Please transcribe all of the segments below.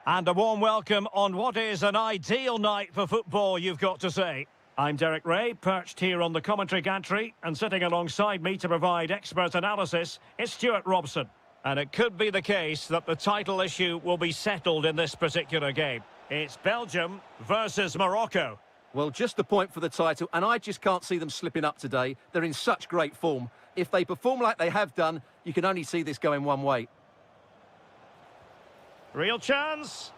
And a warm welcome on what is an ideal night for football, you've got to say. I'm Derek Ray, perched here on the commentary gantry, and sitting alongside me to provide expert analysis is Stuart Robson. And it could be the case that the title issue will be settled in this particular game. It's Belgium versus Morocco. Well, just the point for the title, and I just can't see them slipping up today. They're in such great form. If they perform like they have done, you can only see this going one way. Real chance,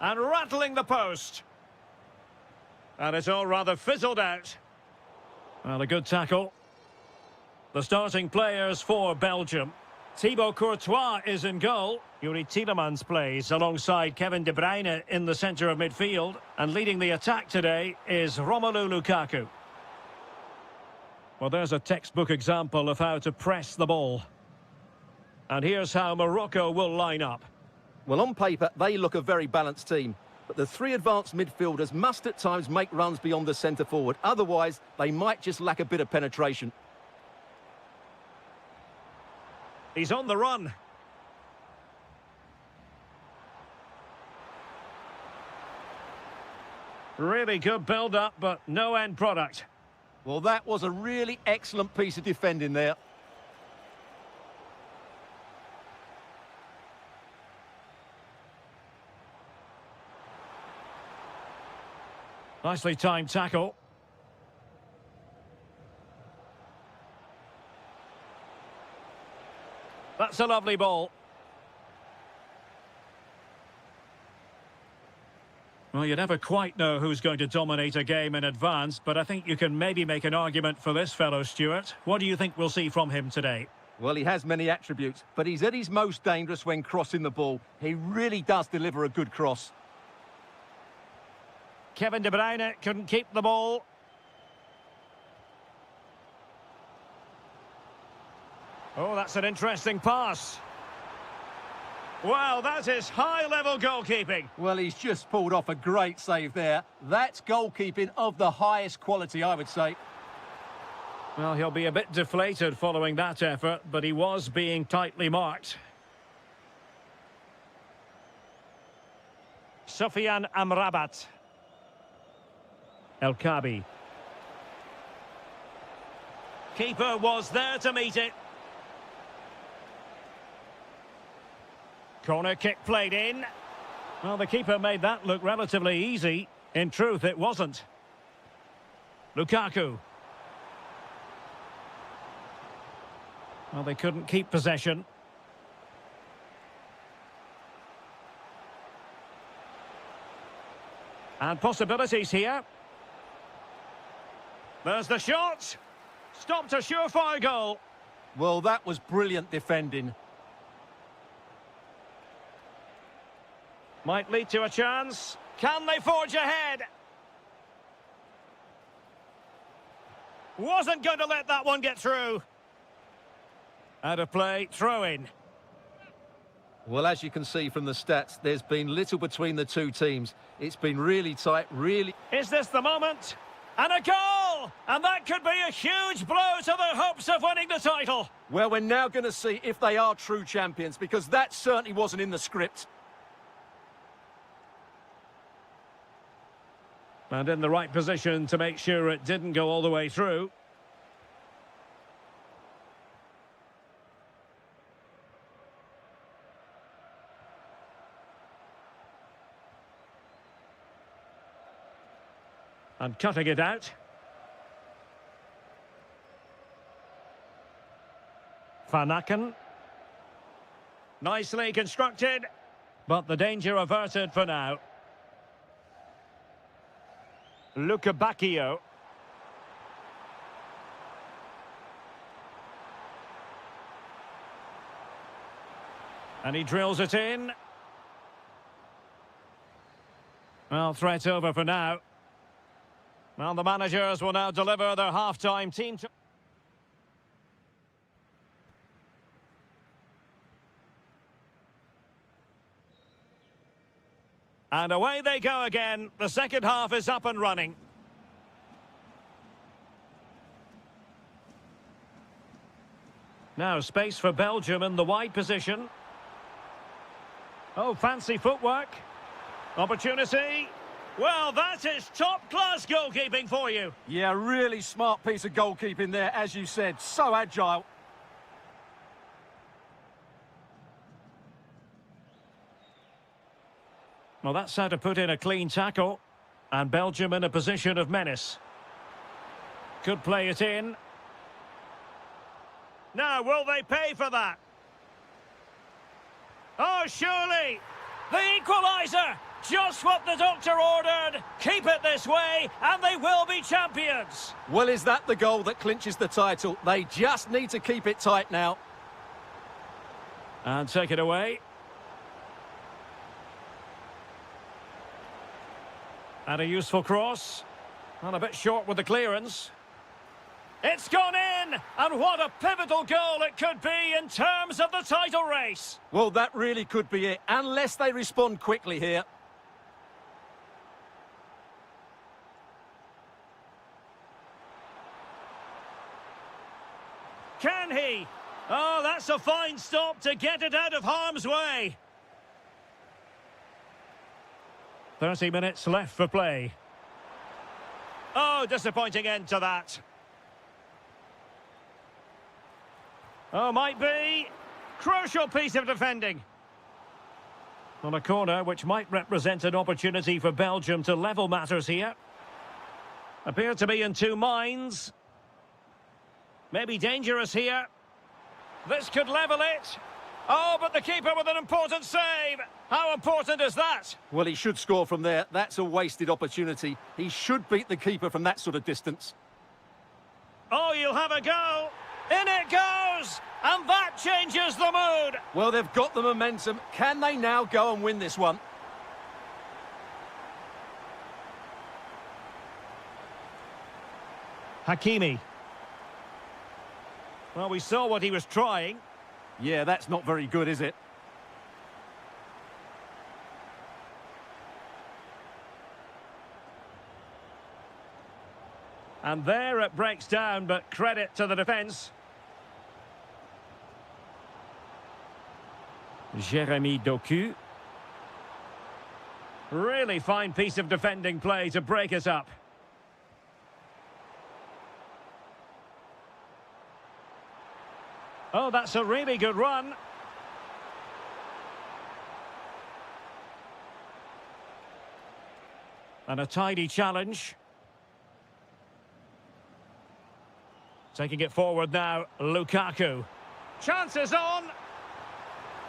and rattling the post. And it's all rather fizzled out. Well, a good tackle. The starting players for Belgium. Thibaut Courtois is in goal. Yuri Tielemans plays alongside Kevin De Bruyne in the centre of midfield. And leading the attack today is Romelu Lukaku. Well, there's a textbook example of how to press the ball. And here's how Morocco will line up. Well, on paper, they look a very balanced team. But the three advanced midfielders must at times make runs beyond the centre forward. Otherwise, they might just lack a bit of penetration. He's on the run. Really good build-up, but no end product. Well, that was a really excellent piece of defending there. Nicely timed tackle. That's a lovely ball. Well, you never quite know who's going to dominate a game in advance, but I think you can maybe make an argument for this fellow, Stuart. What do you think we'll see from him today? Well, he has many attributes, but he's at his most dangerous when crossing the ball. He really does deliver a good cross. Kevin De Bruyne couldn't keep the ball. Oh, that's an interesting pass. Well, that is high-level goalkeeping. Well, he's just pulled off a great save there. That's goalkeeping of the highest quality, I would say. Well, he'll be a bit deflated following that effort, but he was being tightly marked. Sofiane Amrabat. El Kabi. Keeper was there to meet it. Corner kick played in. Well, the keeper made that look relatively easy. In truth, it wasn't. Lukaku. Well, they couldn't keep possession. And possibilities here. There's the shot. Stopped a surefire goal. Well, that was brilliant defending. Might lead to a chance. Can they forge ahead? Wasn't going to let that one get through. Out of play, throw in. Well, as you can see from the stats, there's been little between the two teams. It's been really tight, really... Is this the moment? And a goal! And that could be a huge blow to their hopes of winning the title. Well, we're now going to see if they are true champions, because that certainly wasn't in the script. And in the right position to make sure it didn't go all the way through. And cutting it out. Van Aken. Nicely constructed, but the danger averted for now. Lukebakio. And he drills it in. Well, threat over for now. Well, the managers will now deliver their half-time team to... And away they go again. The second half is up and running. Now space for Belgium in the wide position. Oh, fancy footwork. Opportunity. Well, that is top-class goalkeeping for you. Yeah, really smart piece of goalkeeping there, as you said. So agile. Well, that's how to put in a clean tackle. And Belgium in a position of menace. Could play it in. Now, will they pay for that? Oh, surely! The equaliser! Just what the doctor ordered! Keep it this way, and they will be champions! Well, is that the goal that clinches the title? They just need to keep it tight now. And take it away. And a useful cross. And a bit short with the clearance. It's gone in! And what a pivotal goal it could be in terms of the title race! Well, that really could be it, unless they respond quickly here. Can he? Oh, that's a fine stop to get it out of harm's way. 30 minutes left for play. Oh, disappointing end to that. Oh, might be. Crucial piece of defending. On a corner which might represent an opportunity for Belgium to level matters here. Appear to be in two minds. Maybe dangerous here. This could level it. Oh, but the keeper with an important save. How important is that? Well, he should score from there. That's a wasted opportunity. He should beat the keeper from that sort of distance. Oh, you'll have a go. In it goes! And that changes the mood. Well, they've got the momentum. Can they now go and win this one? Hakimi. Well, we saw what he was trying. Yeah, that's not very good, is it? And there it breaks down, but credit to the defence. Jeremy Doku. Really fine piece of defending play to break us up. Oh, that's a really good run. And a tidy challenge. Taking it forward now, Lukaku. Chances on.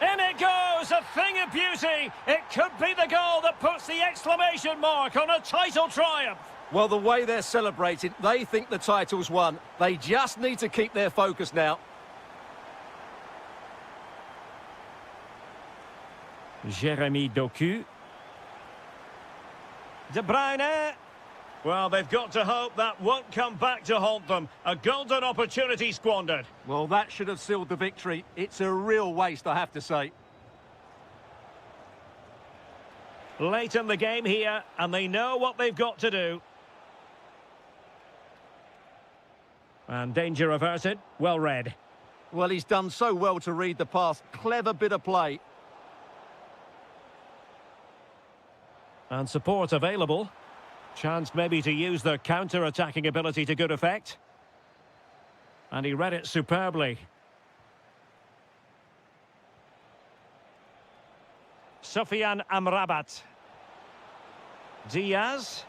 In it goes, a thing of beauty. It could be the goal that puts the exclamation mark on a title triumph. Well, the way they're celebrating, they think the title's won. They just need to keep their focus now. Jeremy Doku. De Bruyne. Well, they've got to hope that won't come back to haunt them. A golden opportunity squandered. Well, that should have sealed the victory. It's a real waste, I have to say. Late in the game here, and they know what they've got to do. And danger averted. Well read. Well, he's done so well to read the pass. Clever bit of play. And support available. Chance maybe to use their counter-attacking ability to good effect. And he read it superbly. Sofian Amrabat. Diaz.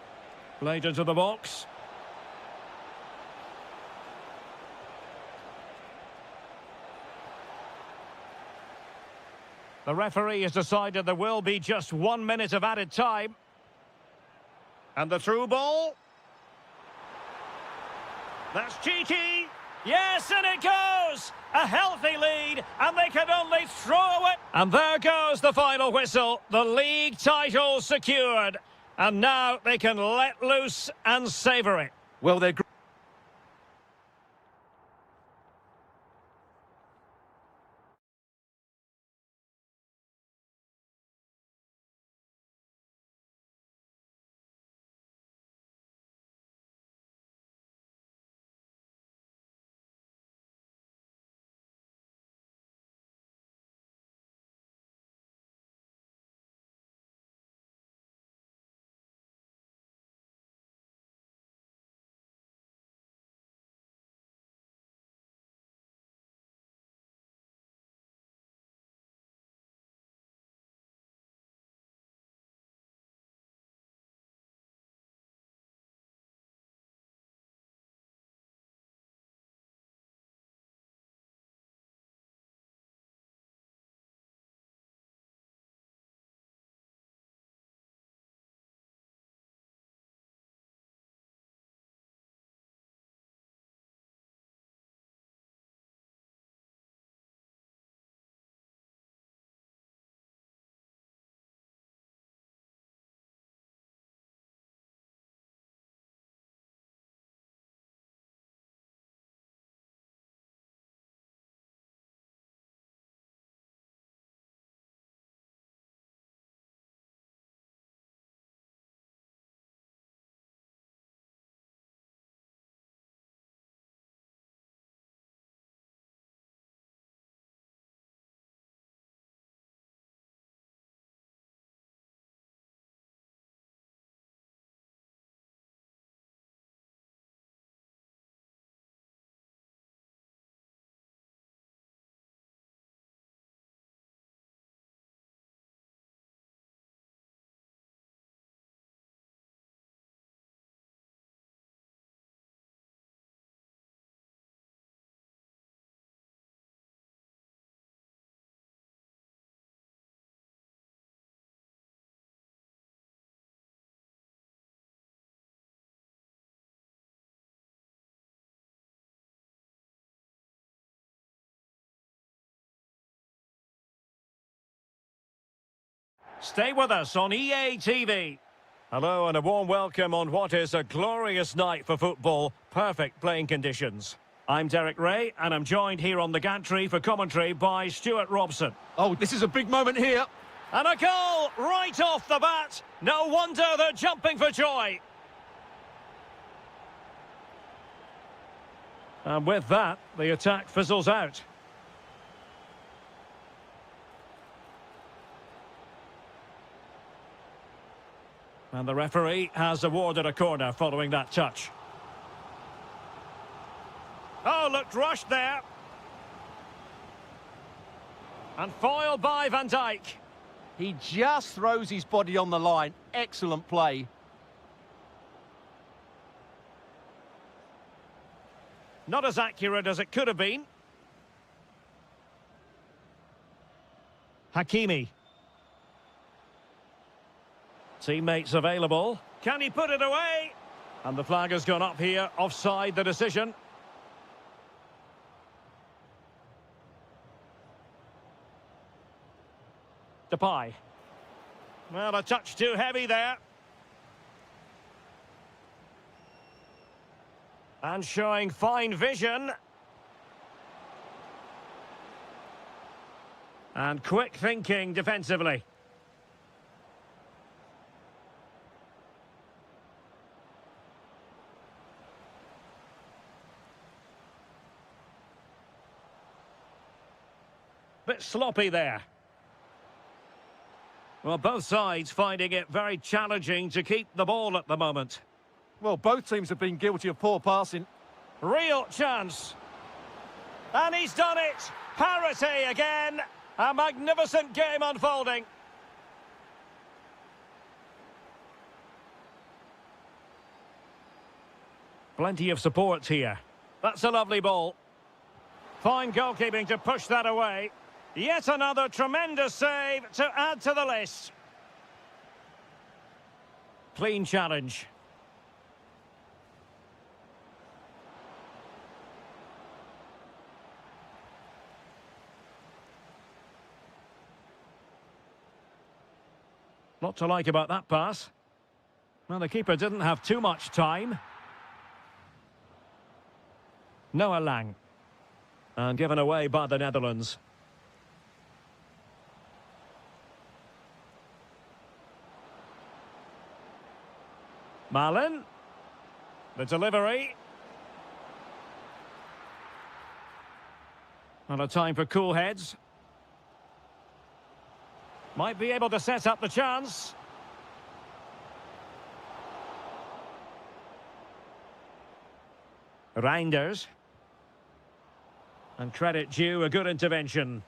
Played into the box. The referee has decided there will be just 1 minute of added time. And the through ball. That's cheeky. Yes, and it goes. A healthy lead, and they can only throw it. And there goes the final whistle. The league title secured. And now they can let loose and savour it. Well, they're Stay with us on EA TV. Hello and a warm welcome on what is a glorious night for football. Perfect playing conditions. I'm Derek Ray and I'm joined here on the gantry for commentary by Stuart Robson. Oh, this is a big moment here. And a goal right off the bat. No wonder they're jumping for joy. And with that, the attack fizzles out. And the referee has awarded a corner following that touch. Oh, looked rushed there. And foiled by Van Dijk. He just throws his body on the line. Excellent play. Not as accurate as it could have been. Hakimi. Teammates available. Can he put it away? And the flag has gone up here. Offside the decision. Depay. Well, a touch too heavy there. And showing fine vision. And quick thinking defensively. Bit sloppy there. Well, both sides finding it very challenging to keep the ball at the moment. Well, both teams have been guilty of poor passing. Real chance. And he's done it. Parity again. A magnificent game unfolding. Plenty of support here. That's a lovely ball. Fine goalkeeping to push that away. Yet another tremendous save to add to the list. Clean challenge. Lot to like about that pass. Well, the keeper didn't have too much time. Noah Lang. And given away by the Netherlands. Malen. The delivery. And a time for cool heads. Might be able to set up the chance. Reinders. And credit due, a good intervention.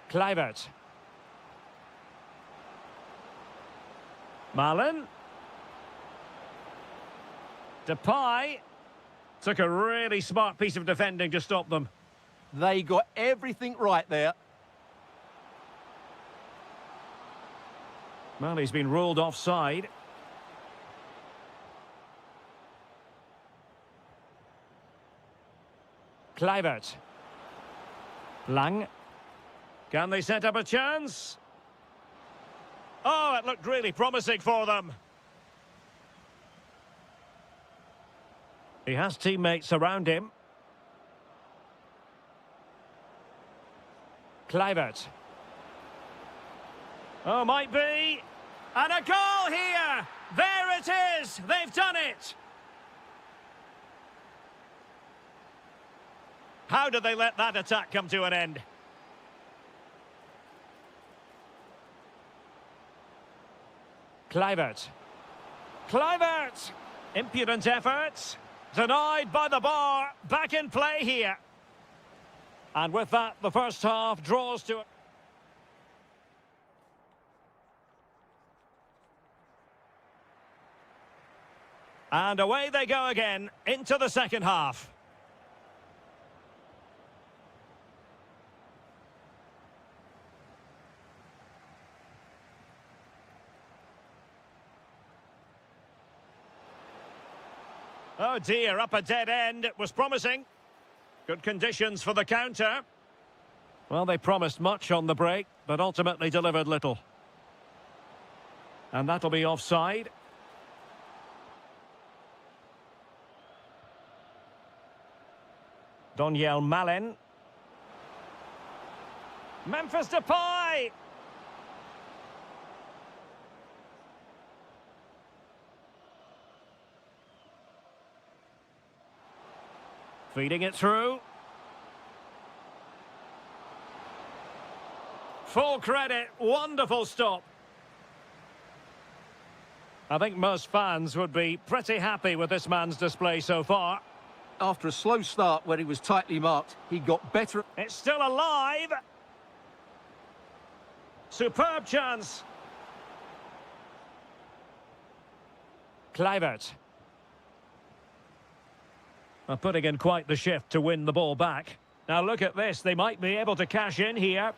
Kluivert. Malen. Depay. Took a really smart piece of defending to stop them. They got everything right there. Well, he's been ruled offside. Kluivert. Lang. Can they set up a chance? Oh, it looked really promising for them. He has teammates around him. Kluivert. Oh, might be. And a goal here! There it is! They've done it! How did they let that attack come to an end? Kluivert. Kluivert! Impudent efforts. Denied by the bar. Back in play here. And with that, the first half draws to... And away they go again, into the second half. Oh dear, up a dead end. It was promising. Good conditions for the counter. Well, they promised much on the break, but ultimately delivered little. And that'll be offside. Daniel Malen. Memphis Depay! Feeding it through. Full credit, wonderful stop. I think most fans would be pretty happy with this man's display so far. After a slow start where he was tightly marked, he got better. It's still alive. Superb chance. Kluivert. Well, putting in quite the shift to win the ball back. Now look at this, they might be able to cash in here.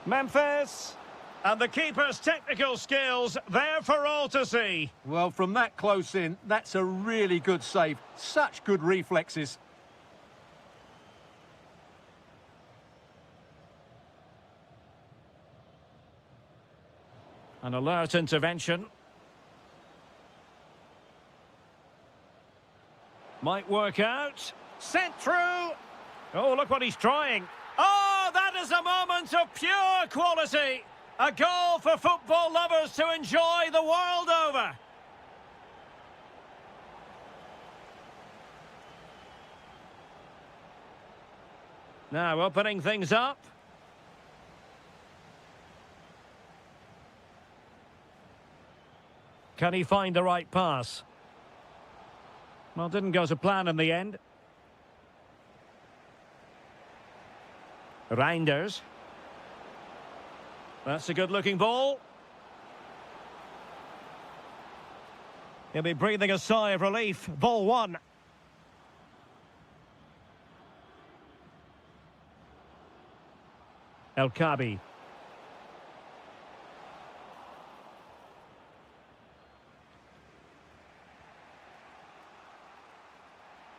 Memphis. And the keeper's technical skills there for all to see. Well, from that close in, that's a really good save. Such good reflexes. An alert intervention. Might work out. Sent through. Oh, look what he's trying. Oh, that is a moment of pure quality. A goal for football lovers to enjoy the world over. Now opening things up. Can he find the right pass? Well, didn't go to plan in the end. Reinders. That's a good-looking ball. He'll be breathing a sigh of relief. Ball one. El Kabi.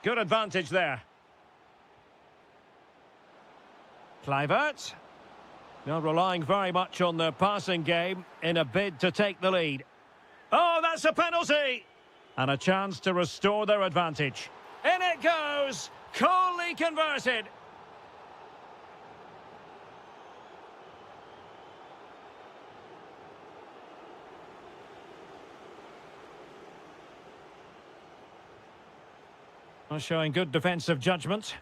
Good advantage there. Kluivert. Now relying very much on their passing game in a bid to take the lead. Oh, that's a penalty! And a chance to restore their advantage. In it goes! Coolly converted! Well, showing good defensive judgment.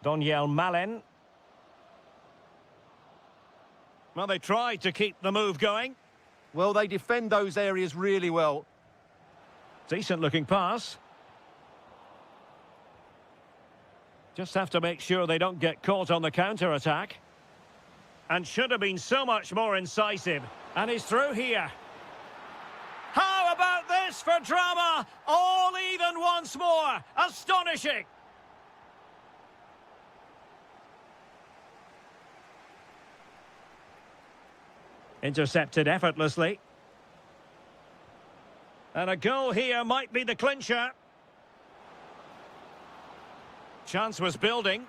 Daniel Malen. Well, they tried to keep the move going. Well, they defend those areas really well. Decent looking pass. Just have to make sure they don't get caught on the counter-attack. And should have been so much more incisive. And he's through here. How about this for drama? All even once more. Astonishing. Intercepted effortlessly. And a goal here might be the clincher. Chance was building.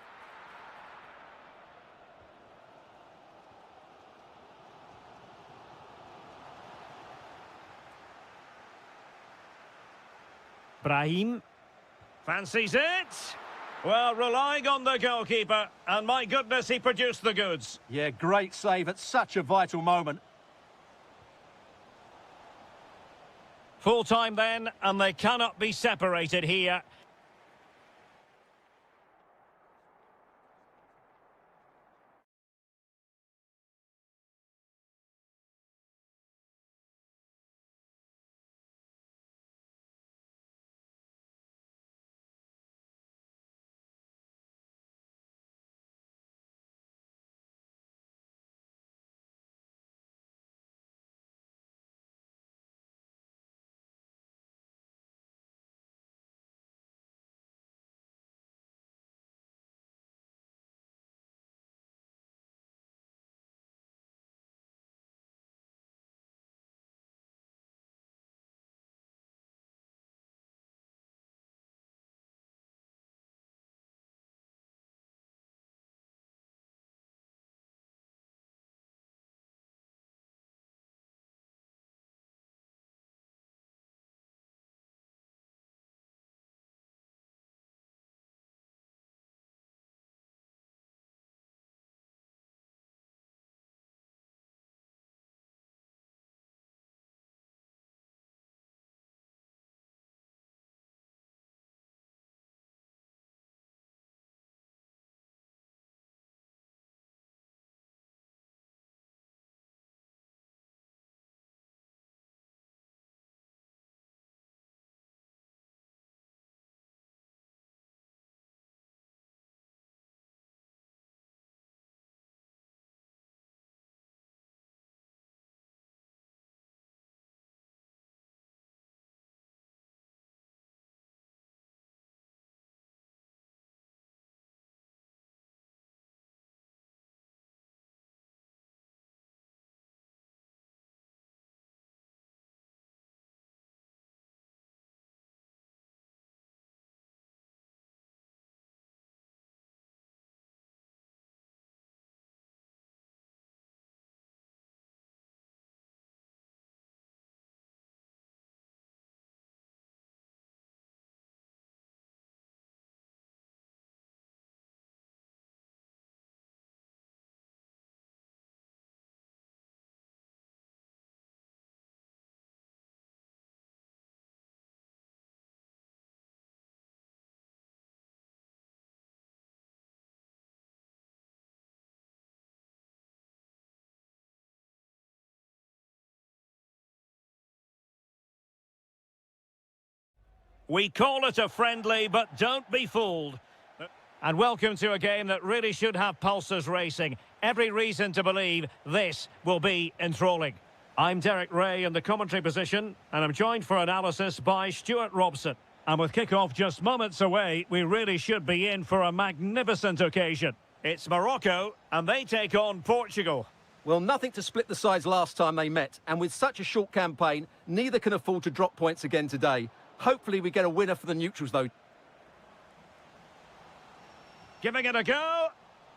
Brahim. Fancies it. Well, relying on the goalkeeper, and my goodness, he produced the goods. Yeah, great save at such a vital moment. Full time then, and they cannot be separated here. We call it a friendly, but don't be fooled. And welcome to a game that really should have pulses racing. Every reason to believe this will be enthralling. I'm Derek Ray in the commentary position, and I'm joined for analysis by Stuart Robson. And with kick-off just moments away, we really should be in for a magnificent occasion. It's Morocco, and they take on Portugal. Well, nothing to split the sides last time they met, and with such a short campaign, neither can afford to drop points again today. Hopefully we get a winner for the neutrals, though. Giving it a go.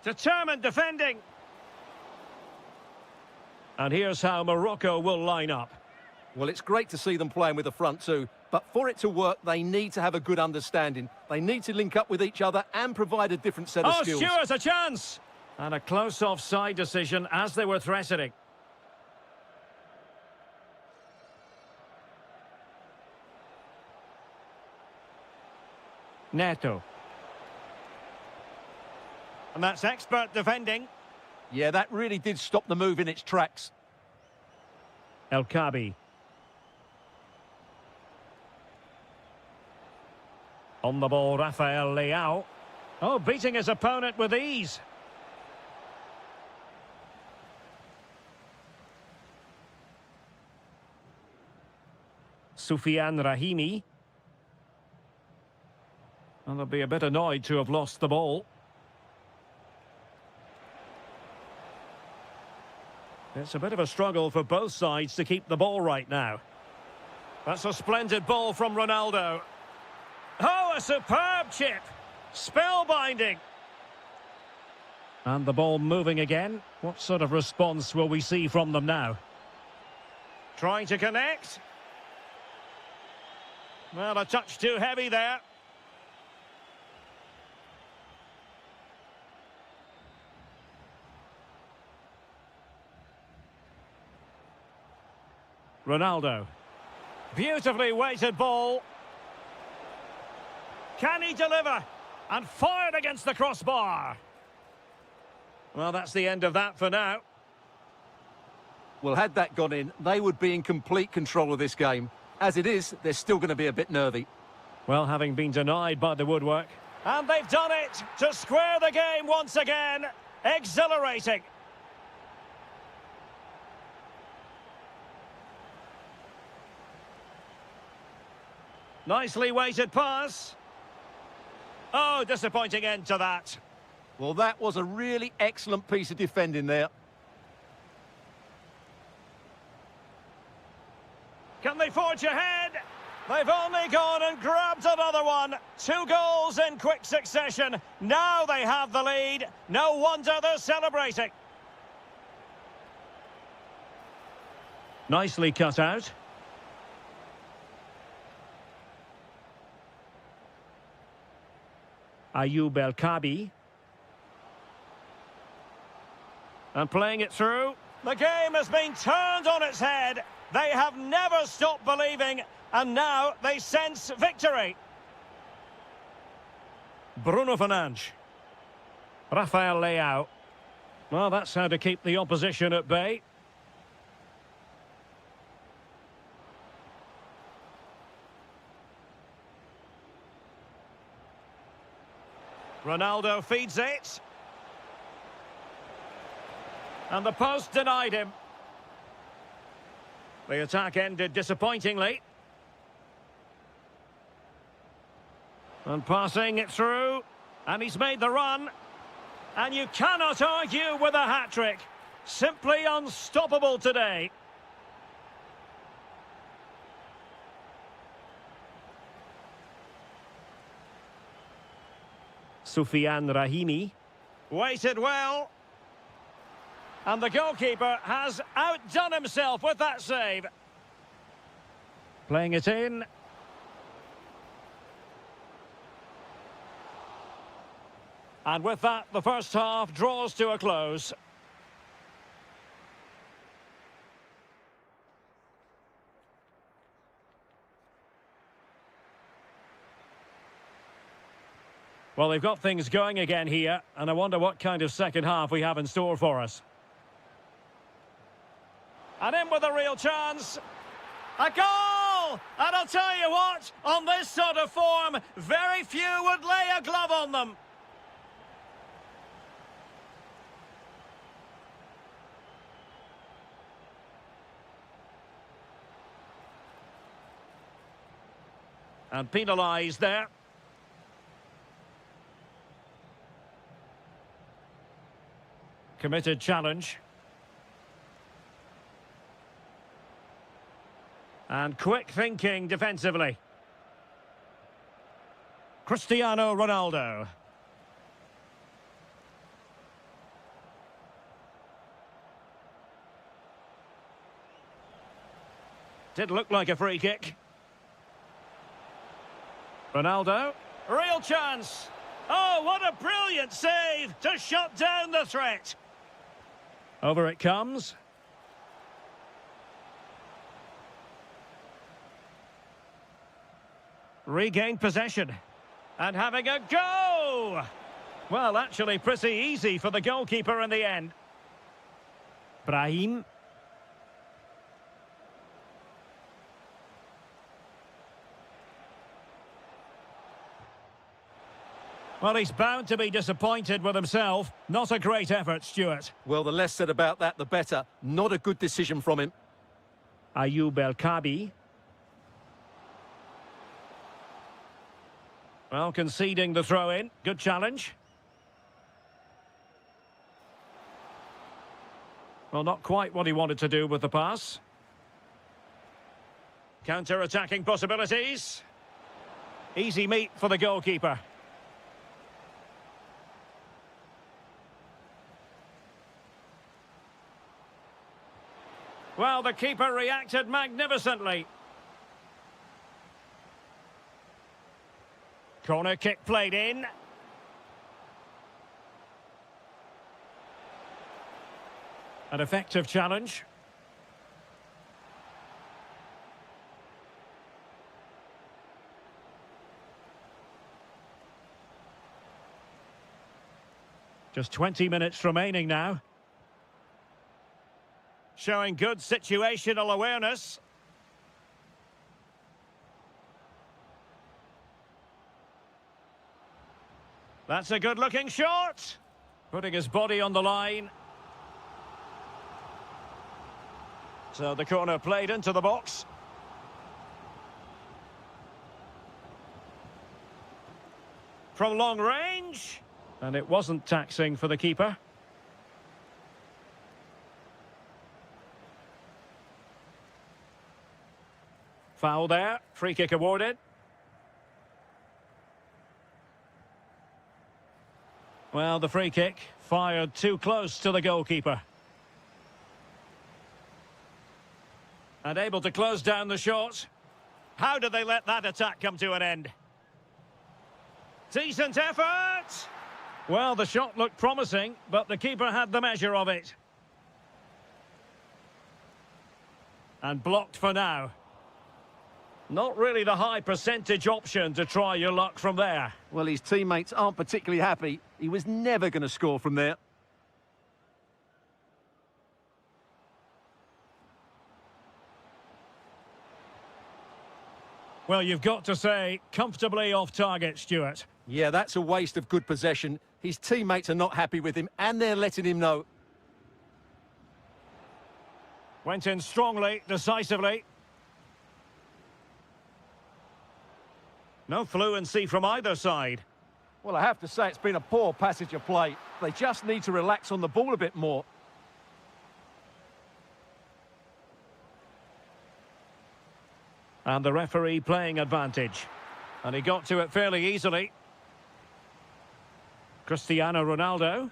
Determined defending. And here's how Morocco will line up. Well, it's great to see them playing with the front two, but for it to work, they need to have a good understanding. They need to link up with each other and provide a different set of skills. Oh, Stuart, a chance! And a close offside decision as they were threatening. Neto. And that's expert defending. Yeah, that really did stop the move in its tracks. El Kabi. On the ball, Rafael Leao. Oh, beating his opponent with ease. Soufiane Rahimi. And they'll be a bit annoyed to have lost the ball. It's a bit of a struggle for both sides to keep the ball right now. That's a splendid ball from Ronaldo. Oh, a superb chip. Spellbinding. And the ball moving again. What sort of response will we see from them now? Trying to connect. Well, a touch too heavy there. Ronaldo. Beautifully weighted ball. Can he deliver? And fired against the crossbar. Well, that's the end of that for now. Well, had that gone in, they would be in complete control of this game. As it is, they're still going to be a bit nervy. Well, having been denied by the woodwork. And they've done it to square the game once again. Exhilarating. Nicely weighted pass. Oh, disappointing end to that. Well, that was a really excellent piece of defending there. Can they forge ahead? They've only gone and grabbed another one. 2 goals in quick succession. Now they have the lead. No wonder they're celebrating. Nicely cut out. Ayoub El Kabi. And playing it through. The game has been turned on its head. They have never stopped believing, and now they sense victory. Bruno Fernandes. Rafael Leao. Well, that's how to keep the opposition at bay. Ronaldo feeds it. And the post denied him. The attack ended disappointingly. And passing it through. And he's made the run. And you cannot argue with a hat-trick. Simply unstoppable today. Soufiane Rahimi. Waited well. And the goalkeeper has outdone himself with that save. Playing it in. And with that, the first half draws to a close. Well, they've got things going again here, and I wonder what kind of second half we have in store for us. And in with a real chance. A goal! goal! And I'll tell you what, on this sort of form, very few would lay a glove on them. And penalised there. Committed challenge. And quick thinking defensively. Cristiano Ronaldo. Did look like a free kick. Ronaldo. Real chance. Oh, what a brilliant save to shut down the threat. Over it comes. Regained possession. And having a go! Well, actually pretty easy for the goalkeeper in the end. Brahim. Well, he's bound to be disappointed with himself. Not a great effort, Stuart. Well, the less said about that, the better. Not a good decision from him. Ayoub El-Kabi. Well, conceding the throw-in. Good challenge. Well, not quite what he wanted to do with the pass. Counter-attacking possibilities. Easy meat for the goalkeeper. Well, the keeper reacted magnificently. Corner kick played in. An effective challenge. Just 20 minutes remaining now. Showing good situational awareness. That's a good-looking shot. Putting his body on the line. So the corner played into the box. From long range. And it wasn't taxing for the keeper. Foul there. Free kick awarded. Well, the free kick fired too close to the goalkeeper. And able to close down the shot. How did they let that attack come to an end? Decent effort! Well, the shot looked promising, but the keeper had the measure of it. And blocked for now. Not really the high percentage option to try your luck from there. Well, his teammates aren't particularly happy. He was never going to score from there. Well, you've got to say, comfortably off target, Stuart. Yeah, that's a waste of good possession. His teammates are not happy with him, and they're letting him know. Went in strongly, decisively. No fluency from either side. Well, I have to say it's been a poor passage of play. They just need to relax on the ball a bit more. And the referee playing advantage. And he got to it fairly easily. Cristiano Ronaldo.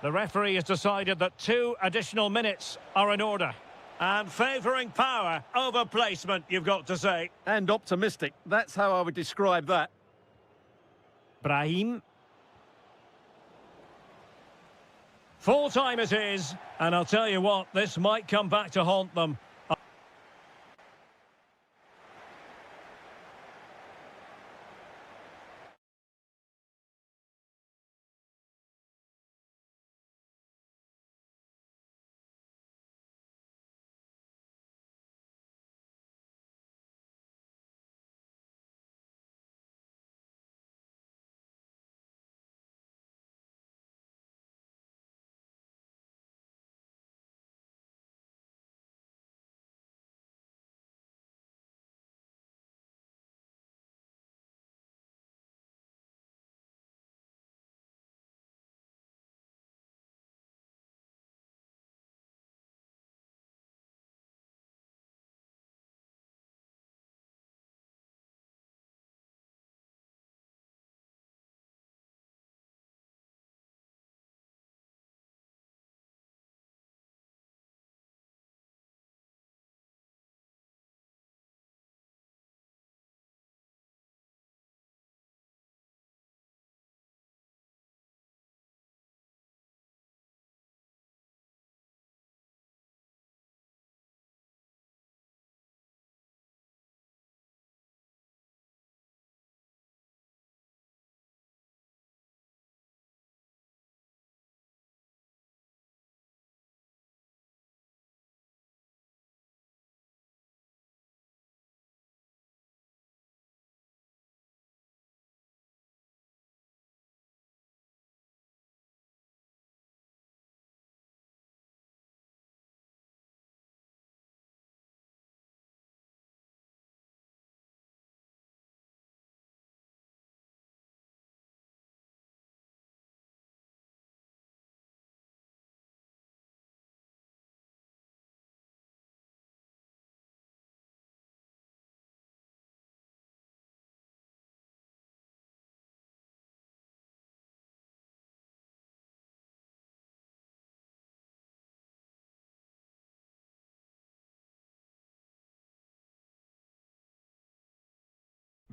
The referee has decided that 2 additional minutes are in order. And favouring power over placement, you've got to say. And optimistic. That's how I would describe that. Brahim. Full time it is. And I'll tell you what, this might come back to haunt them.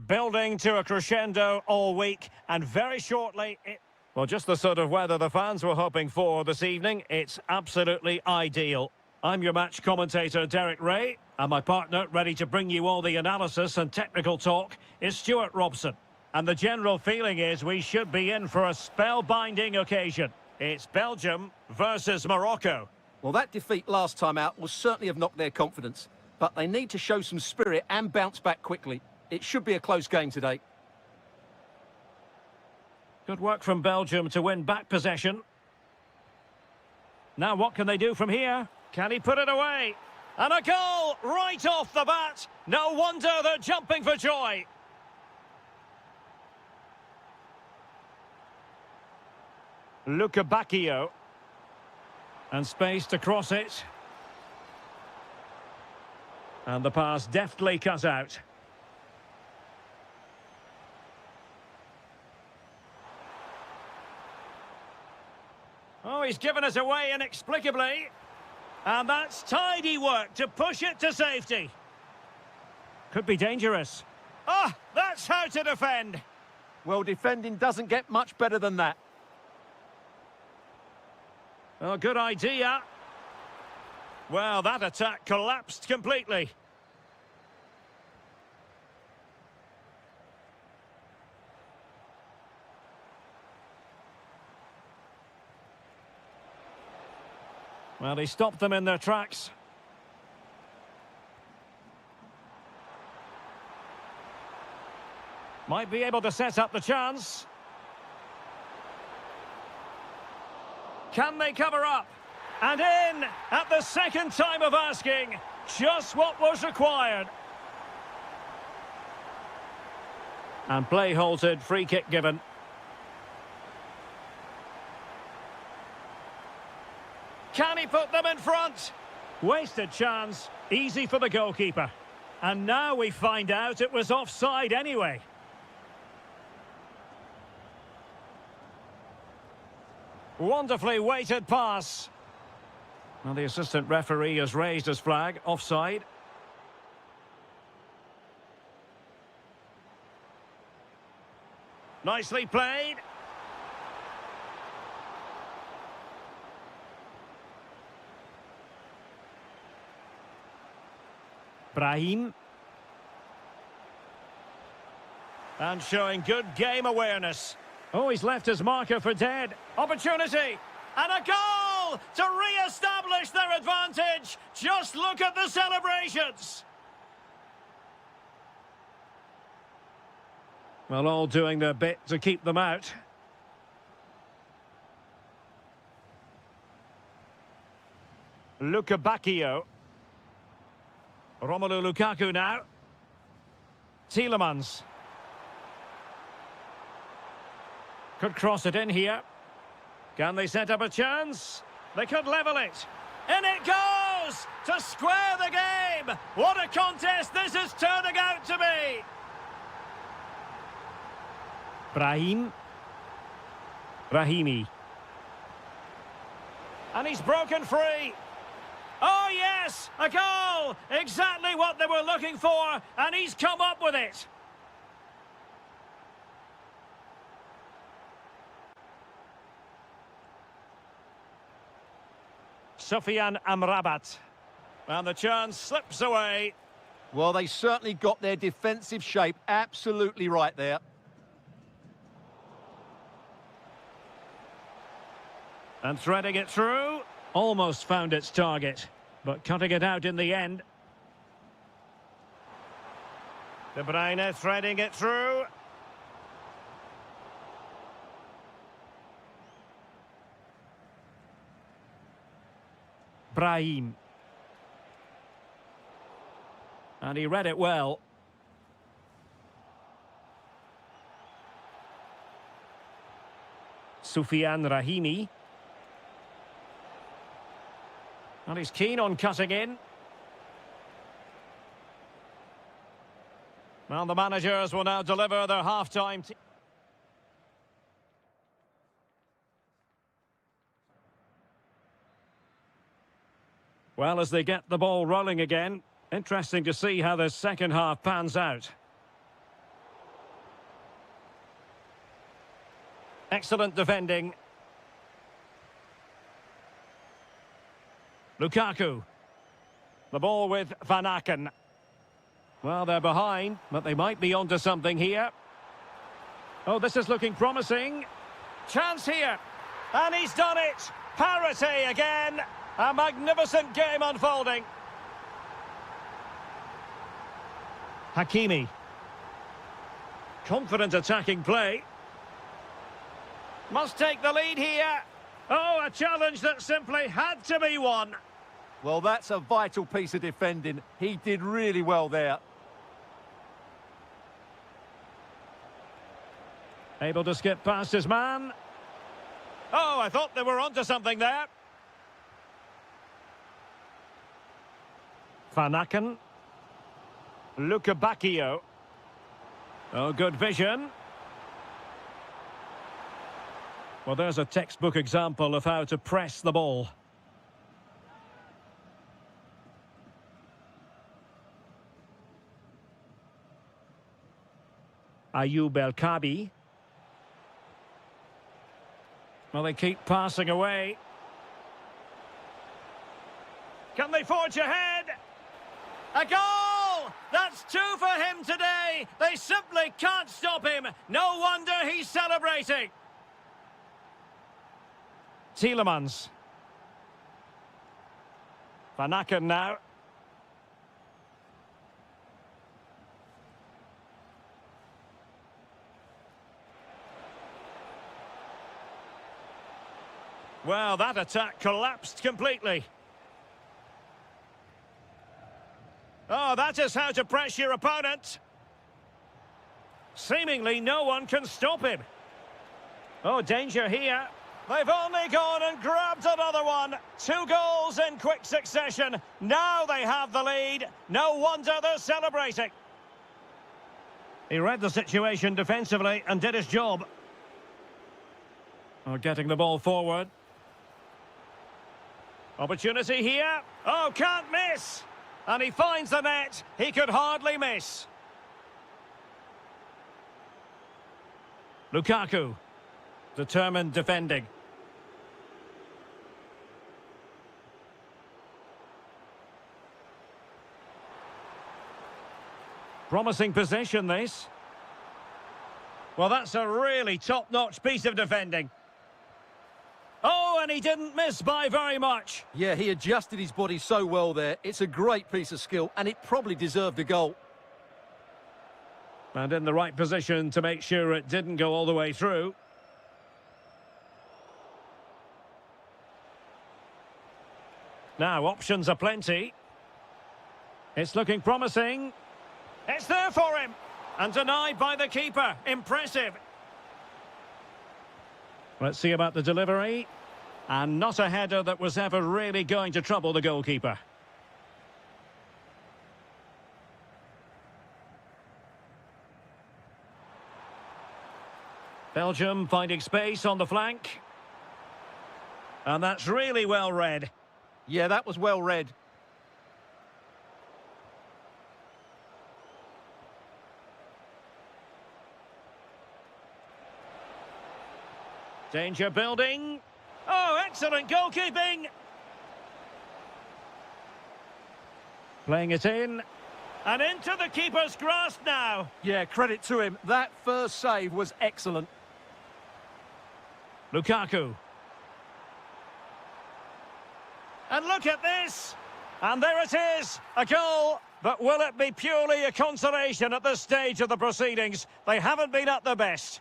building to a crescendo all week, and very shortly well, just the sort of weather the fans were hoping for this evening. It's absolutely ideal. I'm your match commentator, Derek Ray, and my partner, ready to bring you all the analysis and technical talk, is Stuart Robson. And the general feeling is we should be in for a spellbinding occasion. It's Belgium versus Morocco. Well, that defeat last time out will certainly have knocked their confidence, but they need to show some spirit and bounce back quickly. It should be a close game today. Good work from Belgium to win back possession. Now what can they do from here? Can he put it away? And a goal right off the bat. No wonder they're jumping for joy. Luca Bacchio. And space to cross it. And the pass deftly cut out. Oh, he's given us away inexplicably. And that's tidy work to push it to safety. Could be dangerous. Ah, that's how to defend. Well, defending doesn't get much better than that. Oh, good idea. Well, that attack collapsed completely. Well, he stopped them in their tracks. Might be able to set up the chance. Can they cover up? And in at the second time of asking. Just what was required. And play halted, free kick given. Can he put them in front? Wasted chance. Easy for the goalkeeper. And now we find out it was offside anyway. Wonderfully weighted pass. Well, the assistant referee has raised his flag. Offside. Nicely played. Brahim. And showing good game awareness. Oh, he's left his marker for dead. Opportunity. And a goal to re-establish their advantage. Just look at the celebrations. Well, all doing their bit to keep them out. Luca Bacchio. Romelu Lukaku now. Tielemans. Could cross it in here. Can they set up a chance? They could level it. In it goes! To square the game! What a contest this is turning out to be! Brahim. Rahimi. And he's broken free. Oh, yes! A goal! Exactly what they were looking for, and he's come up with it. Sufyan Amrabat. And the chance slips away. Well, they certainly got their defensive shape absolutely right there. And threading it through. Almost found its target, but cutting it out in the end. De Bruyne threading it through. Brahim. And he read it well. Sufyan Rahimi. And he's keen on cutting in. Well, the managers will now deliver their half-time. Well, as they get the ball rolling again, interesting to see how the second half pans out. Excellent defending. Lukaku. The ball with Van Aken. Well, they're behind, but they might be onto something here. Oh, this is looking promising. Chance here. And he's done it. Parity again. A magnificent game unfolding. Hakimi. Confident attacking play. Must take the lead here. Oh, a challenge that simply had to be won. Well, that's a vital piece of defending. He did really well there. Able to skip past his man. Oh, I thought they were onto something there. Van Aken. Lukebakio. Oh, good vision. Well, there's a textbook example of how to press the ball. Ayoub El-Kabi. Well, they keep passing away. Can they forge ahead? A goal! That's 2 for him today. They simply can't stop him. No wonder he's celebrating. Tielemans. Van Aken now. Well, that attack collapsed completely. Oh, that is how to press your opponent. Seemingly no one can stop him. Oh, danger here. They've only gone and grabbed another one. 2 goals in quick succession. Now they have the lead. No wonder they're celebrating. He read the situation defensively and did his job. Oh, getting the ball forward. Opportunity here. Oh, can't miss. And he finds the net. He could hardly miss. Lukaku. Determined defending. Promising possession, this. Well, that's a really top-notch piece of defending. Oh, and he didn't miss by very much. Yeah, he adjusted his body so well there. It's a great piece of skill, and it probably deserved a goal. And in the right position to make sure it didn't go all the way through. Now, options are plenty. It's looking promising. It's there for him. And denied by the keeper. Impressive. Let's see about the delivery. And not a header that was ever really going to trouble the goalkeeper. Belgium finding space on the flank. And that's really well read. Yeah, that was well read. Danger building. Oh, excellent goalkeeping. Playing it in. And into the keeper's grasp now. Yeah, credit to him. That first save was excellent. Lukaku. And look at this. And there it is. A goal. But will it be purely a consolation at this stage of the proceedings? They haven't been at their best.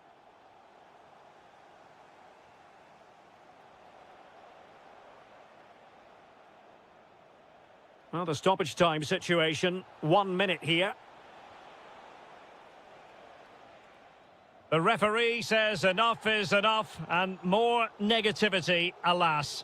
Well, the stoppage time situation, 1 minute here. The referee says enough is enough, and more negativity, alas.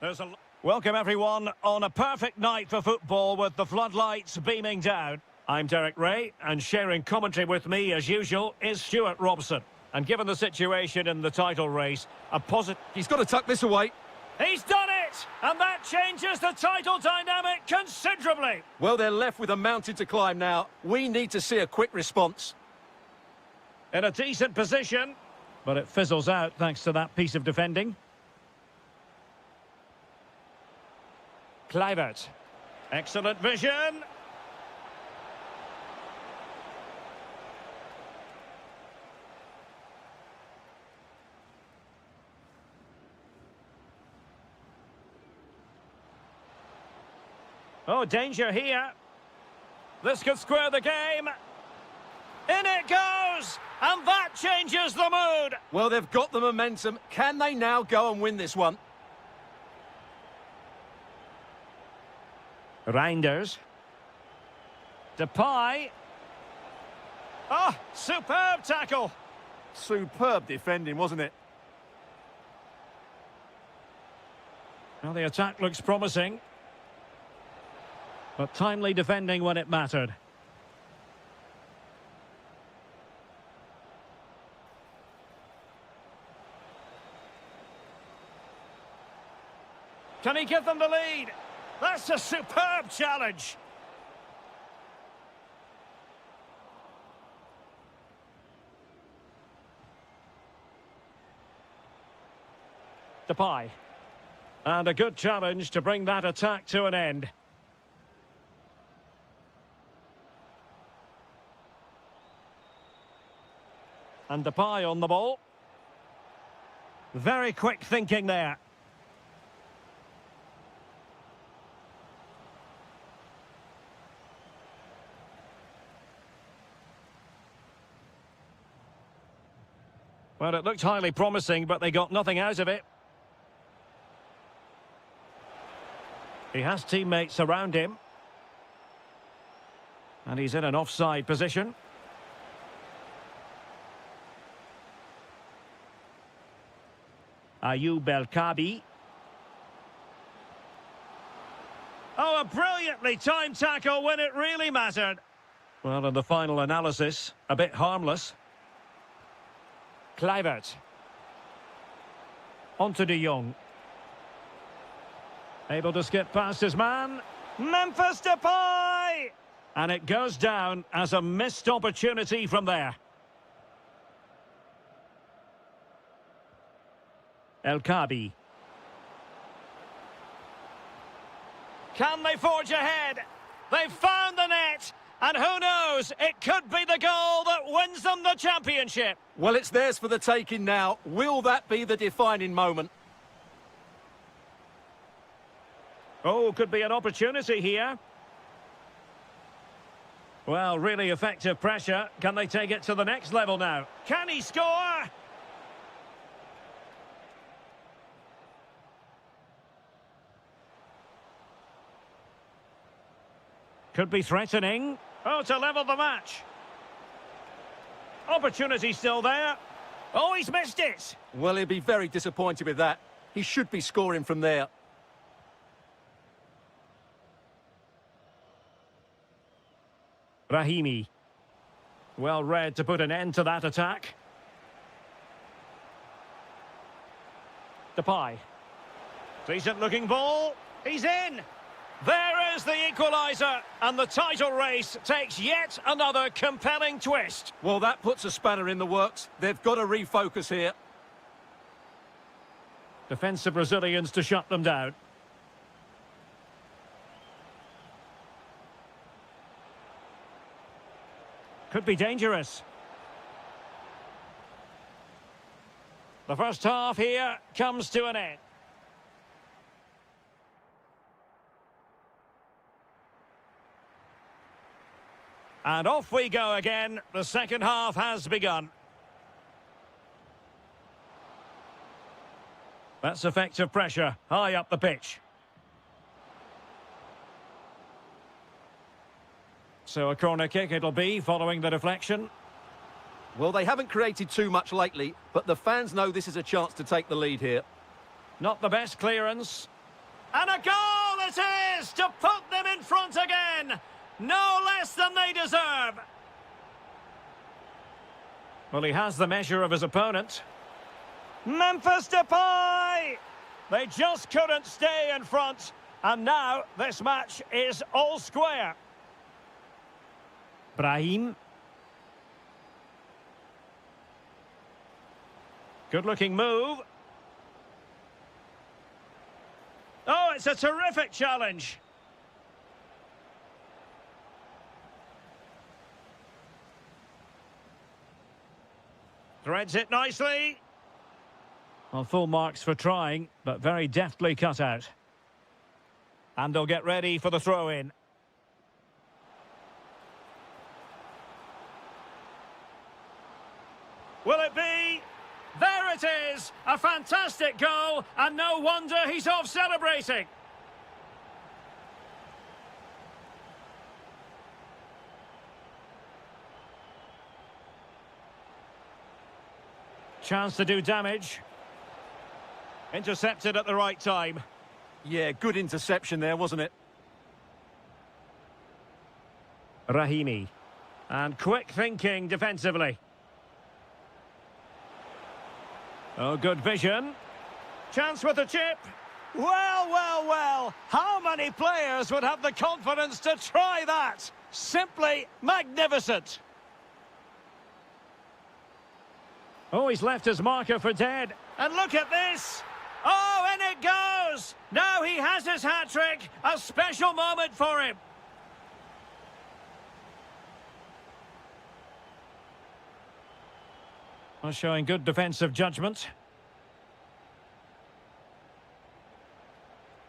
There's a... Welcome everyone on a perfect night for football with the floodlights beaming down. I'm Derek Ray, and sharing commentary with me as usual is Stuart Robson. And given the situation in the title race, a positive... He's got to tuck this away. He's done it! And that changes the title dynamic considerably. Well, they're left with a mountain to climb now. We need to see a quick response. In a decent position, but it fizzles out thanks to that piece of defending. Kluivert. Excellent vision. Oh, danger here. This could square the game. In it goes! And that changes the mood! Well, they've got the momentum. Can they now go and win this one? Reinders. Depay. Oh, superb tackle. Superb defending, wasn't it? Well, the attack looks promising. But timely defending when it mattered. Can he give them the lead? That's a superb challenge. Depay. And a good challenge to bring that attack to an end. And Depay on the ball. Very quick thinking there. Well, it looked highly promising, but they got nothing out of it. He has teammates around him. And he's in an offside position. Ayoub El-Kabi. Oh, a brilliantly timed tackle when it really mattered. Well, in the final analysis, a bit harmless. Kluivert. Onto De Jong. Able to skip past his man. Memphis Depay! And it goes down as a missed opportunity from there. El-Kabi. Can they forge ahead? They've found the net. And who knows, it could be the goal that wins them the championship. Well, it's theirs for the taking now. Will that be the defining moment? Oh, could be an opportunity here. Well, really effective pressure. Can they take it to the next level now? Can he score? Could be threatening. Oh, to level the match. Opportunity still there. Oh, he's missed it. Well, he'll be very disappointed with that. He should be scoring from there. Rahimi. Well read to put an end to that attack. Depay. Decent looking ball. He's in. There is the equaliser, and the title race takes yet another compelling twist. Well, that puts a spanner in the works. They've got to refocus here. Defensive Brazilians to shut them down. Could be dangerous. The first half here comes to an end. And off we go again. The second half has begun. That's effective pressure, high up the pitch. So a corner kick it'll be, following the deflection. Well, they haven't created too much lately, but the fans know this is a chance to take the lead here. Not the best clearance. And a goal it is to put them in front again. No less than they deserve. Well, he has the measure of his opponent. Memphis Depay! They just couldn't stay in front. And now this match is all square. Brahim. Good-looking move. Oh, it's a terrific challenge. Threads it nicely. Well, full marks for trying, but very deftly cut out. And they'll get ready for the throw-in. Will it be? There it is! A fantastic goal, and no wonder he's off celebrating. Chance to do damage. Intercepted at the right time. Yeah, good interception there, wasn't it? Rahimi. And quick thinking defensively. Oh, good vision. Chance with a chip. Well, well, well. How many players would have the confidence to try that? Simply magnificent. Oh, he's left his marker for dead. And look at this. Oh, in it goes. Now he has his hat-trick. A special moment for him. Well, showing good defensive judgment.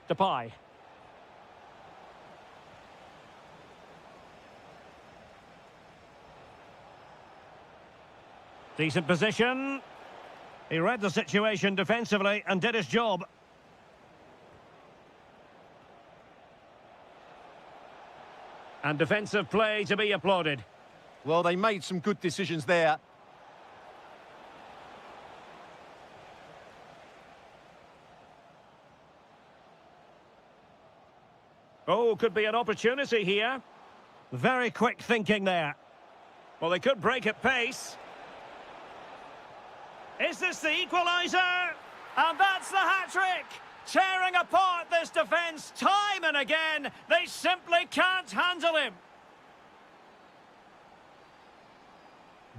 Depay. Decent position. He read the situation defensively and did his job. And defensive play to be applauded. Well, they made some good decisions there. Oh, could be an opportunity here. Very quick thinking there. Well, they could break at pace. Is this the equaliser? And that's the hat-trick! Tearing apart this defence time and again. They simply can't handle him.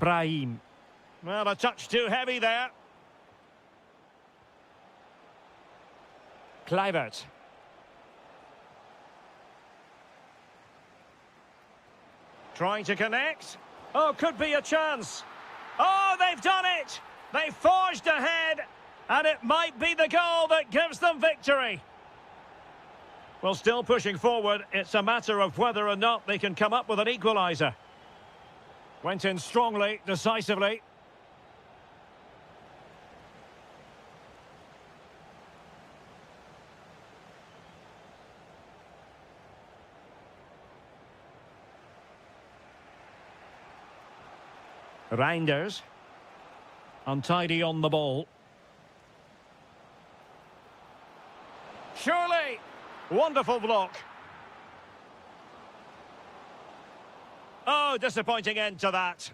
Brahim. Well, a touch too heavy there. Kluivert. Trying to connect. Oh, could be a chance. Oh, they've done it! They forged ahead, and it might be the goal that gives them victory. Well, still pushing forward. It's a matter of whether or not they can come up with an equaliser. Went in strongly, decisively. Reinders. Untidy on the ball. Surely! Wonderful block. Oh, disappointing end to that.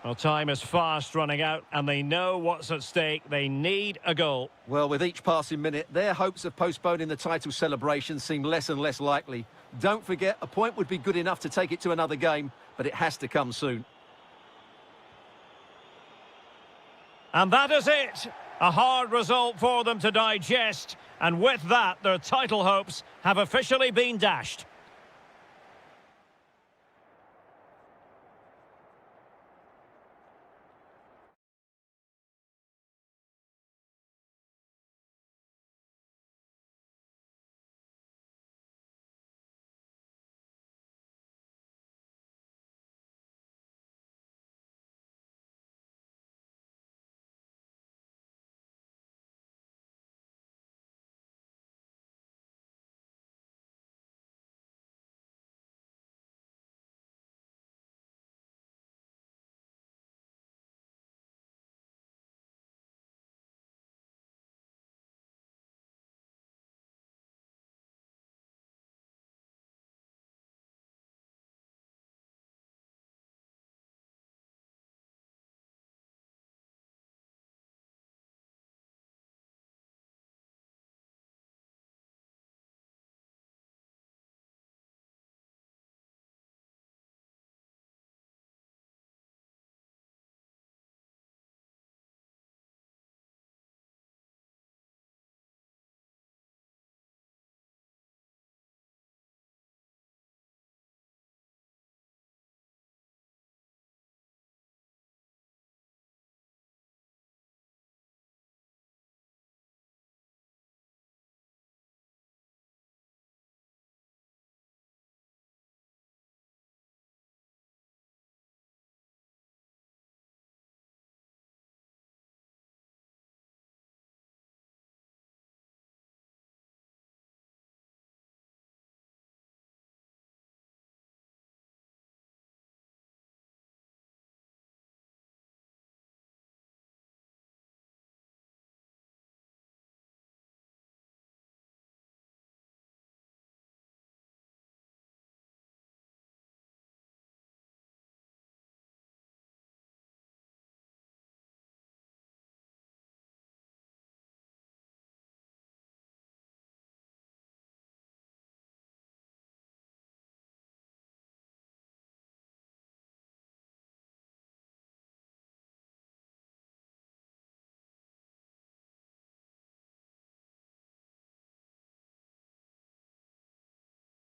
Well, time is fast running out, and they know what's at stake. They need a goal. Well, with each passing minute, their hopes of postponing the title celebration seem less and less likely. Don't forget, a point would be good enough to take it to another game, but it has to come soon. And that is it. A hard result for them to digest. And with that, their title hopes have officially been dashed.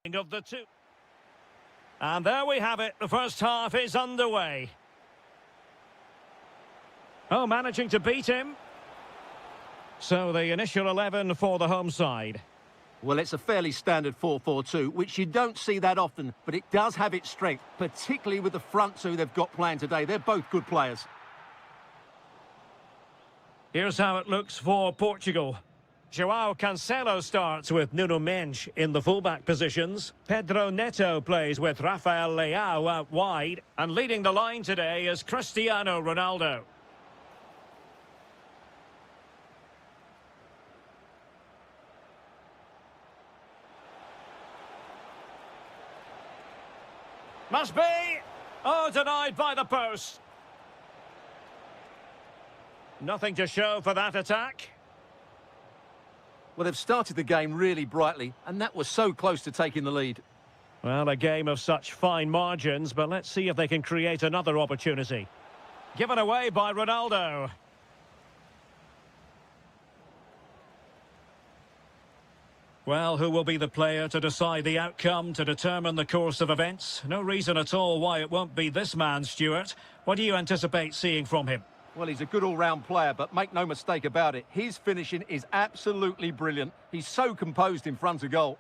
of the two. And there we have it. The first half is underway. Oh, managing to beat him. So the initial 11 for the home side. Well, it's a fairly standard 4-4-2, which you don't see that often, but it does have its strength, particularly with the front two they've got playing today. They're both good players. Here's how it looks for Portugal. João Cancelo starts with Nuno Mendes in the fullback positions. Pedro Neto plays with Rafael Leao out wide. And leading the line today is Cristiano Ronaldo. Must be! Oh, denied by the post. Nothing to show for that attack. Well, they've started the game really brightly, and that was so close to taking the lead. Well, a game of such fine margins, but let's see if they can create another opportunity. Given away by Ronaldo. Well, who will be the player to decide the outcome, to determine the course of events? No reason at all why it won't be this man, Stuart. What do you anticipate seeing from him? Well, he's a good all-round player, but make no mistake about it, his finishing is absolutely brilliant. He's so composed in front of goal.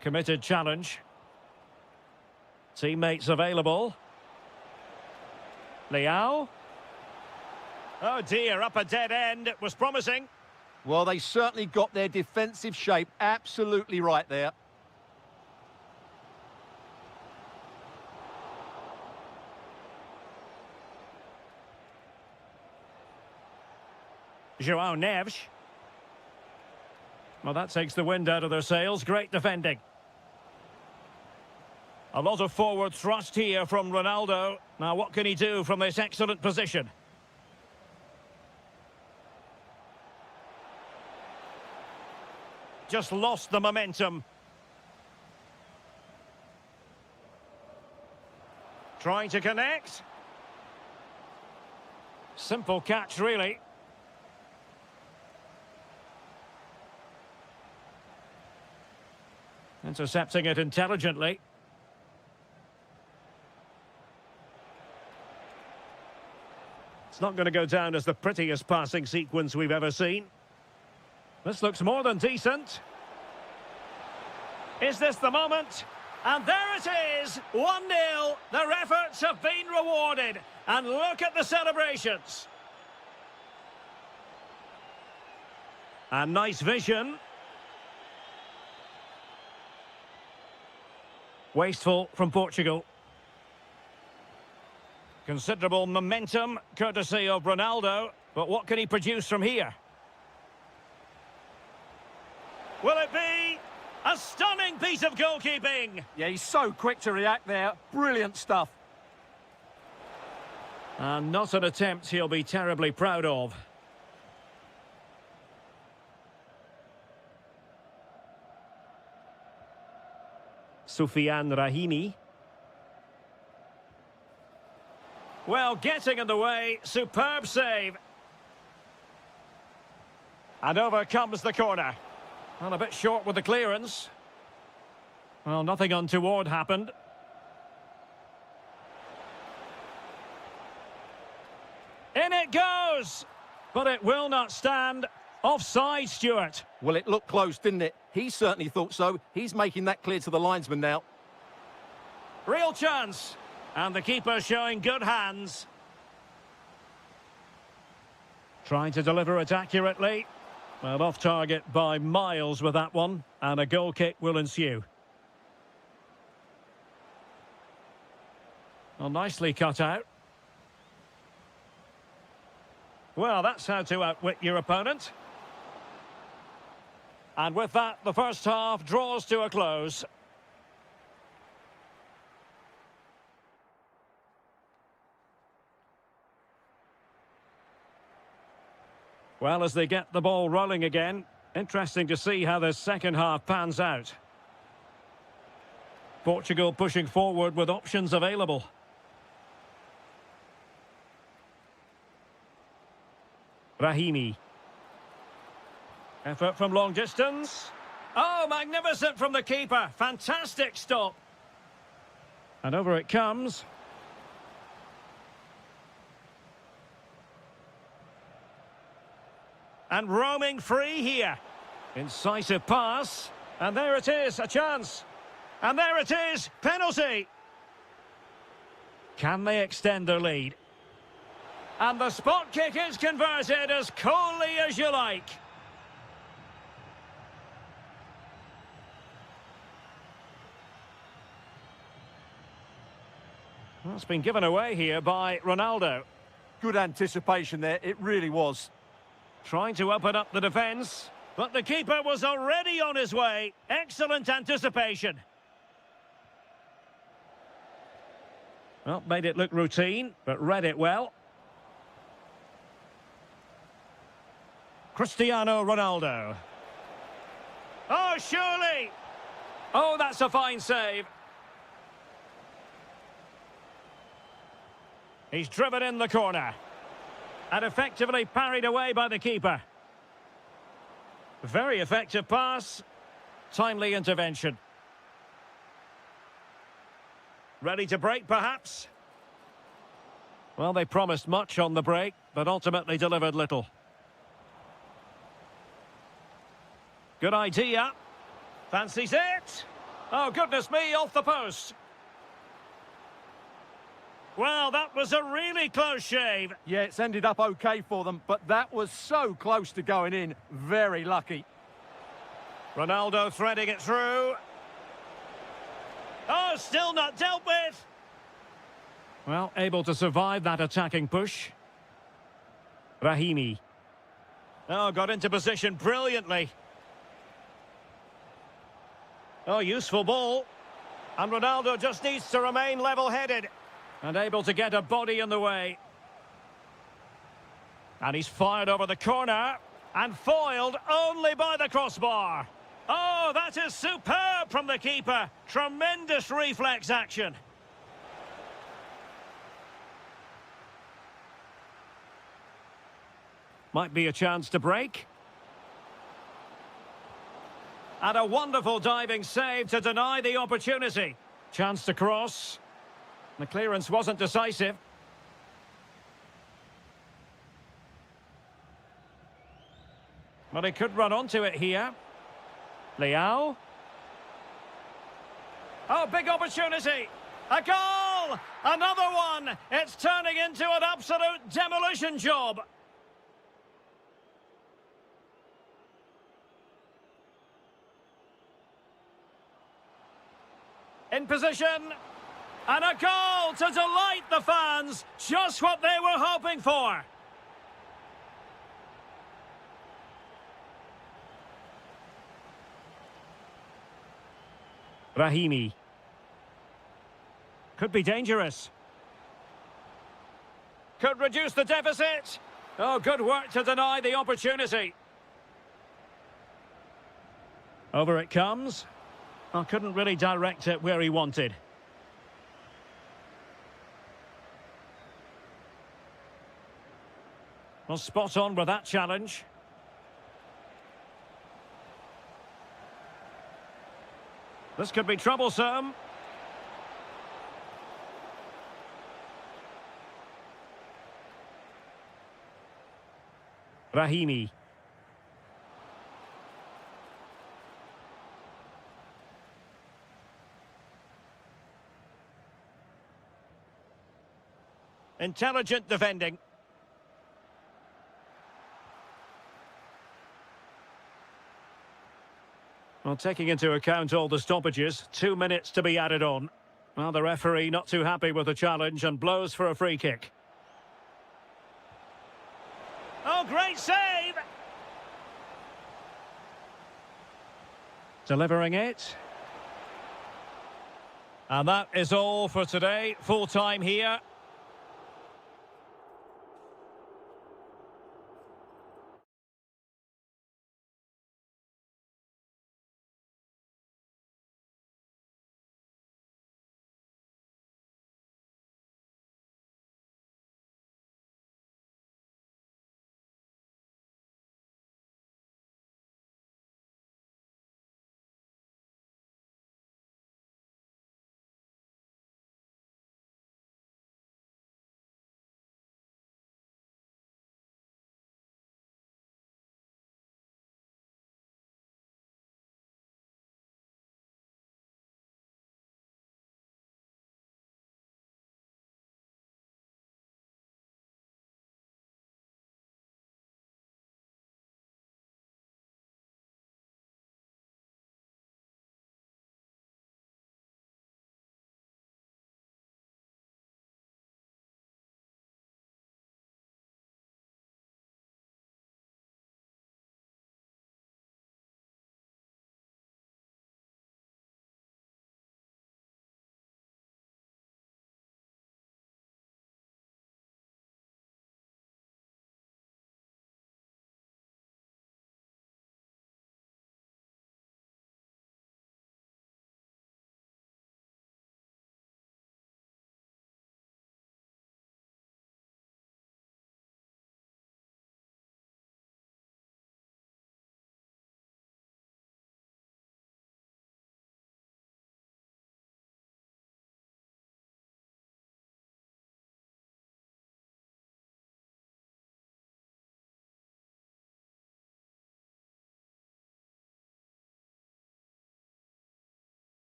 Committed challenge. Teammates available. Leao. Oh dear, up a dead end. It was promising. Well, they certainly got their defensive shape absolutely right there. João Neves. Well, that takes the wind out of their sails. Great defending. A lot of forward thrust here from Ronaldo. Now, what can he do from this excellent position? Just lost the momentum. Trying to connect. Simple catch, really. Intercepting it intelligently. It's not going to go down as the prettiest passing sequence we've ever seen. This looks more than decent. Is this the moment? And there it is, 1-0. Their efforts have been rewarded. And look at the celebrations. And nice vision. Wasteful from Portugal. Considerable momentum, courtesy of Ronaldo. But what can he produce from here? Will it be a stunning piece of goalkeeping? Yeah, he's so quick to react there. Brilliant stuff. And not an attempt he'll be terribly proud of. Soufiane Rahimi. Well, getting in the way. Superb save. And over comes the corner. Well, a bit short with the clearance. Well, nothing untoward happened. In it goes! But it will not stand. Offside, Stuart. Well, it looked close, didn't it? He certainly thought so. He's making that clear to the linesman now. Real chance. And the keeper showing good hands. Trying to deliver it accurately. Well, off target by miles with that one. And a goal kick will ensue. Well, nicely cut out. Well, that's how to outwit your opponent. And with that, the first half draws to a close. Well, as they get the ball rolling again, interesting to see how the second half pans out. Portugal pushing forward with options available. Rahimi. Effort from long distance. Oh, magnificent from the keeper. Fantastic stop. And over it comes. And roaming free here. Incisive pass. And there it is, a chance. And there it is, penalty. Can they extend their lead? And the spot kick is converted as coolly as you like. Well, it's been given away here by Ronaldo. Good anticipation there, it really was. Trying to open up the defence, but the keeper was already on his way. Excellent anticipation. Well, made it look routine, but read it well. Cristiano Ronaldo. Oh, surely! Oh, that's a fine save. He's driven in the corner. And effectively parried away by the keeper. Very effective pass. Timely intervention. Ready to break, perhaps? Well, they promised much on the break, but ultimately delivered little. Good idea. Fancies it. Oh, goodness me, off the post. Well, that was a really close shave. Yeah, it's ended up okay for them, but that was so close to going in. Very lucky. Ronaldo threading it through. Oh, still not dealt with. Well, able to survive that attacking push. Rahimi. Oh, got into position brilliantly. Oh, useful ball. And Ronaldo just needs to remain level-headed. And able to get a body in the way. And he's fired over the corner. And foiled only by the crossbar. Oh, that is superb from the keeper. Tremendous reflex action. Might be a chance to break. And a wonderful diving save to deny the opportunity. Chance to cross. The clearance wasn't decisive. But he could run onto it here. Leao. Oh, big opportunity. A goal! Another one! It's turning into an absolute demolition job. In position. And a goal to delight the fans. Just what they were hoping for. Rahimi. Could be dangerous. Could reduce the deficit. Oh, good work to deny the opportunity. Over it comes. Oh, couldn't really direct it where he wanted. Well, spot on with that challenge. This could be troublesome. Rahimi. Intelligent defending. Well, taking into account all the stoppages, 2 minutes to be added on. Well, the referee not too happy with the challenge and blows for a free kick. Oh, great save! Delivering it. And that is all for today. Full time here.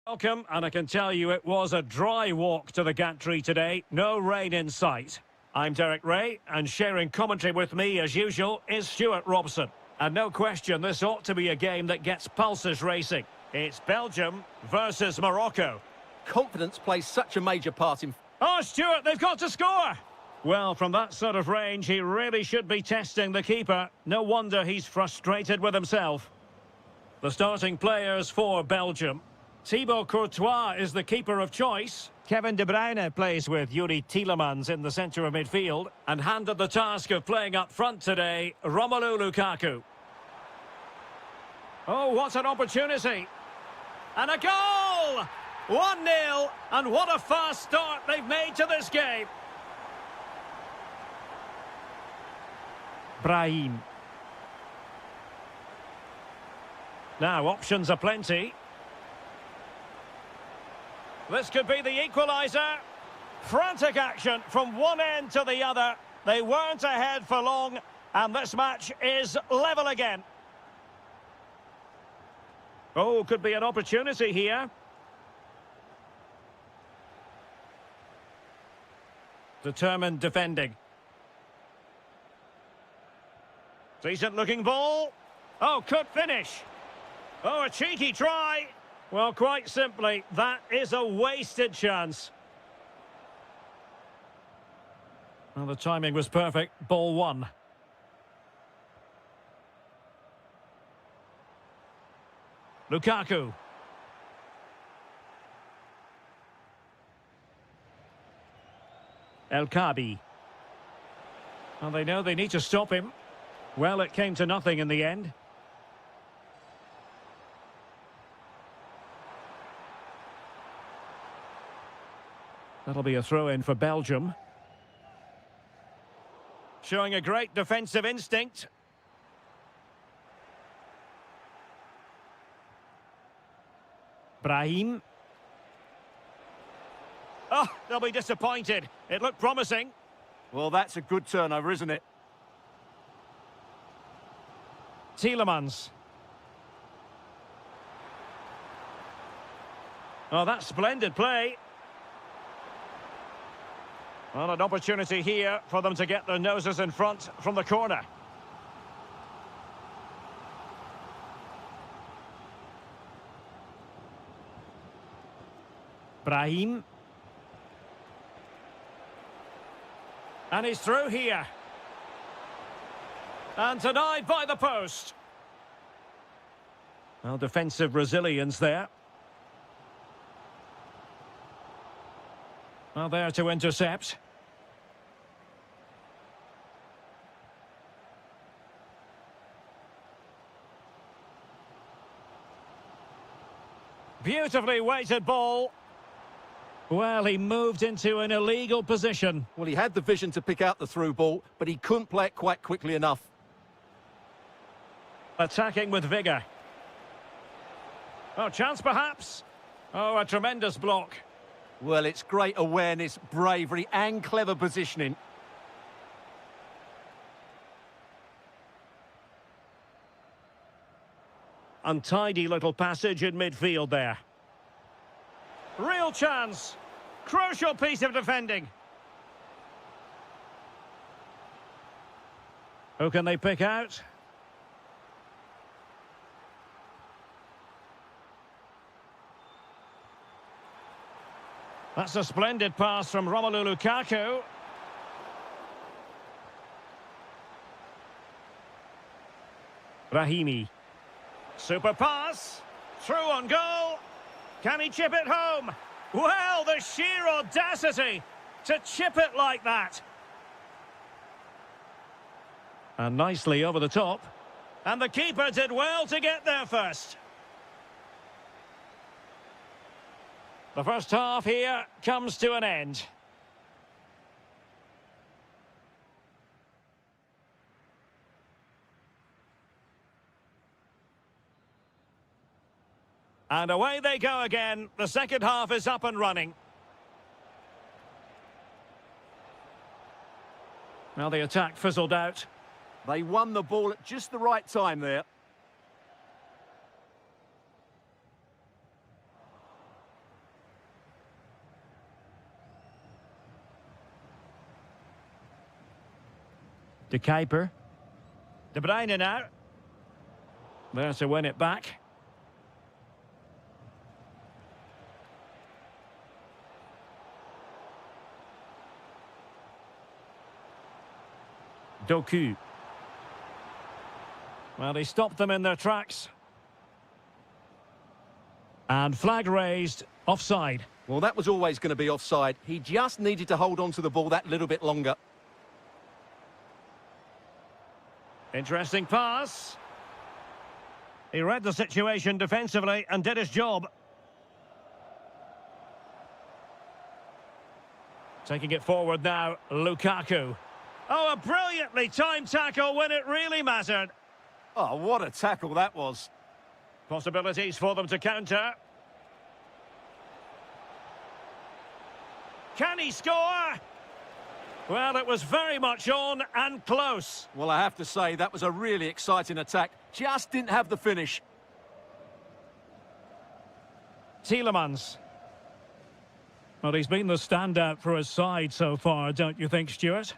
Welcome, and I can tell you it was a dry walk to the gantry today. No rain in sight. I'm Derek Ray, and sharing commentary with me, as usual, is Stuart Robson. And no question, this ought to be a game that gets pulses racing. It's Belgium versus Morocco. Confidence plays such a major part in... Oh, Stuart, they've got to score! Well, from that sort of range, he really should be testing the keeper. No wonder he's frustrated with himself. The starting players for Belgium. Thibaut Courtois is the keeper of choice. Kevin De Bruyne plays with Yuri Tielemans in the centre of midfield. And handed the task of playing up front today, Romelu Lukaku. Oh, what an opportunity. And a goal! 1-0, and what a fast start they've made to this game. Brahim. Now, options are plenty. This could be the equaliser. Frantic action from one end to the other. They weren't ahead for long, and this match is level again. Oh, could be an opportunity here. Determined defending. Decent looking ball. Oh, could finish. Oh, a cheeky try. Well, quite simply, that is a wasted chance. Well, the timing was perfect. Ball one. Lukaku. El Kabi. Well, they know they need to stop him. Well, it came to nothing in the end. That'll be a throw-in for Belgium. Showing a great defensive instinct. Brahim. Oh, they'll be disappointed. It looked promising. Well, that's a good turnover, isn't it? Tielemans. Oh, that's splendid play. Well, an opportunity here for them to get their noses in front from the corner. Brahim. And he's through here. And denied by the post. Well, defensive resilience there. Well, there to intercept. Beautifully weighted ball. Well, he moved into an illegal position. Well, he had the vision to pick out the through ball, but he couldn't play it quite quickly enough. Attacking with vigour. Oh, chance perhaps. Oh, a tremendous block. Well, it's great awareness, bravery and clever positioning. Untidy little passage in midfield there. Real chance. Crucial piece of defending. Who can they pick out? That's a splendid pass from Romelu Lukaku. Brahimi. Super pass. Through on goal. Can he chip it home? Well, the sheer audacity to chip it like that. And nicely over the top. And the keeper did well to get there first. The first half here comes to an end. And away they go again. The second half is up and running. Well, the attack fizzled out. They won the ball at just the right time there. De Kuiper. De Bruyne now. There to win it back. Doku. Well, he stopped them in their tracks. And flag raised, offside. Well, that was always going to be offside. He just needed to hold on to the ball that little bit longer. Interesting pass. He read the situation defensively and did his job. Taking it forward now, Lukaku. Oh, a brilliantly timed tackle when it really mattered. Oh, what a tackle that was. Possibilities for them to counter. Can he score? Well, it was very much on and close. Well, I have to say, that was a really exciting attack. Just didn't have the finish. Tielemans. Well, he's been the standout for his side so far, don't you think, Stuart?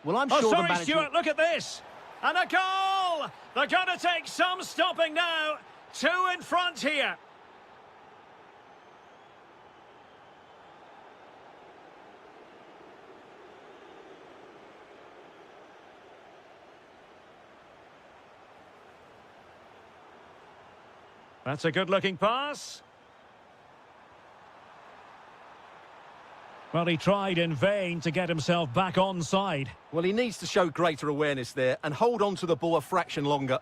Well, I'm sure the sorry, manager... Stuart, look at this. And a goal! They're going to take some stopping now. 2 in front here. That's a good-looking pass. Well, he tried in vain to get himself back onside. Well, he needs to show greater awareness there and hold on to the ball a fraction longer.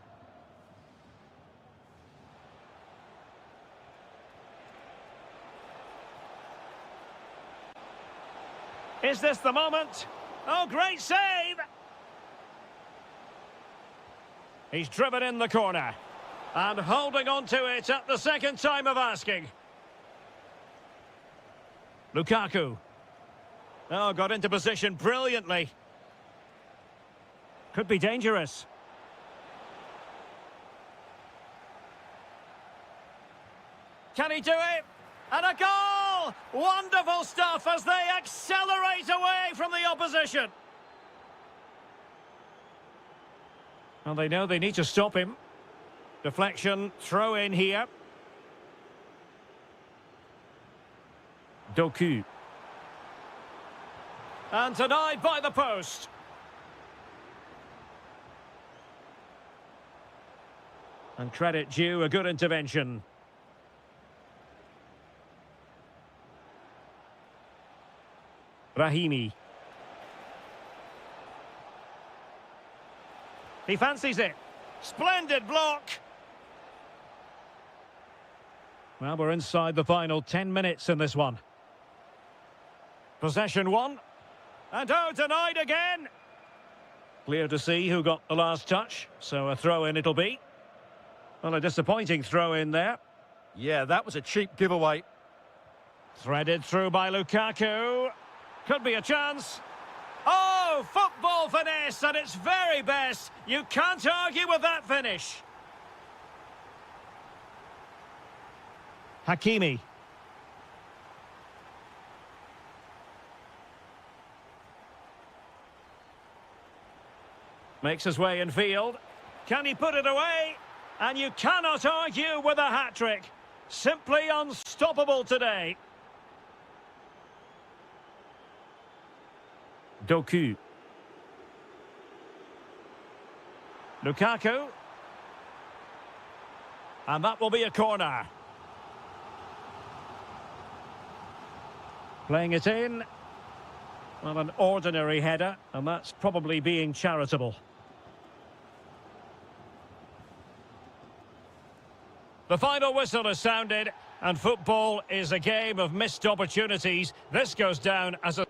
Is this the moment? Oh, great save! He's driven in the corner. And holding on to it at the second time of asking. Lukaku. Oh, got into position brilliantly. Could be dangerous. Can he do it? And a goal! Wonderful stuff as they accelerate away from the opposition. Well, they know they need to stop him. Deflection, throw in here. Doku. And denied by the post. And credit due, a good intervention. Rahimi. He fancies it. Splendid block. Well, we're inside the final 10 minutes in this one. Possession won. And oh, denied again. Clear to see who got the last touch. So a throw-in it'll be. Well, a disappointing throw-in there. Yeah, that was a cheap giveaway. Threaded through by Lukaku. Could be a chance. Oh, football finesse at its very best. You can't argue with that finish. Hakimi. Makes his way in field. Can he put it away? And you cannot argue with a hat-trick. Simply unstoppable today. Doku. Lukaku. And that will be a corner. Playing it in. Well, an ordinary header, and that's probably being charitable. The final whistle is sounded, and football is a game of missed opportunities. This goes down as a...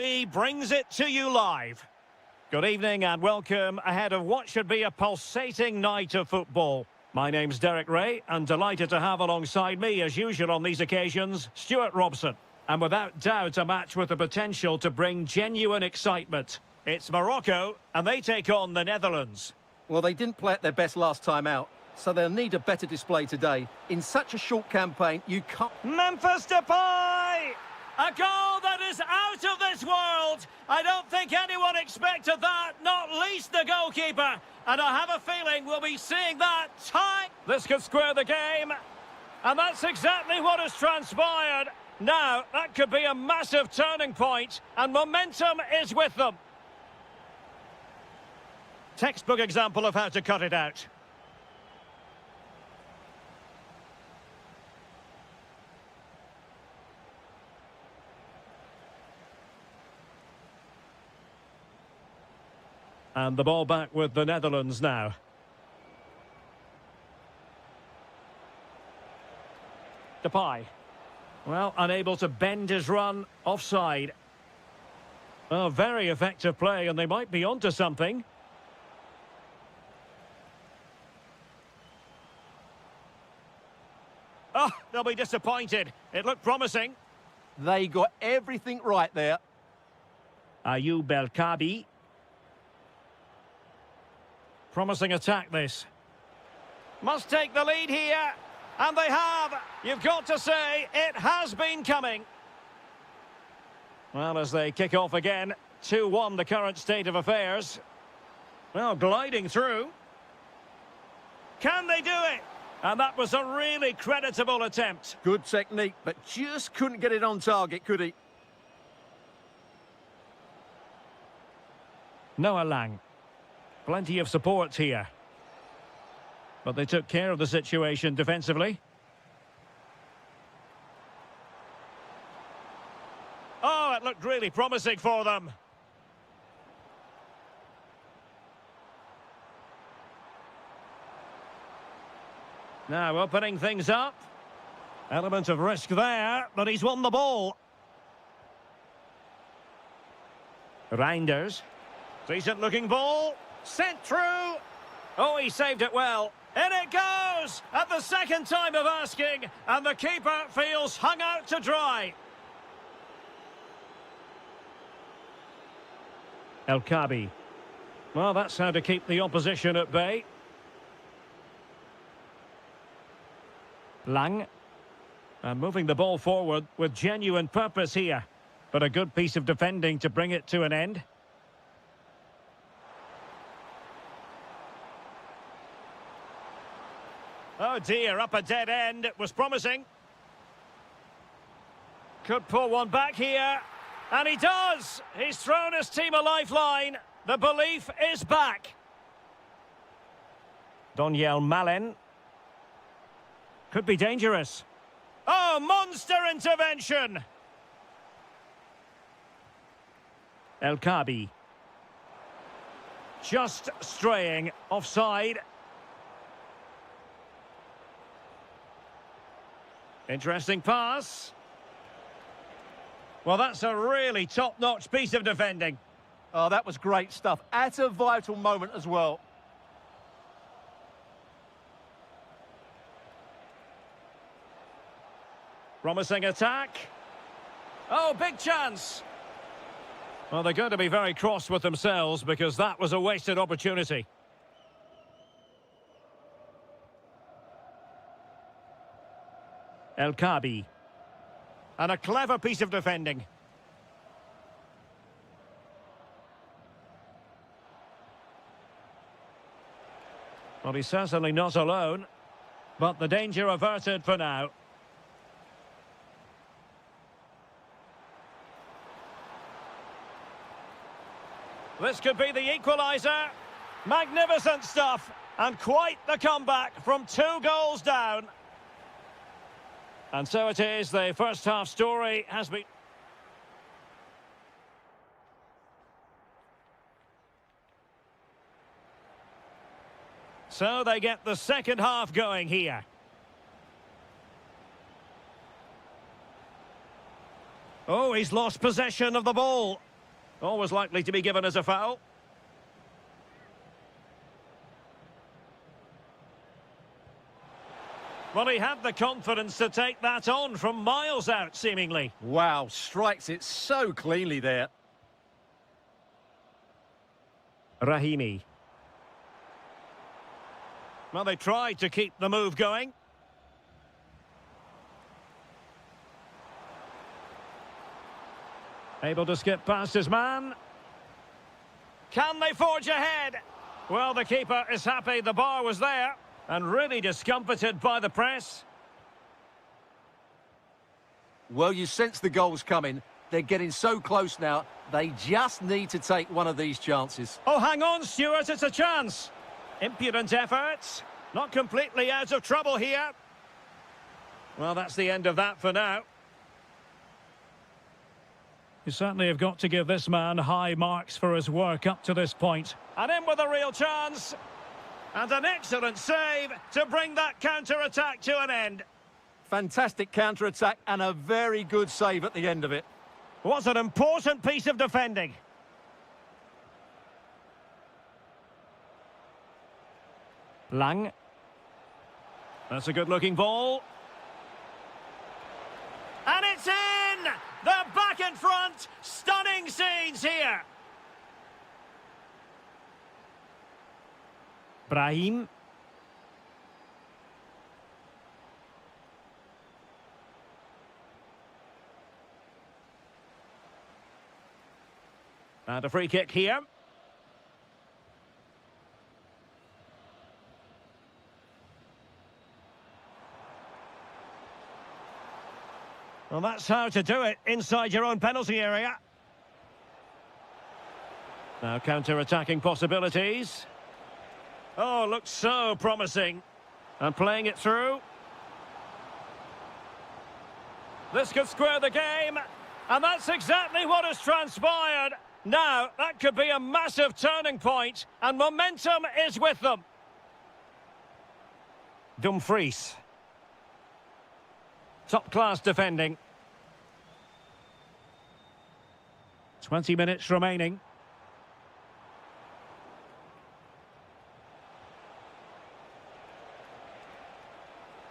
He brings it to you live. Good evening and welcome ahead of what should be a pulsating night of football. My name's Derek Ray and delighted to have alongside me, as usual on these occasions, Stuart Robson. And without doubt a match with the potential to bring genuine excitement. It's Morocco and they take on the Netherlands. Well, they didn't play at their best last time out, so they'll need a better display today. In such a short campaign, you can't... Memphis Depay! A goal that is out of this world! I don't think anyone expected that, not least the goalkeeper. And I have a feeling we'll be seeing that time. This could square the game. And that's exactly what has transpired. Now, that could be a massive turning point, and momentum is with them. Textbook example of how to cut it out. And the ball back with the Netherlands now. Depay. Well, unable to bend his run, offside. Oh, very effective play, and they might be onto something. Oh, they'll be disappointed. It looked promising. They got everything right there. Ayoub El-Kabi. Promising attack, this. Must take the lead here. And they have. You've got to say, it has been coming. Well, as they kick off again, 2-1 the current state of affairs. Well, gliding through. Can they do it? And that was a really creditable attempt. Good technique, but just couldn't get it on target, could he? Noah Lang. Plenty of support here. But they took care of the situation defensively. Oh, it looked really promising for them. Now opening things up. Element of risk there, but he's won the ball. Reinders. Decent looking ball. Sent through. Oh, he saved it well. In it goes! At the second time of asking, and the keeper feels hung out to dry. El-Kabi. Well, that's how to keep the opposition at bay. Lang. And moving the ball forward with genuine purpose here. But a good piece of defending to bring it to an end. Oh dear, up a dead end. It was promising. Could pull one back here. And he does! He's thrown his team a lifeline. The belief is back. Donyell Malen. Could be dangerous. Oh, monster intervention! El-Kabi. Just straying offside. Interesting pass. Well, that's a really top-notch piece of defending. Oh, that was great stuff. At a vital moment as well. Promising attack. Oh, big chance. Well, they're going to be very cross with themselves because that was a wasted opportunity. El-Kabi. And a clever piece of defending. Well, he's certainly not alone, but the danger averted for now. This could be the equaliser. Magnificent stuff, and quite the comeback from 2 goals down. And so it is, the first half story has been... So they get the second half going here. Oh, he's lost possession of the ball. Always likely to be given as a foul. Well, he had the confidence to take that on from miles out, seemingly. Wow, strikes it so cleanly there. Rahimi. Well, they tried to keep the move going. Able to skip past his man. Can they forge ahead? Well, the keeper is happy the bar was there and really discomfited by the press. Well, you sense the goal's coming. They're getting so close now. They just need to take one of these chances. Oh, hang on, Stuart, it's a chance. Impudent efforts. Not completely out of trouble here. Well, that's the end of that for now. You certainly have got to give this man high marks for his work up to this point. And in with a real chance. And an excellent save to bring that counter-attack to an end. Fantastic counter-attack and a very good save at the end of it. What an important piece of defending. Lang. That's a good-looking ball. And it's in! They're back in front. Stunning scenes here. Brahim. And a free kick here. Well, that's how to do it inside your own penalty area. Now counter-attacking possibilities. Oh, looks so promising. And playing it through. This could square the game. And that's exactly what has transpired. Now, that could be a massive turning point, and momentum is with them. Dumfries. Top-class defending. 20 minutes remaining.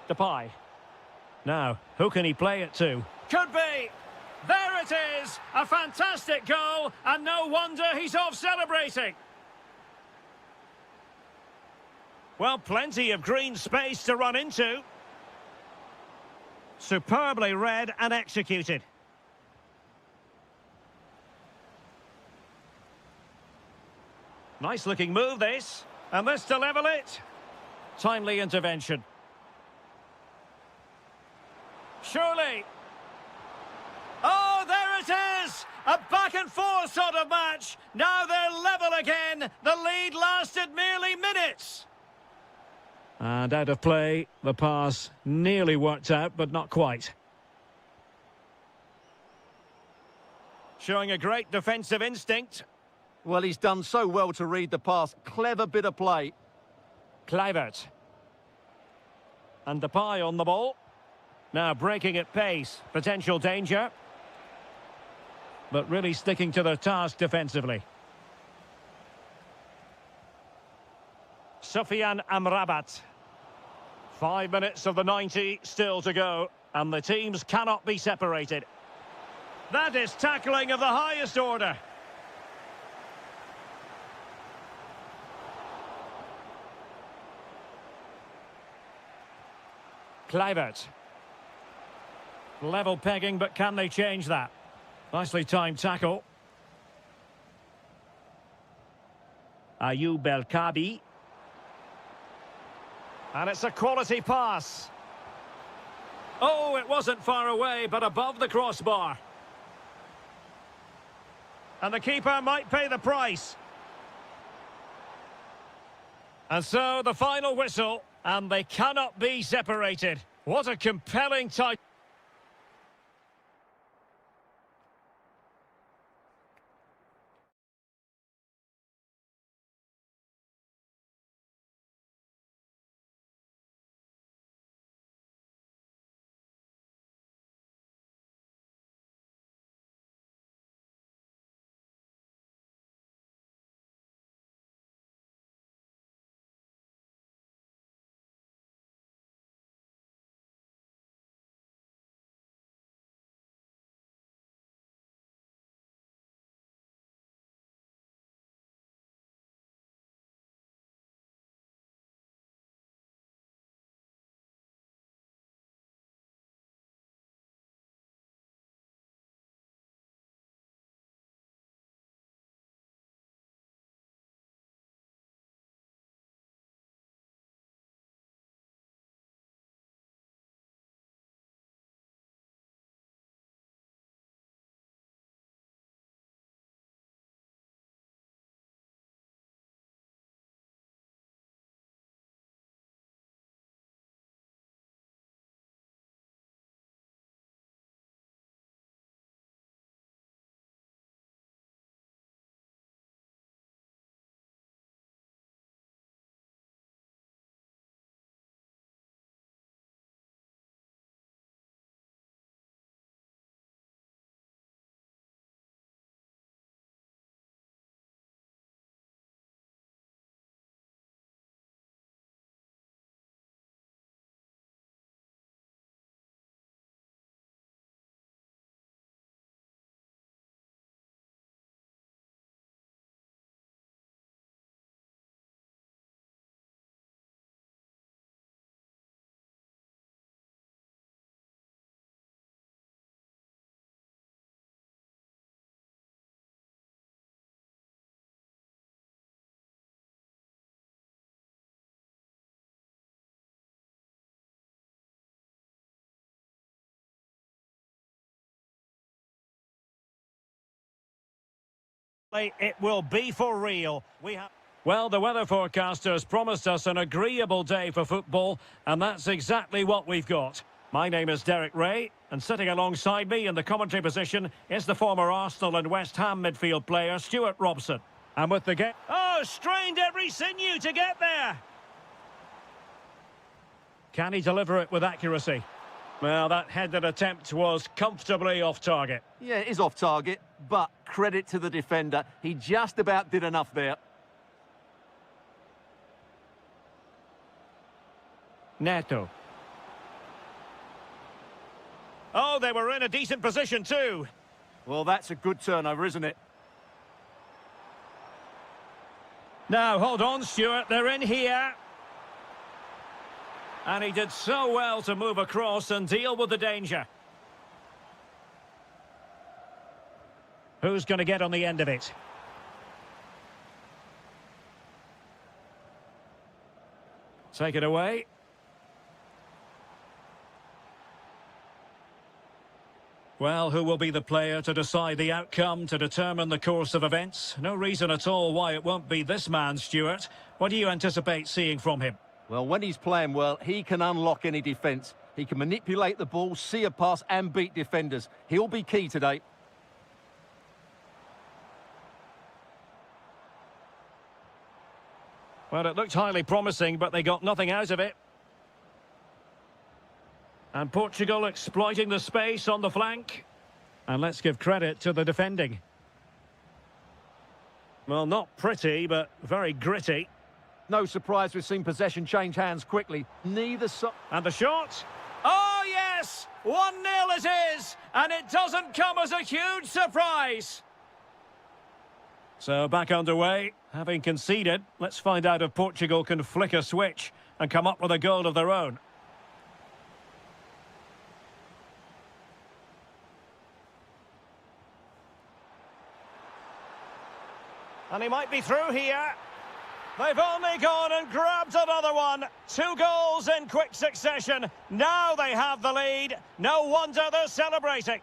Depay. Now, who can he play it to? Could be! There it is! A fantastic goal, and no wonder he's off celebrating. Well, plenty of green space to run into. Superbly read and executed. Nice looking move, this. And this to level it. Timely intervention. Surely. Oh, there it is! A back-and-forth sort of match. Now they're level again. The lead lasted merely minutes. And out of play, the pass nearly worked out, but not quite. Showing a great defensive instinct. Well, he's done so well to read the pass. Clever bit of play. Kluivert. And Depay on the ball. Now breaking at pace. Potential danger. But really sticking to their task defensively. Sofyan Amrabat. 5 minutes of the 90 still to go. And the teams cannot be separated. That is tackling of the highest order. Kluivert. Level pegging, but can they change that? Nicely timed tackle. Ayoub El-Kabi. And it's a quality pass. Oh, it wasn't far away, but above the crossbar. And the keeper might pay the price. And so the final whistle, and they cannot be separated. What a compelling title. It will be for real. Well, the weather forecasters promised us an agreeable day for football, and that's exactly what we've got. My name is Derek Ray, and sitting alongside me in the commentary position is the former Arsenal and West Ham midfield player, Stuart Robson. And with the game... Oh, strained every sinew to get there! Can he deliver it with accuracy? Well, that headed attempt was comfortably off target. Yeah, it is off target, but credit to the defender. He just about did enough there. Neto. Oh, they were in a decent position too. Well, that's a good turnover, isn't it? Now, hold on, Stuart. They're in here. And he did so well to move across and deal with the danger. Who's going to get on the end of it? Take it away. Well, who will be the player to decide the outcome, to determine the course of events? No reason at all why it won't be this man, Stuart. What do you anticipate seeing from him? Well, when he's playing well, he can unlock any defence. He can manipulate the ball, see a pass and beat defenders. He'll be key today. Well, it looked highly promising, but they got nothing out of it. And Portugal exploiting the space on the flank. And let's give credit to the defending. Well, not pretty, but very gritty. No surprise we've seen possession change hands quickly. Neither side... And the shot. Oh, yes! 1-0 it is! And it doesn't come as a huge surprise. So back underway. Having conceded, let's find out if Portugal can flick a switch and come up with a goal of their own. And he might be through here. They've only gone and grabbed another one. 2 goals in quick succession. Now they have the lead. No wonder they're celebrating.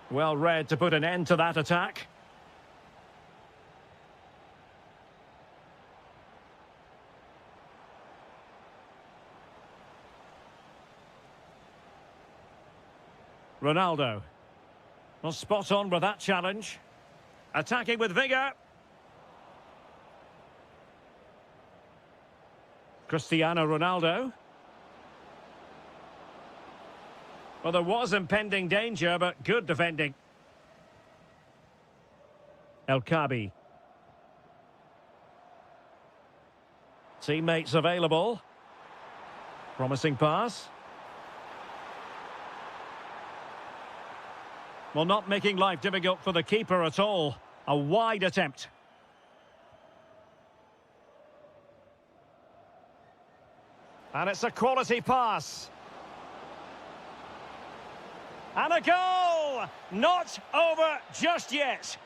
Well read to put an end to that attack. Ronaldo. Well, spot on with that challenge. Attacking with vigour. Cristiano Ronaldo. Well, there was impending danger, but good defending. El Kabi. Teammates available. Promising pass. Well, not making life difficult for the keeper at all. A wide attempt. And it's a quality pass. And a goal! Not over just yet.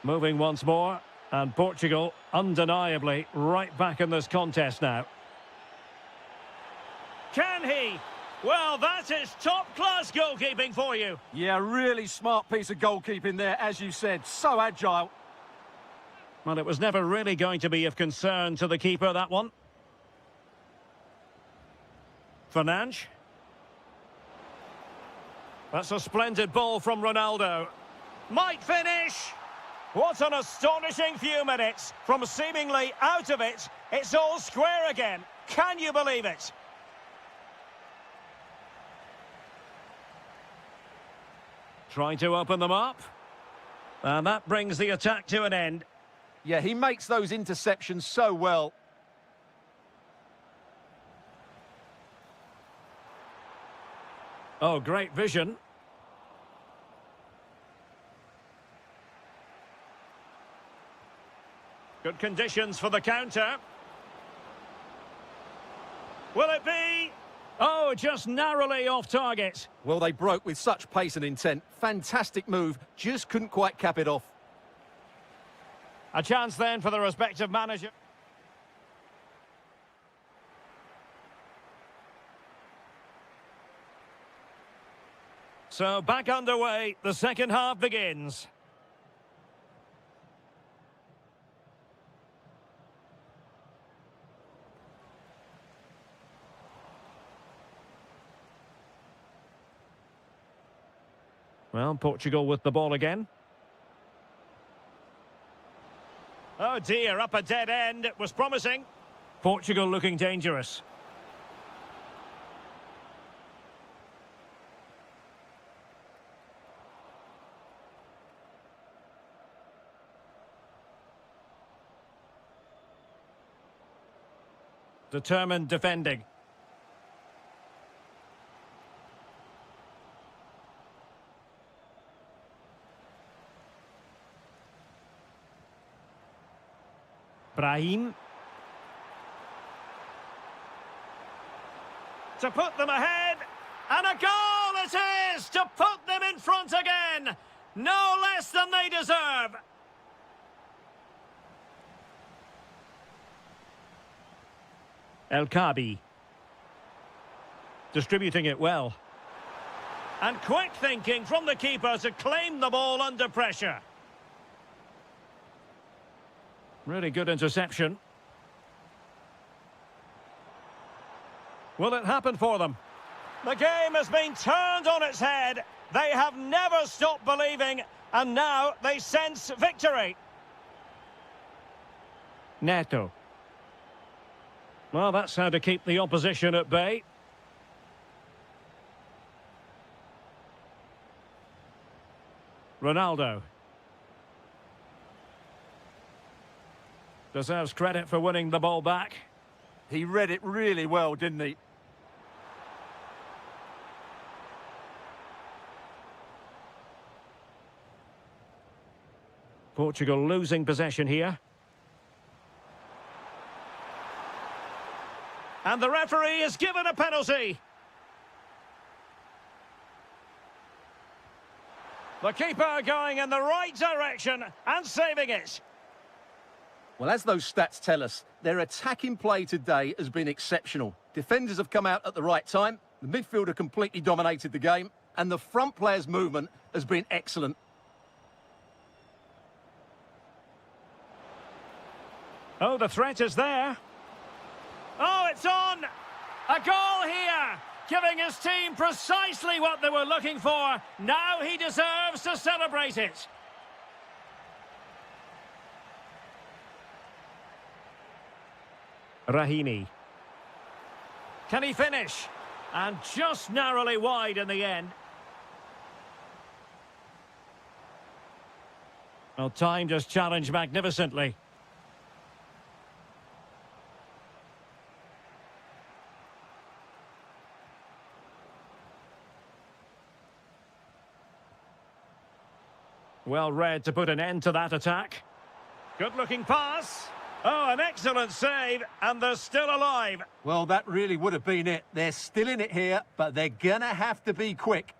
Moving once more. And Portugal, undeniably, right back in this contest now. Can he? Well, that is top-class goalkeeping for you. Yeah, really smart piece of goalkeeping there, as you said. So agile. Well, it was never really going to be of concern to the keeper, that one. Fernandes. That's a splendid ball from Ronaldo. Might finish. What an astonishing few minutes. From seemingly out of it, it's all square again. Can you believe it? Trying to open them up. And that brings the attack to an end. Yeah, he makes those interceptions so well. Oh, great vision. Good conditions for the counter. Will it be? Oh, just narrowly off target. Well, they broke with such pace and intent. Fantastic move, just couldn't quite cap it off. A chance then for the respective manager. So back underway, the second half begins. Well, Portugal with the ball again. Oh dear, up a dead end. It was promising. Portugal looking dangerous. Determined defending. Brahim. To put them ahead. And a goal it is to put them in front again. No less than they deserve. El Kabi. Distributing it well. And quick thinking from the keeper to claim the ball under pressure. Really good interception. Will it happen for them? The game has been turned on its head. They have never stopped believing, and now they sense victory. Neto. Well, that's how to keep the opposition at bay. Ronaldo. Deserves credit for winning the ball back. He read it really well, didn't he? Portugal losing possession here. And the referee is given a penalty. The keeper going in the right direction and saving it. Well, as those stats tell us, their attacking play today has been exceptional. Defenders have come out at the right time, the midfielder completely dominated the game, and the front player's movement has been excellent. Oh, the threat is there. Oh, it's on! A goal here! Giving his team precisely what they were looking for. Now he deserves to celebrate it. Rahimi. Can he finish? And just narrowly wide in the end. Well, timed his challenge magnificently. Well read to put an end to that attack. Good-looking pass. Oh, an excellent save, and they're still alive. Well, that really would have been it. They're still in it here, but they're going to have to be quick.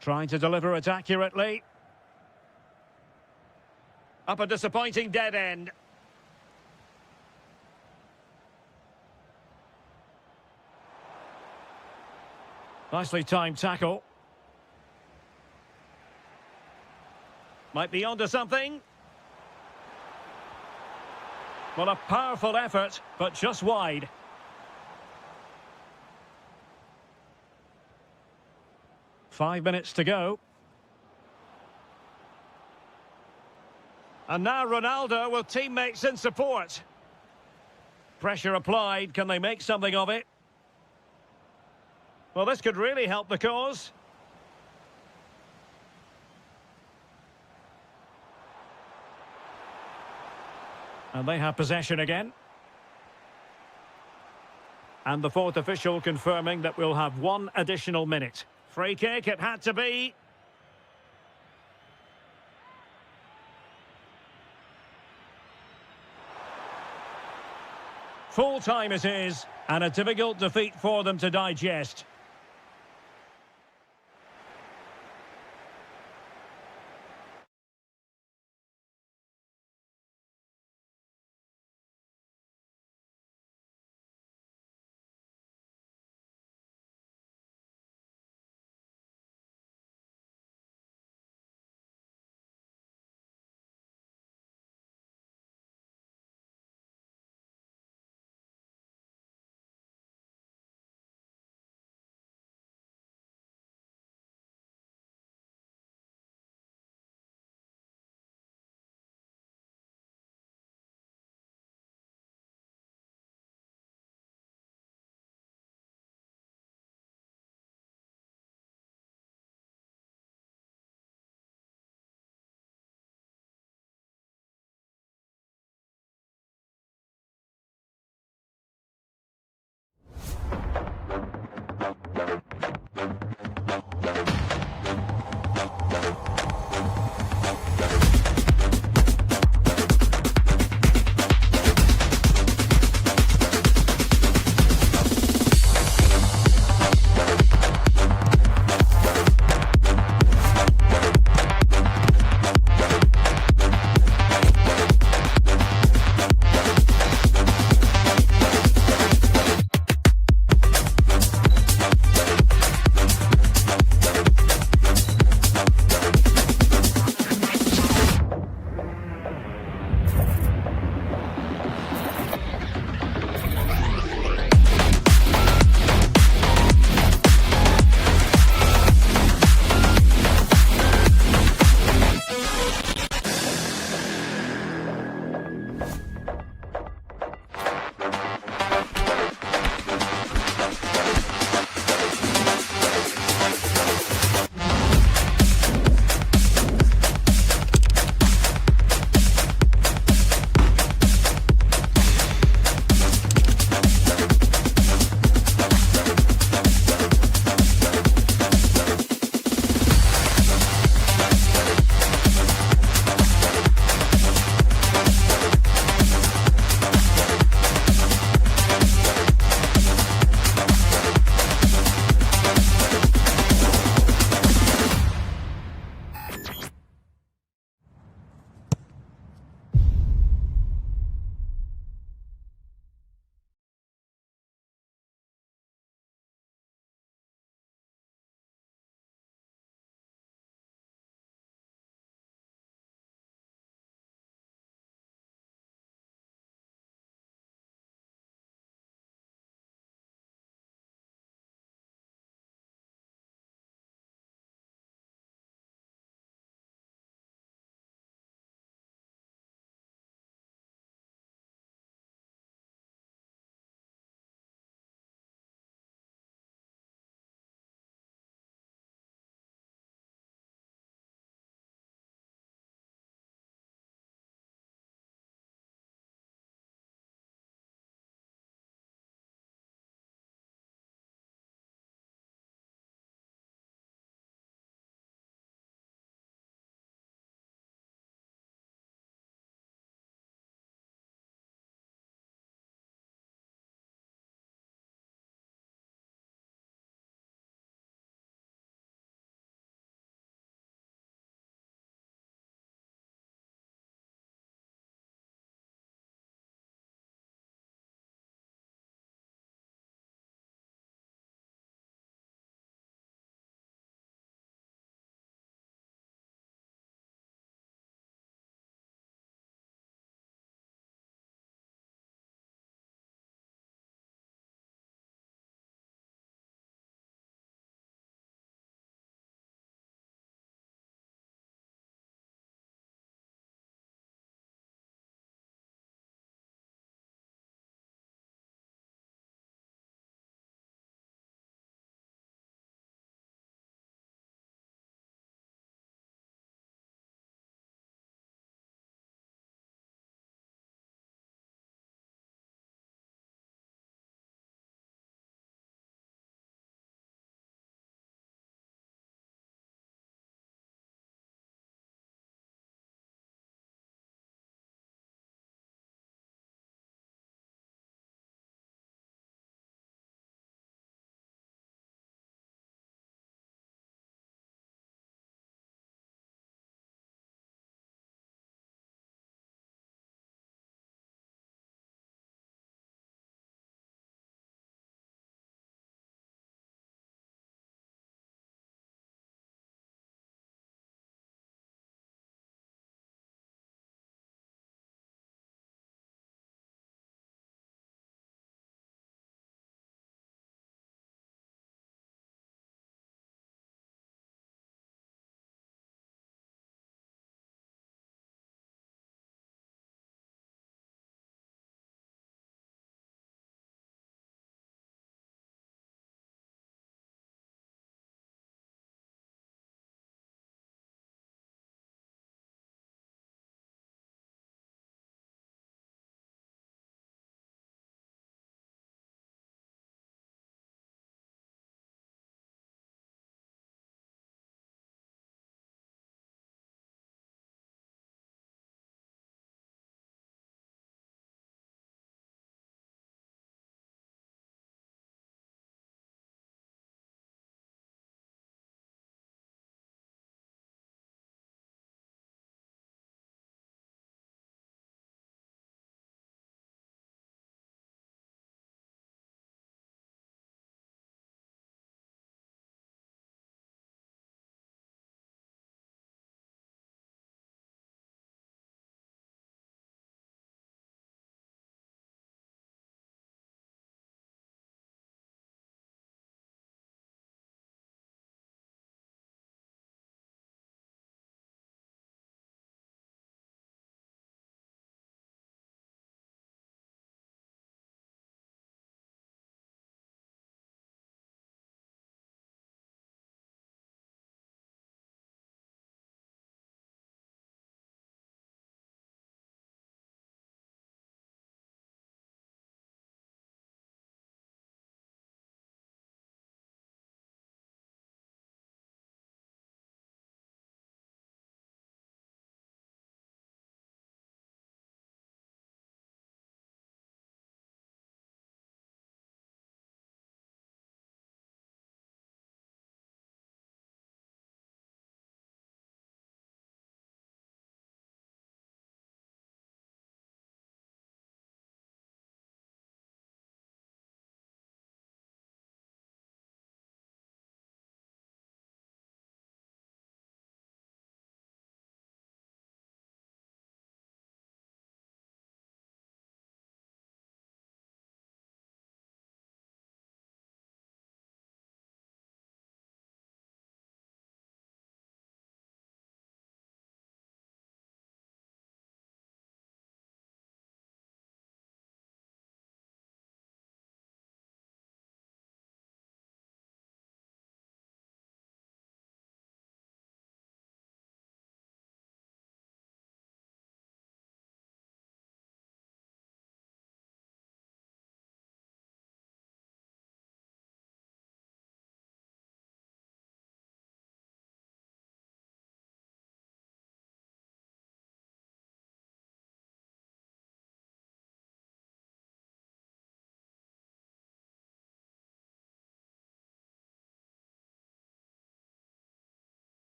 Trying to deliver it accurately. Up a disappointing dead end. Nicely timed tackle. Might be onto something. Well, a powerful effort, but just wide. 5 minutes to go. And now Ronaldo with teammates in support. Pressure applied. Can they make something of it? Well, this could really help the cause. And they have possession again. And the fourth official confirming that we'll have 1 additional minute. Free kick, it had to be. Full time it is, and a difficult defeat for them to digest.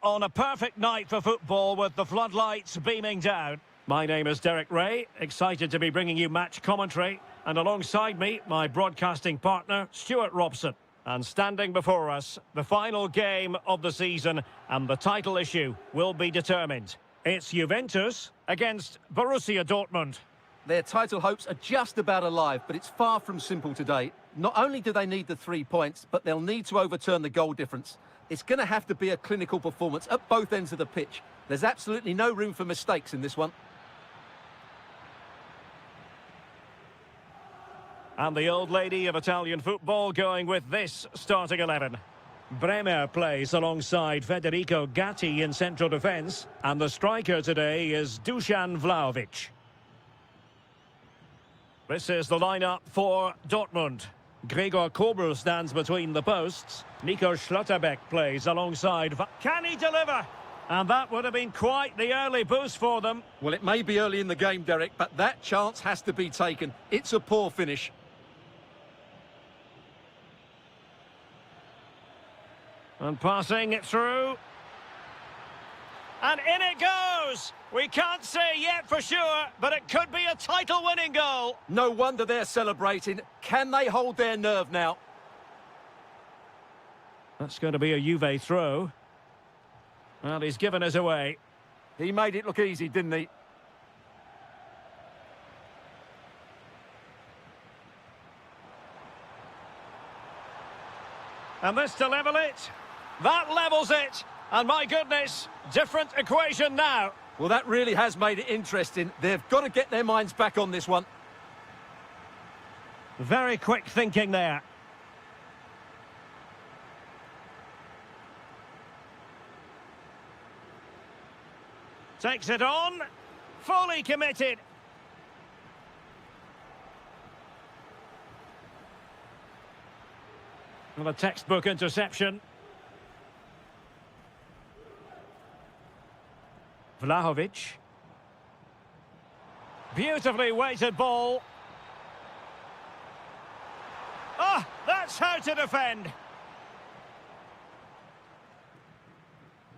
on a perfect night for football with the floodlights beaming down. My name is Derek Ray, excited to be bringing you match commentary. And alongside me, my broadcasting partner, Stuart Robson. And standing before us, the final game of the season and the title issue will be determined. It's Juventus against Borussia Dortmund. Their title hopes are just about alive, but it's far from simple today. Not only do they need the 3 points, but they'll need to overturn the goal difference. It's going to have to be a clinical performance at both ends of the pitch. There's absolutely no room for mistakes in this one. And the old lady of Italian football going with this starting 11. Bremer plays alongside Federico Gatti in central defence. And the striker today is Dusan Vlahovic. This is the lineup for Dortmund. Gregor Kobel stands between the posts. Nico Schlotterbeck plays alongside... Can he deliver? And that would have been quite the early boost for them. Well, it may be early in the game, Derek, but that chance has to be taken. It's a poor finish. And passing it through. And in it goes! We can't say yet for sure, but it could be a title-winning goal. No wonder they're celebrating. Can they hold their nerve now? That's going to be a Juve throw. Well, he's given us away. He made it look easy, didn't he? And this to level it. That levels it. And my goodness, different equation now. Well, that really has made it interesting. They've got to get their minds back on this one. Very quick thinking there. Takes it on. Fully committed. Well, a textbook interception. Vlahovic. Beautifully weighted ball. Ah, that's how to defend.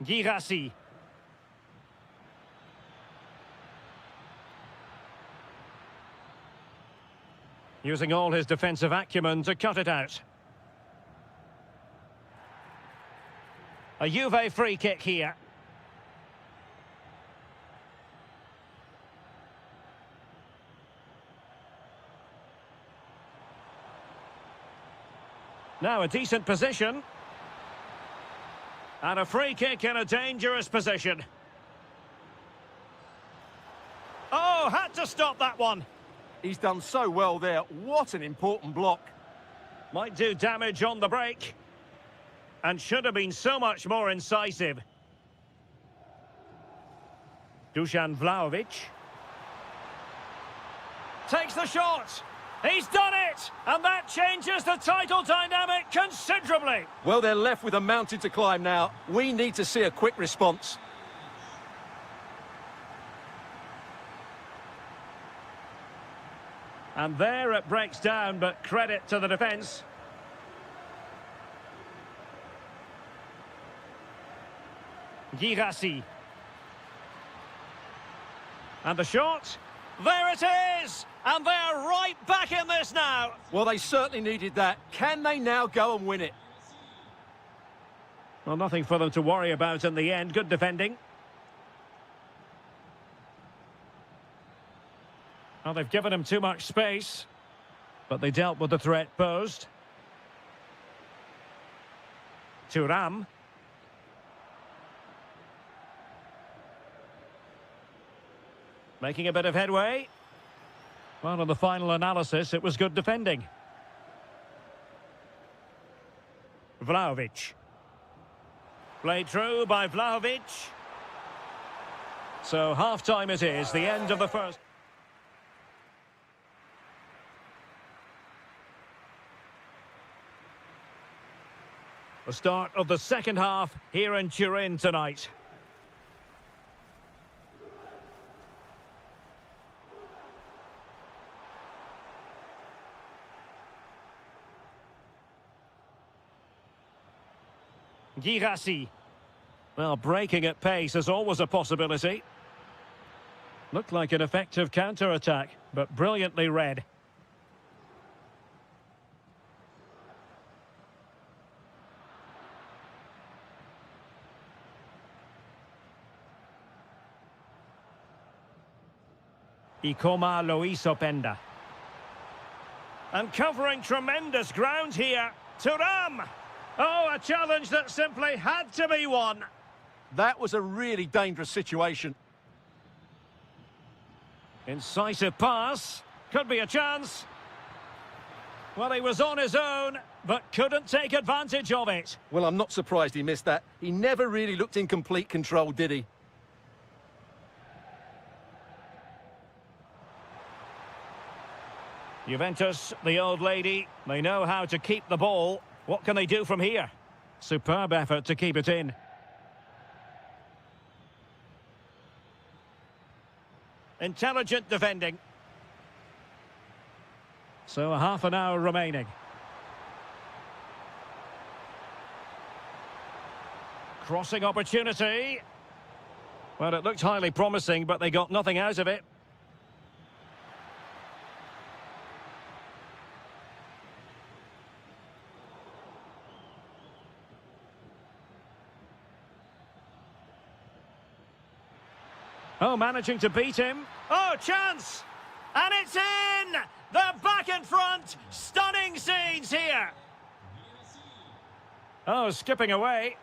Girassi. Using all his defensive acumen to cut it out. A Juve free kick here. Now a decent position. And a free kick in a dangerous position. Oh, had to stop that one. He's done so well there. What an important block. Might do damage on the break. And should have been so much more incisive. Dusan Vlahovic. Takes the shot. He's done it! And that changes the title dynamic considerably. Well, they're left with a mountain to climb now. We need to see a quick response. And there it breaks down, but credit to the defence. Girassi. And the shot. There it is! And they're right back in this now. Well, they certainly needed that. Can they now go and win it? Well, nothing for them to worry about in the end. Good defending. Well, they've given him too much space, but they dealt with the threat posed. Thuram. Making a bit of headway. Well, in the final analysis, it was good defending. Vlahovic. Played through by Vlahovic. So half-time it is, the end of the first. The start of the second half here in Turin tonight. Girassi. Well, breaking at pace is always a possibility. Looked like an effective counter-attack, but brilliantly read. Ikoma Loisopenda. And covering tremendous ground here. Thuram! Oh, a challenge that simply had to be won. That was a really dangerous situation. Incisive pass. Could be a chance. Well, he was on his own, but couldn't take advantage of it. Well, I'm not surprised he missed that. He never really looked in complete control, did he? Juventus, the old lady, they know how to keep the ball. What can they do from here? Superb effort to keep it in. Intelligent defending. So a half an hour remaining. Crossing opportunity. Well, it looked highly promising, but they got nothing out of it. Oh, managing to beat him. Oh, chance! And it's in! They're back in front! Stunning scenes here! Oh, skipping away.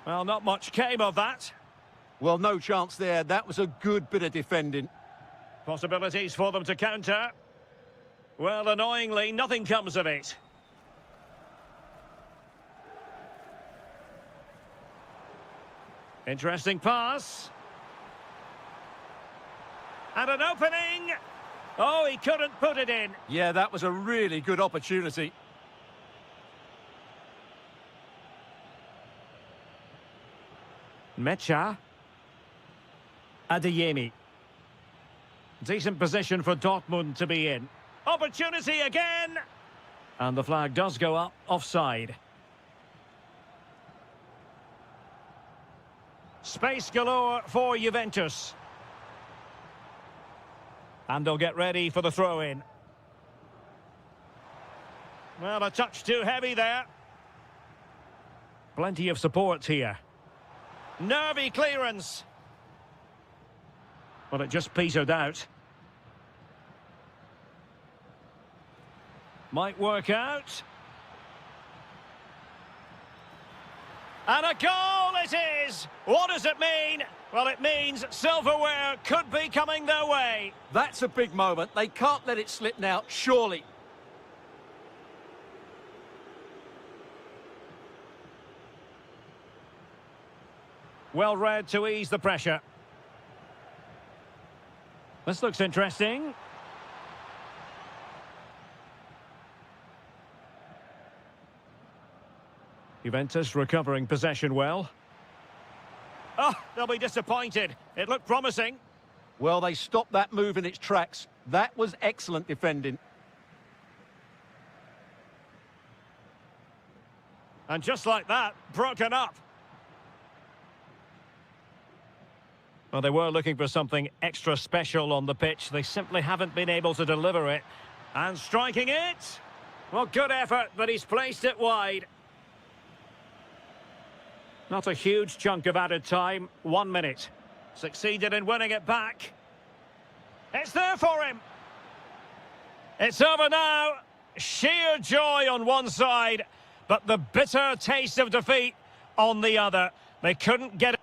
Well, not much came of that. Well, no chance there. That was a good bit of defending. Possibilities for them to counter. Well, annoyingly, nothing comes of it. Interesting pass. And an opening. Oh, he couldn't put it in. Yeah, that was a really good opportunity. Mecha. Adeyemi. Decent position for Dortmund to be in. Opportunity again. And the flag does go up offside. Space galore for Juventus. And they'll get ready for the throw-in. Well, a touch too heavy there. Plenty of support here. Nervy clearance. Well, it just petered out. Might work out. And a goal it is! What does it mean? Well, it means silverware could be coming their way. That's a big moment. They can't let it slip now, surely. Well read to ease the pressure. This looks interesting. Juventus recovering possession well. Oh, they'll be disappointed. It looked promising. Well, they stopped that move in its tracks. That was excellent defending. And just like that, broken up. Well, they were looking for something extra special on the pitch. They simply haven't been able to deliver it. And striking it. Well, good effort, but he's placed it wide. Not a huge chunk of added time. 1 minute. Succeeded in winning it back. It's there for him. It's over now. Sheer joy on one side, but the bitter taste of defeat on the other. They couldn't get it.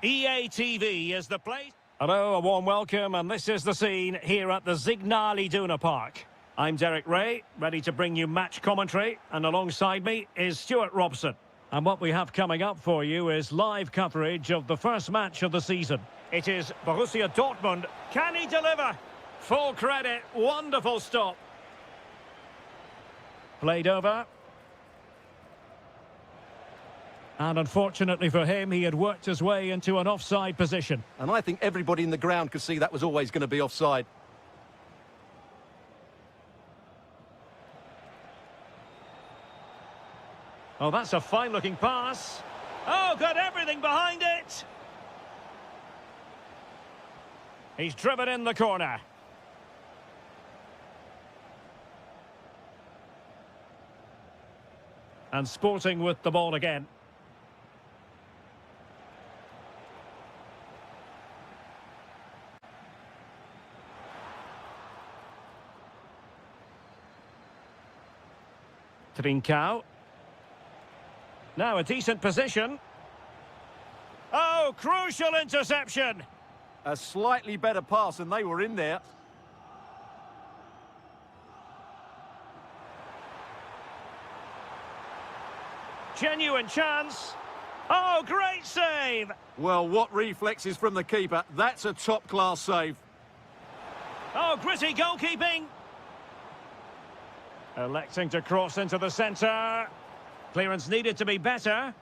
EA TV is the place. Hello, a warm welcome, and this is the scene here at the Signal Iduna Park. I'm Derek Ray, ready to bring you match commentary, and alongside me is Stuart Robson. And what we have coming up for you is live coverage of the first match of the season. It is Borussia Dortmund. Can he deliver? Full credit, wonderful stop. Played over. And unfortunately for him, he had worked his way into an offside position. And I think everybody in the ground could see that was always going to be offside. Oh, that's a fine-looking pass. Oh, got everything behind it. He's driven in the corner. And Sporting with the ball again. Trincao. Now a decent position. Oh, crucial interception. A slightly better pass and they were in there. Genuine chance. Oh, great save. Well, what reflexes from the keeper. That's a top-class save. Oh, gritty goalkeeping. Electing to cross into the centre. Clearance needed to be better.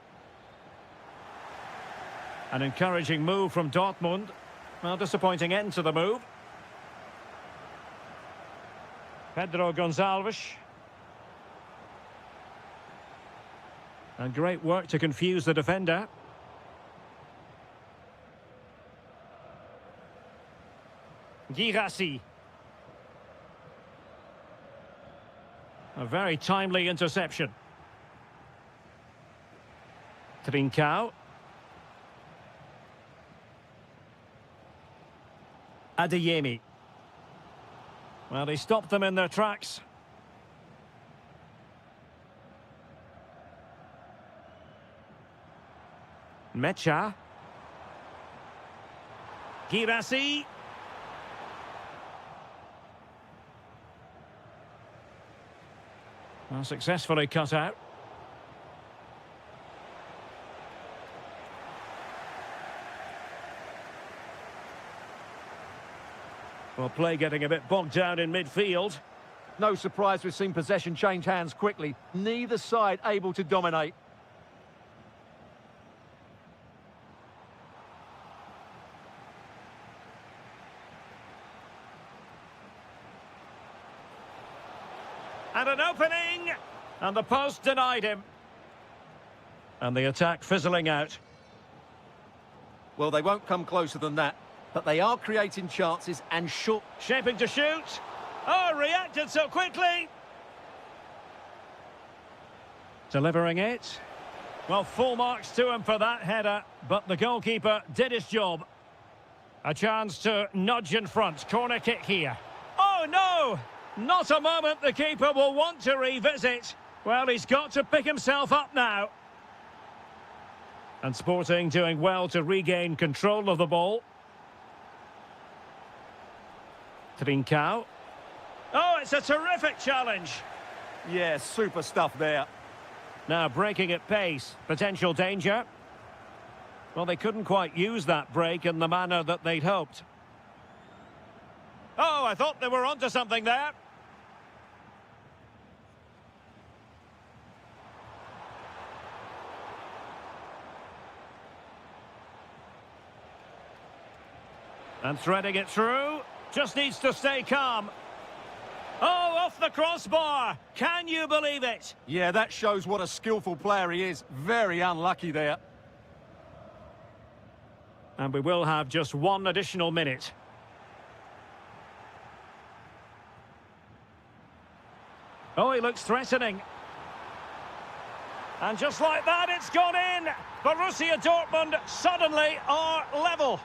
An encouraging move from Dortmund. Well, disappointing end to the move. Pedro Gonçalves. And great work to confuse the defender. Guirassy. A very timely interception. Trincao. Adeyemi. Well, he stopped them in their tracks. Mecha. Guirassy. Well, successfully cut out. Well, play getting a bit bogged down in midfield. No surprise we've seen possession change hands quickly. Neither side able to dominate. And an opening! And the post denied him. And the attack fizzling out. Well, they won't come closer than that. But they are creating chances and short. Shaping to shoot. Oh, reacted so quickly. Delivering it. Well, full marks to him for that header, but the goalkeeper did his job. A chance to nudge in front. Corner kick here. Oh, no! Not a moment the keeper will want to revisit. Well, he's got to pick himself up now. And Sporting doing well to regain control of the ball. Trincao. Oh, it's a terrific challenge. Yeah, super stuff there. Now breaking at pace. Potential danger. Well, they couldn't quite use that break in the manner that they'd hoped. Oh, I thought they were onto something there. And threading it through. Just needs to stay calm. Oh, off the crossbar. Can you believe it? Yeah, that shows what a skillful player he is. Very unlucky there. And we will have just one additional minute. Oh, he looks threatening. And just like that, it's gone in. Borussia Dortmund suddenly are level.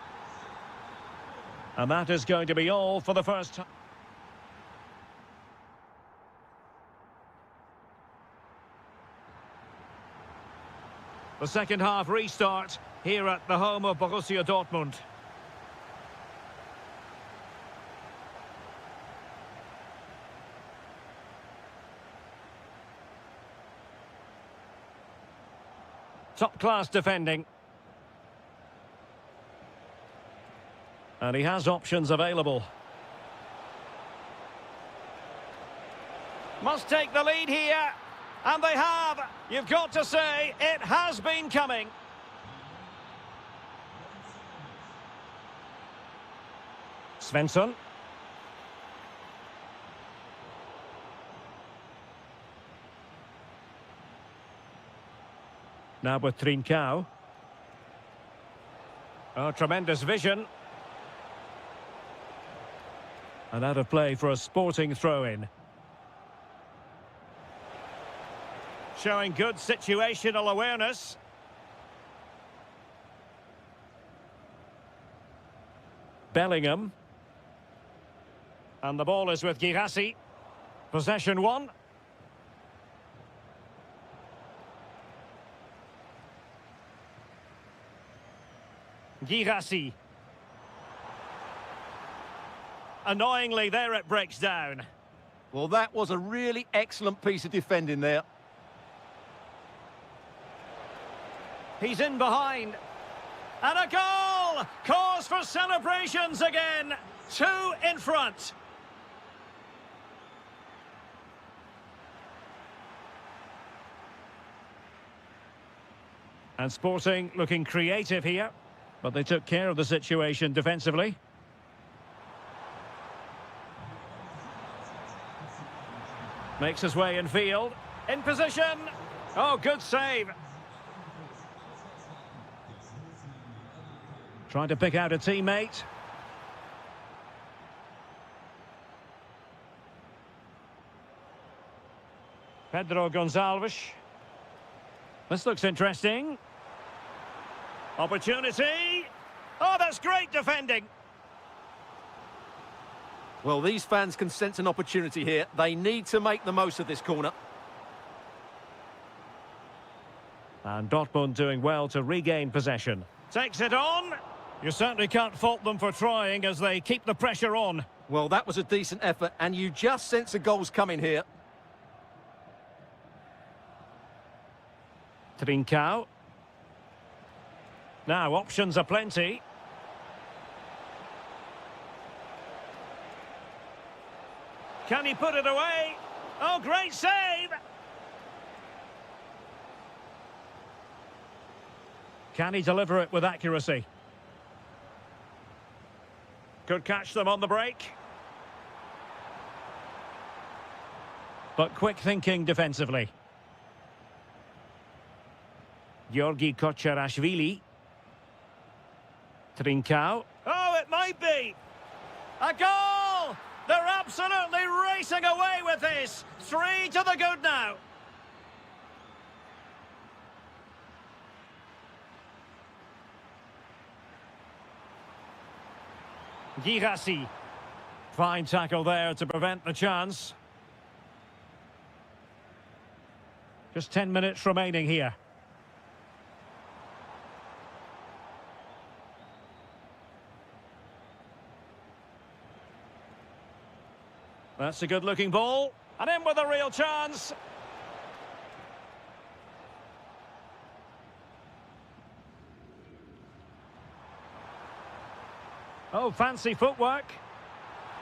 And that is going to be all for the first time. The second half restart. here at the home of Borussia Dortmund. Top-class defending. And he has options available. Must take the lead here. And they have. You've got to say, it has been coming. Svensson. Now with Trincao. Oh, tremendous vision. And out of play for a sporting throw-in. Showing good situational awareness. Bellingham. And the ball is with Girassi. Possession one. Girassi. Annoyingly, there it breaks down. Well, that was a really excellent piece of defending there. He's in behind. And a goal! Cause for celebrations again. 2 in front. And Sporting looking creative here. But they took care of the situation defensively. Makes his way in field. In position. Oh, good save. Trying to pick out a teammate. Pedro Gonçalves. This looks interesting. Opportunity. Oh, that's great defending. Well, these fans can sense an opportunity here. They need to make the most of this corner. And Dortmund doing well to regain possession. Takes it on. You certainly can't fault them for trying as they keep the pressure on. Well, that was a decent effort, and you just sense the goals coming here. Trincao. Now, options are plenty. Can he put it away? Oh, great save! Can he deliver it with accuracy? Could catch them on the break. But quick thinking defensively. Georgi Kocharashvili. Trincao. Oh, it might be! A goal! They're absolutely racing away with this. 3 to the good now. Girassi. Fine tackle there to prevent the chance. Just 10 minutes remaining here. That's a good-looking ball. And in with a real chance. Oh, fancy footwork.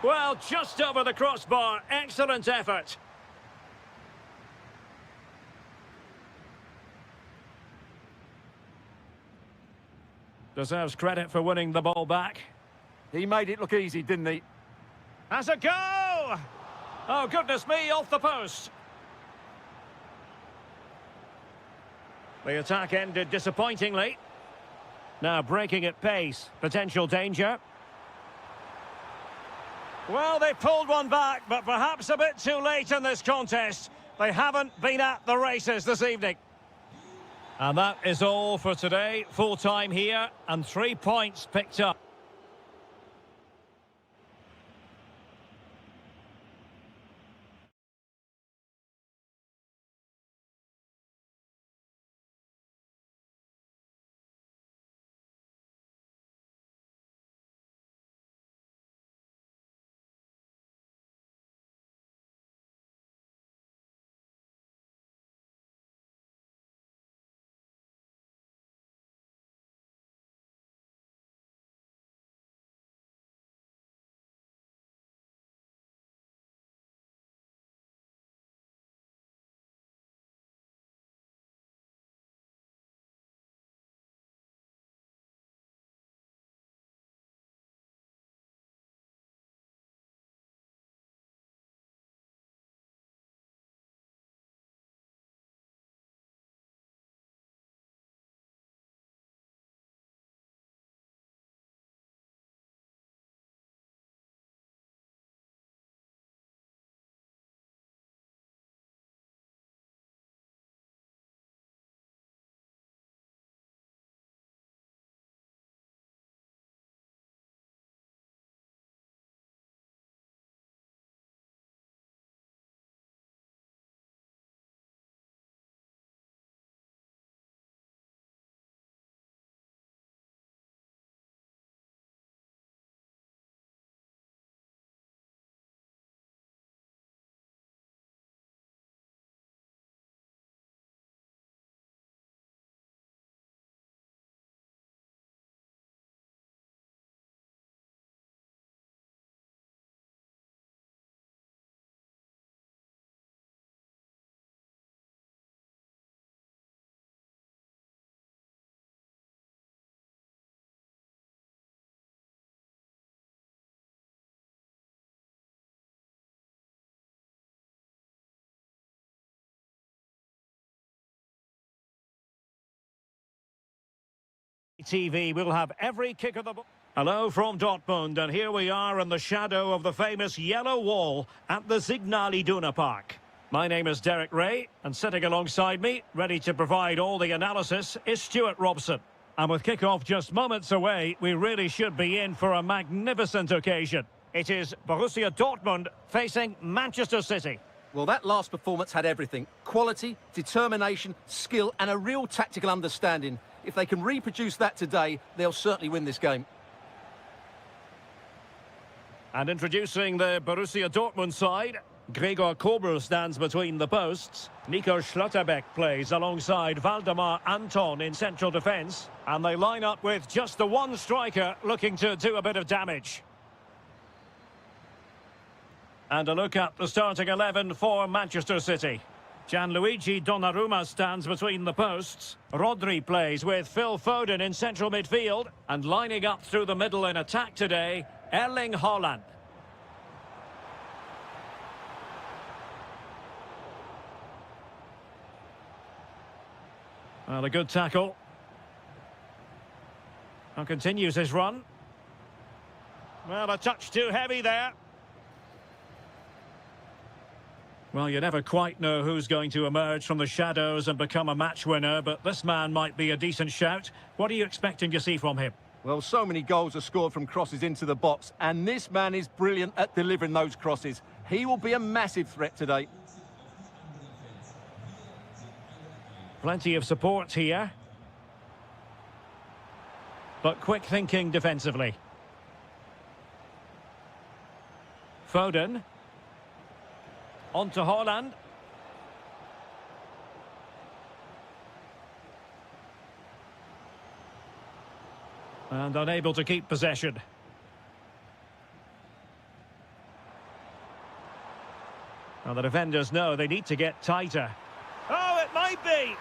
Well, just over the crossbar. Excellent effort. Deserves credit for winning the ball back. He made it look easy, didn't he? Has a go! Oh, goodness me, off the post. The attack ended disappointingly. Now breaking at pace. Potential danger. Well, they pulled one back, but perhaps a bit too late in this contest. They haven't been at the races this evening. And that is all for today. Full time here and 3 points picked up. TV will have every kick of the ball. Hello from Dortmund, and here we are in the shadow of the famous yellow wall at the Signal Iduna Park. My name is Derek Ray, and sitting alongside me, ready to provide all the analysis, is Stuart Robson. And with kick-off just moments away, we really should be in for a magnificent occasion. It is Borussia Dortmund facing Manchester City. Well, that last performance had everything. Quality, determination, skill, and a real tactical understanding. If they can reproduce that today, they'll certainly win this game. And introducing the Borussia Dortmund side, Gregor Kobel stands between the posts. Nico Schlotterbeck plays alongside Valdemar Anton in central defence. And they line up with just the one striker looking to do a bit of damage. And a look at the starting 11 for Manchester City. Gianluigi Donnarumma stands between the posts. Rodri plays with Phil Foden in central midfield. And lining up through the middle in attack today, Erling Haaland. Well, a good tackle. And continues his run. Well, a touch too heavy there. Well, you never quite know who's going to emerge from the shadows and become a match winner, but this man might be a decent shout. What are you expecting to see from him? Well, so many goals are scored from crosses into the box, and this man is brilliant at delivering those crosses. He will be a massive threat today. Plenty of support here. But quick thinking defensively. Foden. On to Haaland. And unable to keep possession. Well, the defenders know they need to get tighter. Oh, it might be!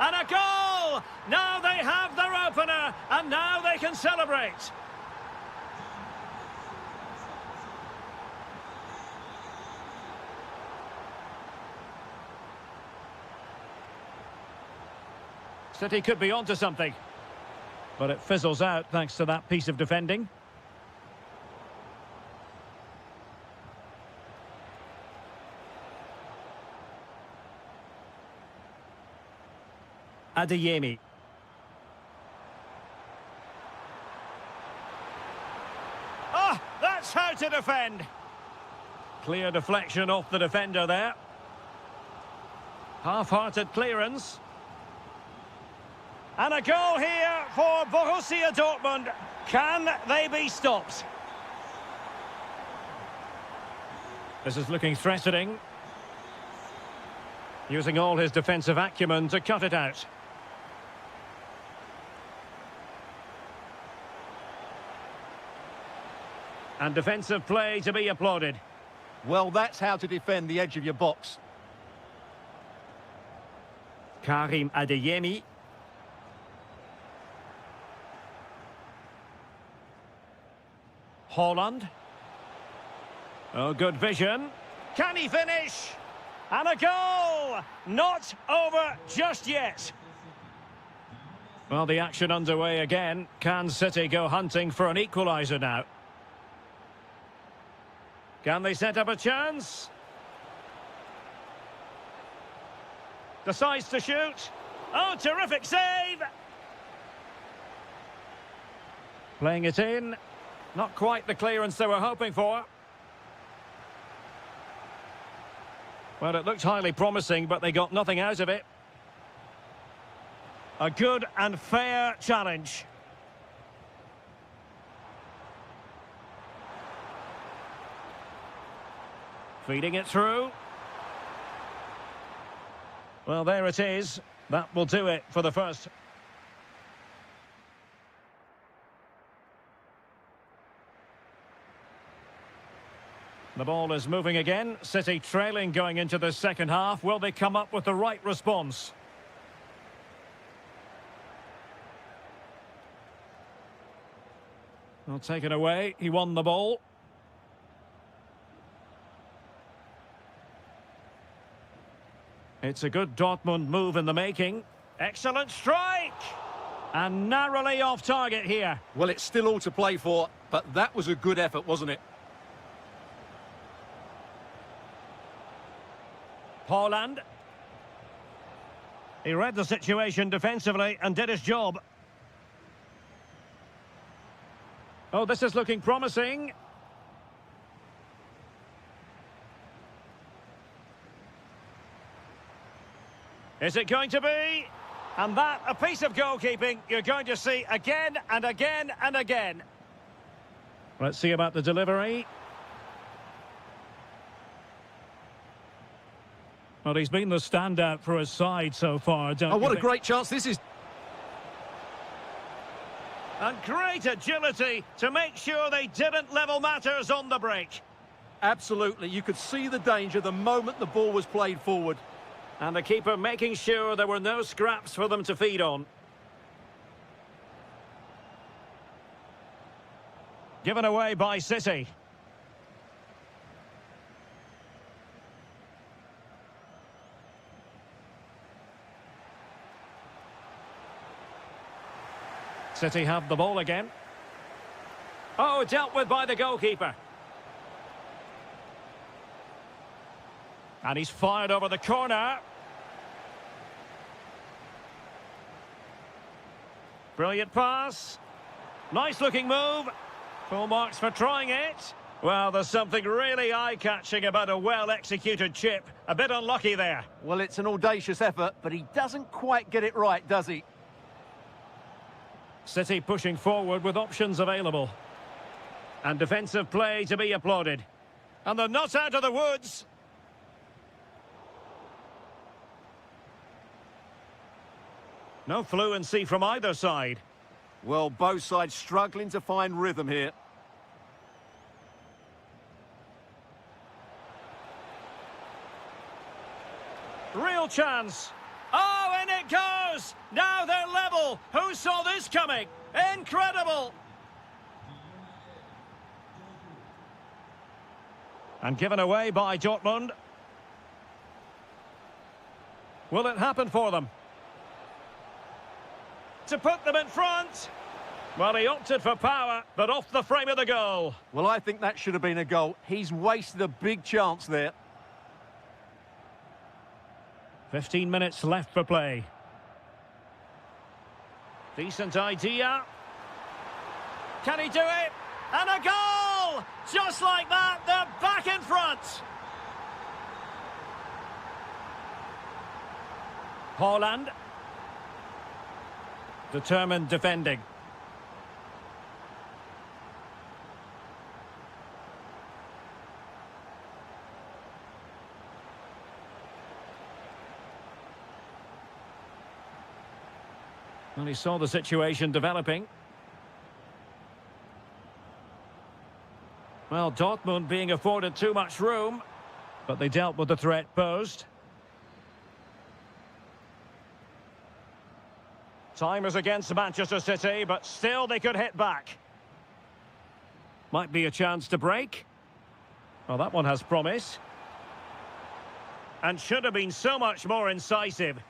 And a goal! Now they have their opener, and now they can celebrate. City could be onto something. But it fizzles out thanks to that piece of defending. Adeyemi. Oh, that's how to defend. Clear deflection off the defender there. Half-hearted clearance. And a goal here for Borussia Dortmund. Can they be stopped? This is looking threatening. Using all his defensive acumen to cut it out. And defensive play to be applauded. Well, that's how to defend the edge of your box. Karim Adeyemi. Haaland. Oh, good vision. Can he finish? And a goal! Not over just yet. Well, the action underway again. Can City go hunting for an equaliser now? Can they set up a chance? Decides to shoot. Oh, terrific save! Playing it in. Not quite the clearance they were hoping for. Well, it looked highly promising, but they got nothing out of it. A good and fair challenge. Feeding it through. Well, there it is. That will do it for the first. The ball is moving again. City trailing going into the second half. Will they come up with the right response? Well, taken away. He won the ball. It's a good Dortmund move in the making. Excellent strike! And narrowly off target here. Well, it's still all to play for, but that was a good effort, wasn't it? Haaland. He read the situation defensively and did his job. Oh, this is looking promising. Is it going to be? And that, a piece of goalkeeping you're going to see again and again and again. Let's see about the delivery. Well, he's been the standout for his side so far, don't you what a think? great chance this is. And great agility to make sure they didn't level matters on the break. Absolutely. You could see the danger the moment the ball was played forward. And the keeper making sure there were no scraps for them to feed on. Given away by City. City have the ball again. Oh, dealt with by the goalkeeper. And he's fired over the corner. Brilliant pass. Nice looking move. Full marks for trying it. Well, there's something really eye-catching about a well-executed chip. A bit unlucky there. Well, it's an audacious effort, but he doesn't quite get it right, does he? City pushing forward with options available. And defensive play to be applauded. And they're not out of the woods. No fluency from either side. Well, both sides struggling to find rhythm here. Real chance. Oh, and it goes! Now they're level. Who saw this coming? Incredible! And given away by Dortmund. Will it happen for them? To put them in front. Well, he opted for power, but off the frame of the goal. Well, I think that should have been a goal. He's wasted a big chance there. 15 minutes left for play. Decent idea. Can he do it? And a goal! Just like that, they're back in front. Haaland. Determined defending. Well, he saw the situation developing. Well, Dortmund being afforded too much room, but they dealt with the threat posed. Time is against Manchester City, but still they could hit back. Might be a chance to break. Well, that one has promise. And should have been so much more incisive.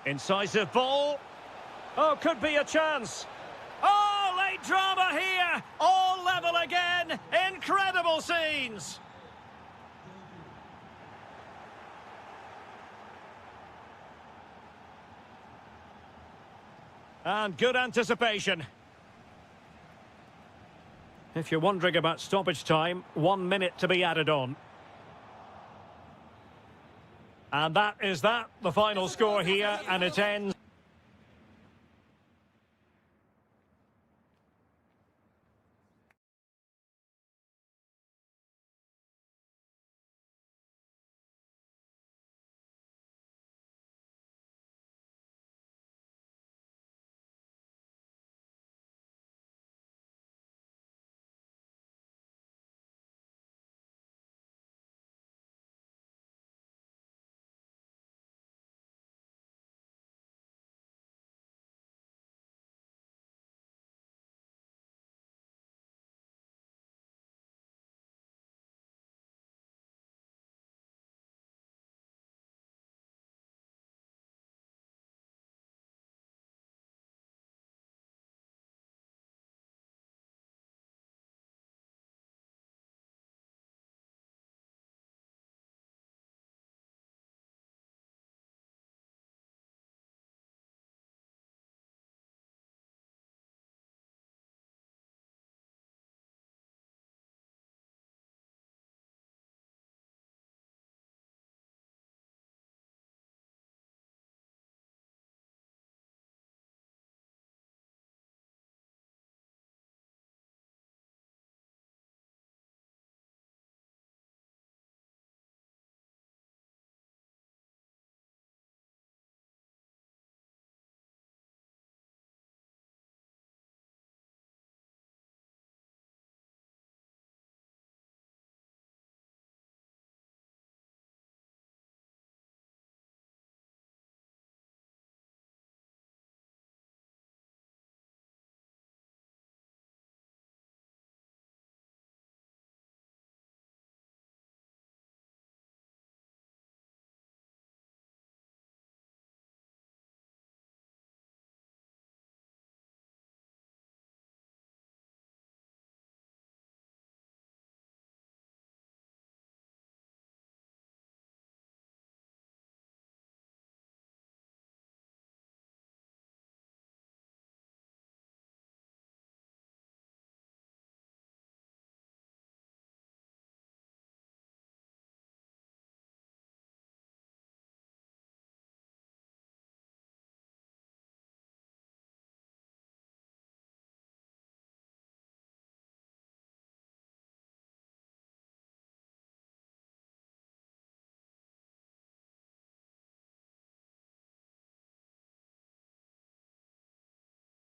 Incisive ball. Oh, could be a chance. Oh, late drama here. All level again. Incredible scenes. And good anticipation. If you're wondering about stoppage time, 1 minute to be added on. And that is that, the final score here, and it ends.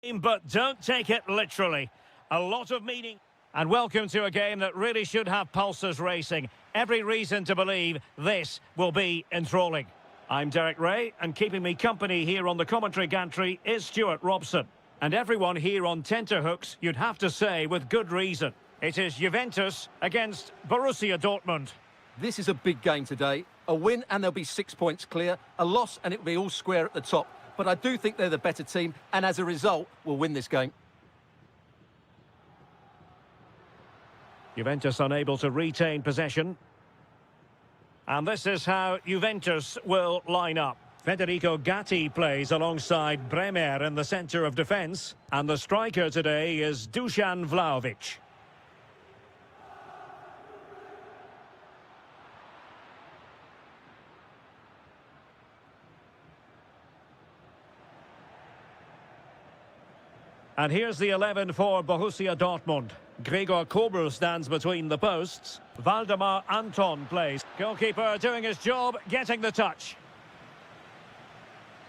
But don't take it literally. A lot of meaning. And welcome to a game that really should have pulses racing. Every reason to believe this will be enthralling. I'm Derek Ray, and keeping me company here on the commentary gantry is Stuart Robson. And everyone here on tenterhooks, you'd have to say with good reason. It is Juventus against Borussia Dortmund. This is a big game today. A win and they'll be 6 points clear. A loss and it'll be all square at the top. But I do think they're the better team, and as a result, will win this game. Juventus unable to retain possession. And this is how Juventus will line up. Federico Gatti plays alongside Bremer in the centre of defence. And the striker today is Dusan Vlahovic. And here's the 11 for Borussia Dortmund. Gregor Kobel stands between the posts. Valdemar Anton plays. Goalkeeper doing his job, getting the touch.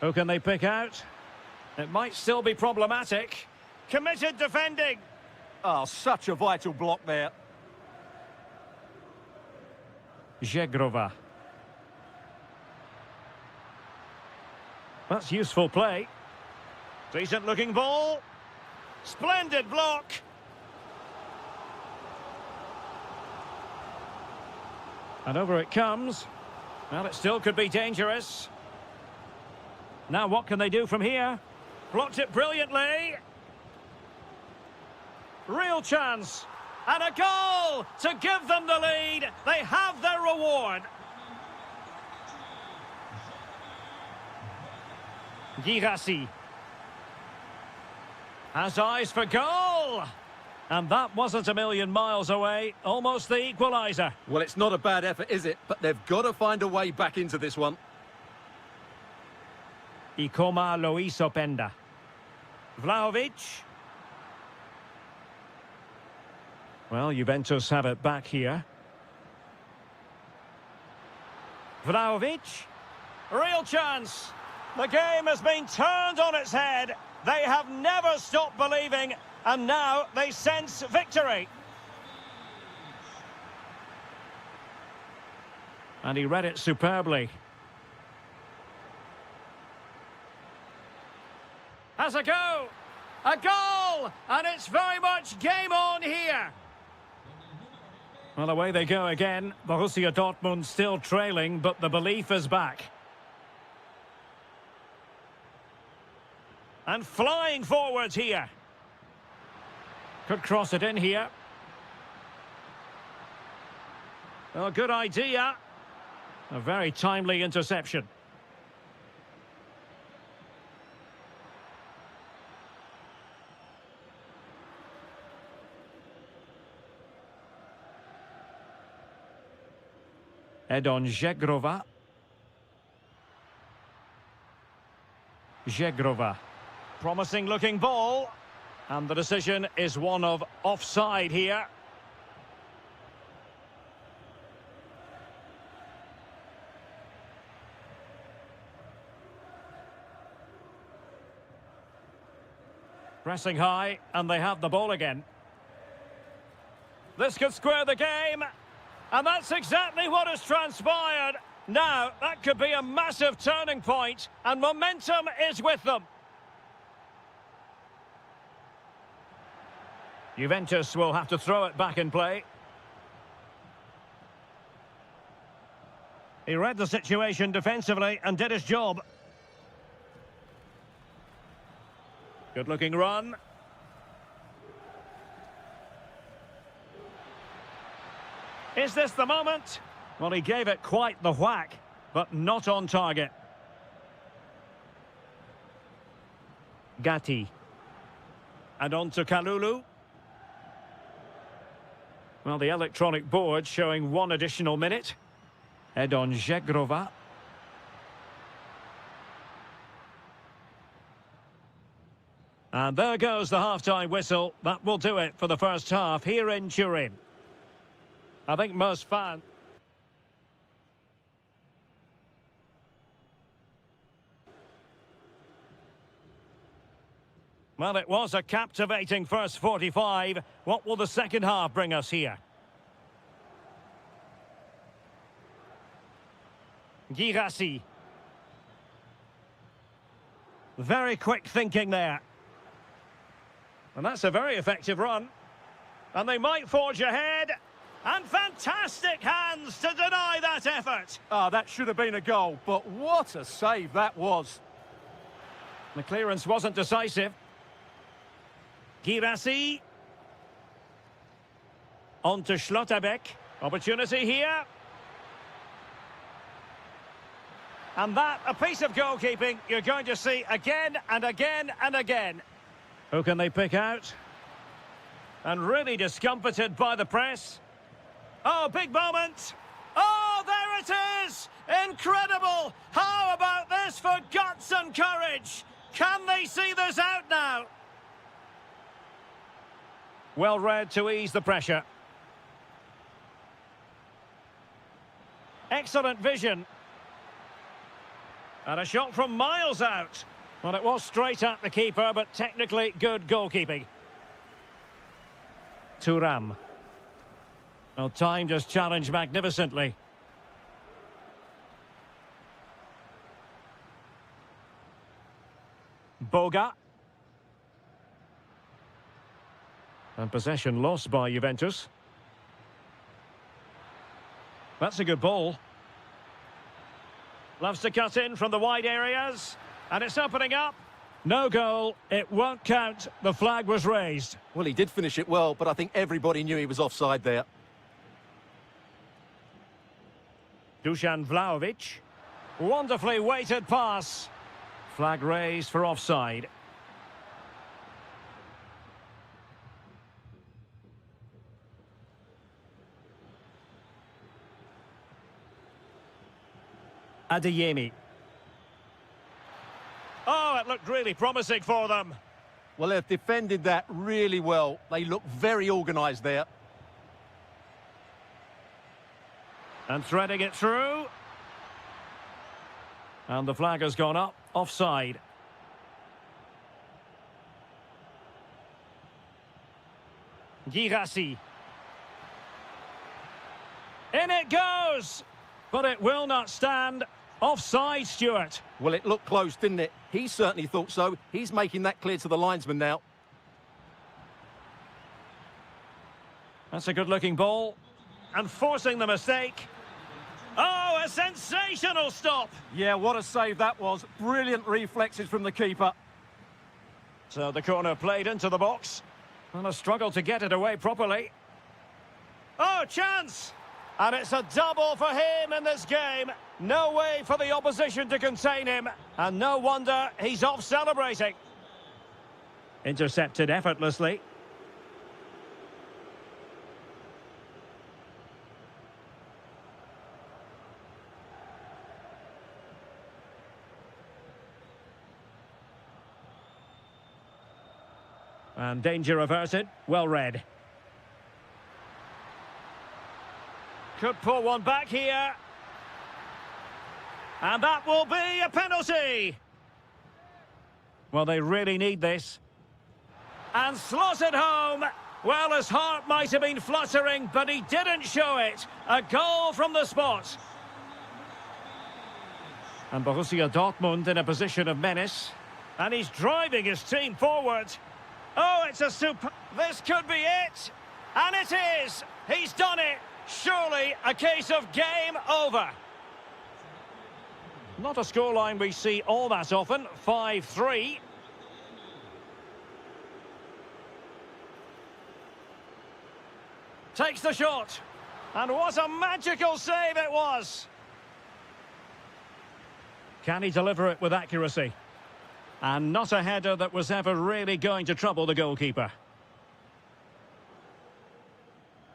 Who can they pick out? It might still be problematic. Committed defending. Oh, such a vital block there. Zegrova. That's useful play. Decent looking ball. Splendid block. And over it comes. Well, it still could be dangerous. Now what can they do from here? Blocked it brilliantly. Real chance. And a goal to give them the lead. They have their reward. Girassi. Has eyes for goal! And that wasn't a million miles away. Almost the equaliser. Well, it's not a bad effort, is it? But they've got to find a way back into this one. Ikoma Loisopenda. Vlahovic. Well, Juventus have it back here. Vlahovic. Real chance. The game has been turned on its head. They have never stopped believing, and now they sense victory. And he read it superbly. Has a go! A goal! And it's very much game on here. Well, away they go again. Borussia Dortmund still trailing, but the belief is back. And flying forwards here. Could cross it in here. Oh, good idea. A very timely interception. Edon Zegrova. Zegrova. Promising looking ball. And the decision is one of offside here. Pressing high, and they have the ball again. This could square the game. And that's exactly what has transpired. Now, that could be a massive turning point, and momentum is with them. Juventus will have to throw it back in play. He read the situation defensively and did his job. Good-looking run. Is this the moment? Well, he gave it quite the whack, but not on target. Gatti. And on to Kalulu. Well, the electronic board showing one additional minute. Edon Zegrova. And there goes the half-time whistle. That will do it for the first half here in Turin. I think most fans... Well, it was a captivating first 45. What will the second half bring us here? Girassi. Very quick thinking there. And that's a very effective run. And they might forge ahead. And fantastic hands to deny that effort. Ah, that should have been a goal, but what a save that was. The clearance wasn't decisive. Girassi. On to Schlotterbeck. Opportunity here. And that, a piece of goalkeeping you're going to see again and again and again. Who can they pick out? And really discomfited by the press. Oh, big moment. Oh, there it is! Incredible! How about this for guts and courage? Can they see this out now? Well read to ease the pressure. Excellent vision. And a shot from miles out. Well, it was straight at the keeper, but technically good goalkeeping. Thuram. Well, timed his challenge magnificently. Boga. And possession lost by Juventus. That's a good ball. Loves to cut in from the wide areas. And it's opening up. No goal. It won't count. The flag was raised. Well, he did finish it well, but I think everybody knew he was offside there. Dusan Vlahovic. Wonderfully weighted pass. Flag raised for offside. Adeyemi. Oh, it looked really promising for them. Well, they've defended that really well. They look very organised there. And threading it through. And the flag has gone up. Offside. Girassi. In it goes! But it will not stand. Offside, Stuart. Well, it looked close, didn't it? He certainly thought so. He's making that clear to the linesman now. That's a good-looking ball. And forcing the mistake. Oh, a sensational stop! Yeah, what a save that was. Brilliant reflexes from the keeper. So the corner played into the box. And a struggle to get it away properly. Oh, chance! And it's a double for him in this game. No way for the opposition to contain him. And no wonder he's off celebrating. Intercepted effortlessly. And danger averted. Well read. Could pull one back here. And that will be a penalty. Well, they really need this. And slotted home. Well, his heart might have been fluttering, but he didn't show it. A goal from the spot. And Borussia Dortmund in a position of menace. And he's driving his team forward. Oh, it's a super... This could be it. And it is. He's done it. Surely a case of game over. Not a scoreline we see all that often. 5-3. Takes the shot. And what a magical save it was. Can he deliver it with accuracy? And not a header that was ever really going to trouble the goalkeeper.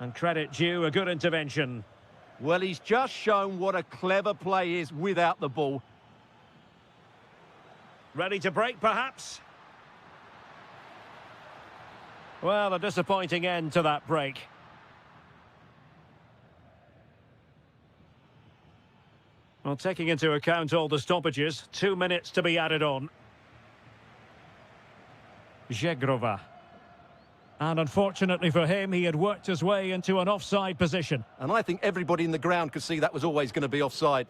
And credit due, a good intervention. Well, he's just shown what a clever play is without the ball. Ready to break, perhaps? Well, a disappointing end to that break. Well, taking into account all the stoppages, 2 minutes to be added on. Zegrova. And unfortunately for him, he had worked his way into an offside position. And I think everybody in the ground could see that was always going to be offside.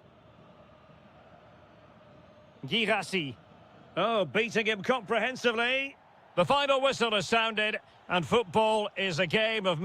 Girassi. Oh, beating him comprehensively. The final whistle has sounded, and football is a game of...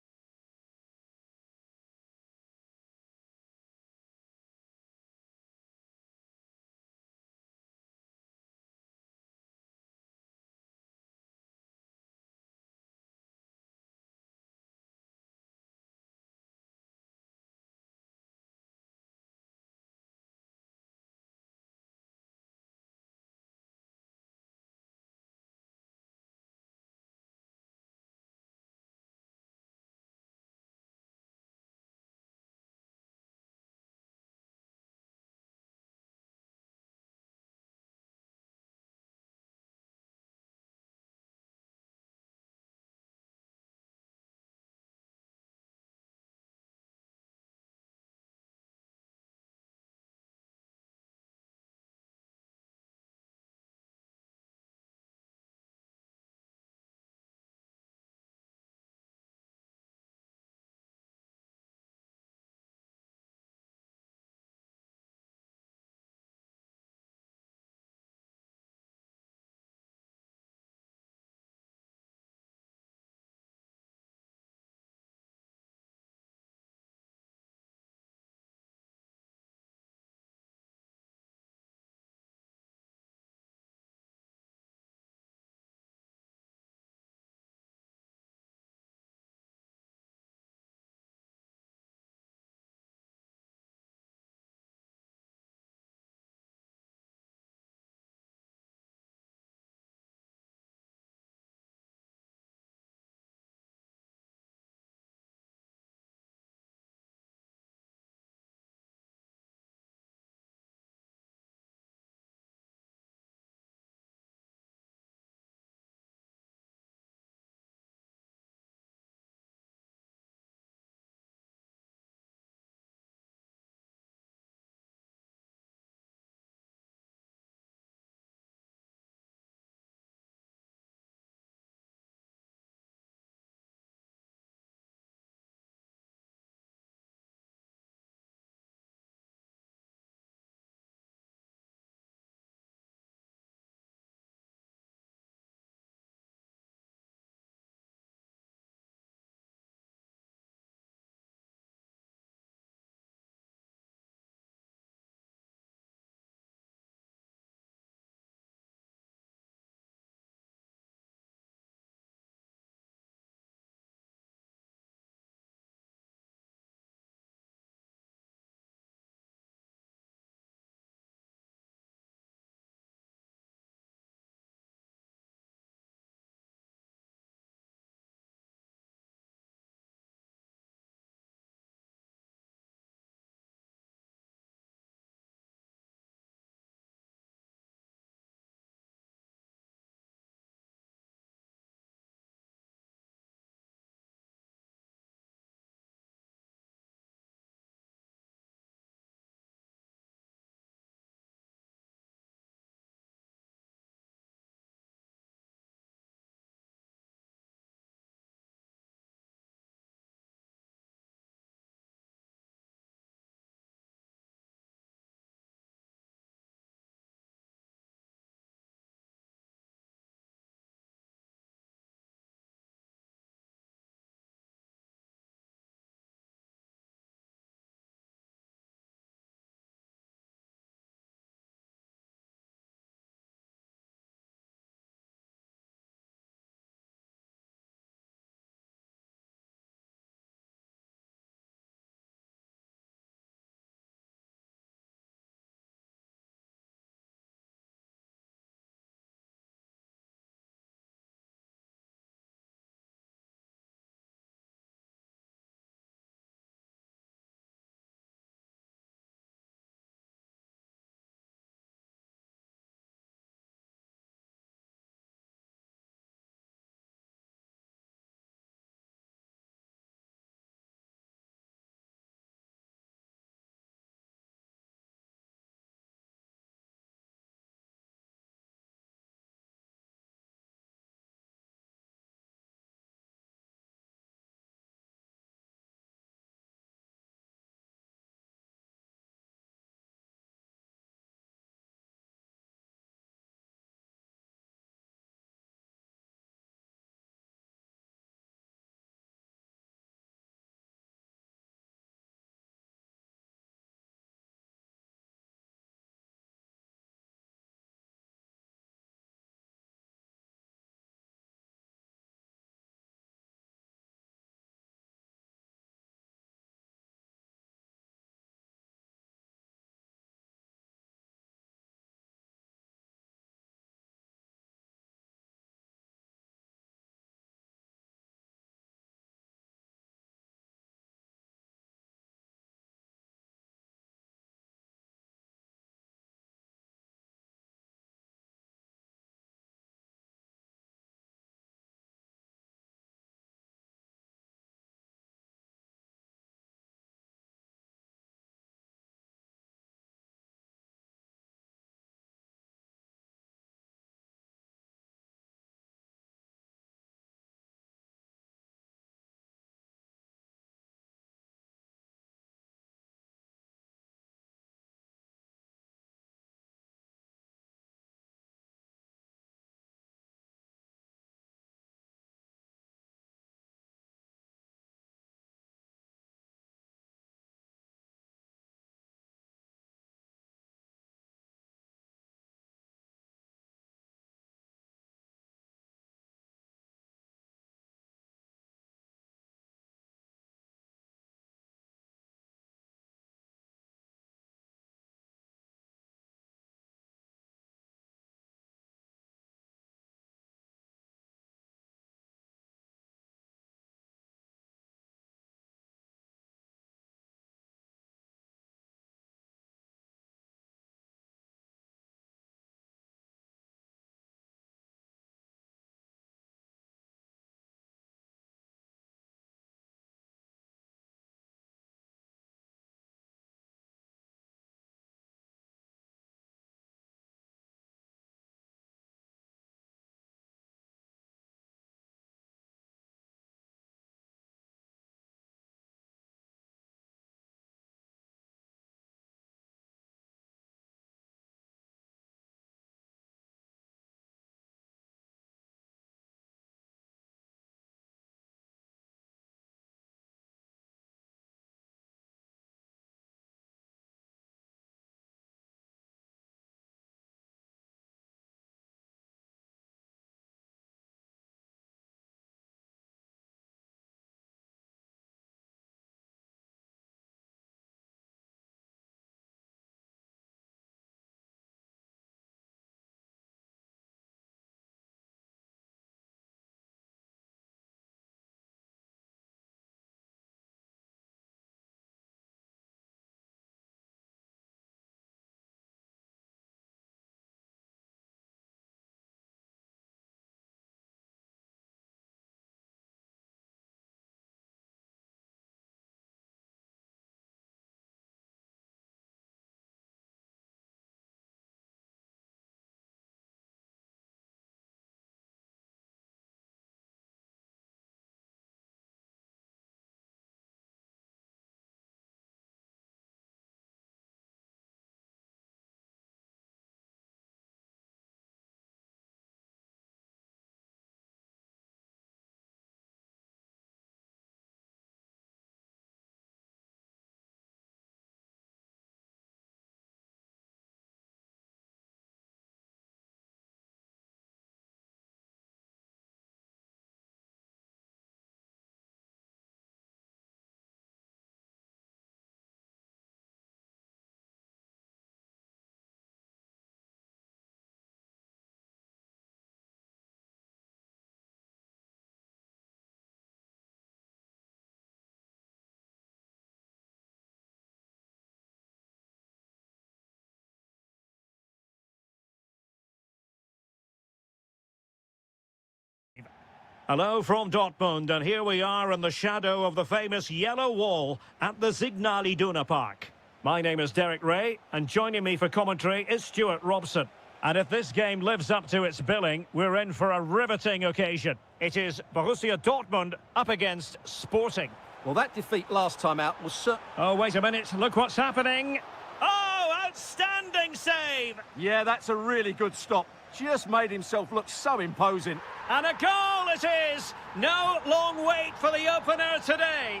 Hello from Dortmund, and here we are in the shadow of the famous yellow wall at the Signal Iduna Park. My name is Derek Ray, and joining me for commentary is Stuart Robson. And if this game lives up to its billing, we're in for a riveting occasion. It is Borussia Dortmund up against Sporting. Well, that defeat last time out was Oh, wait a minute, look what's happening. Oh, outstanding save! Yeah, that's a really good stop. Just made himself look so imposing. And a goal it is! No long wait for the opener today.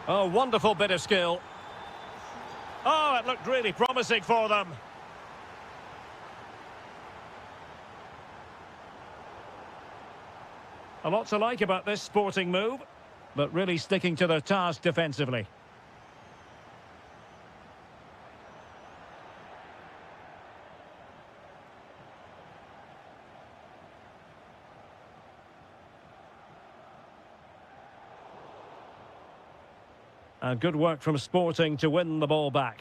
Oh, wonderful bit of skill. Oh, it looked really promising for them. A lot to like about this Sporting move, but really sticking to their task defensively. And good work from Sporting to win the ball back.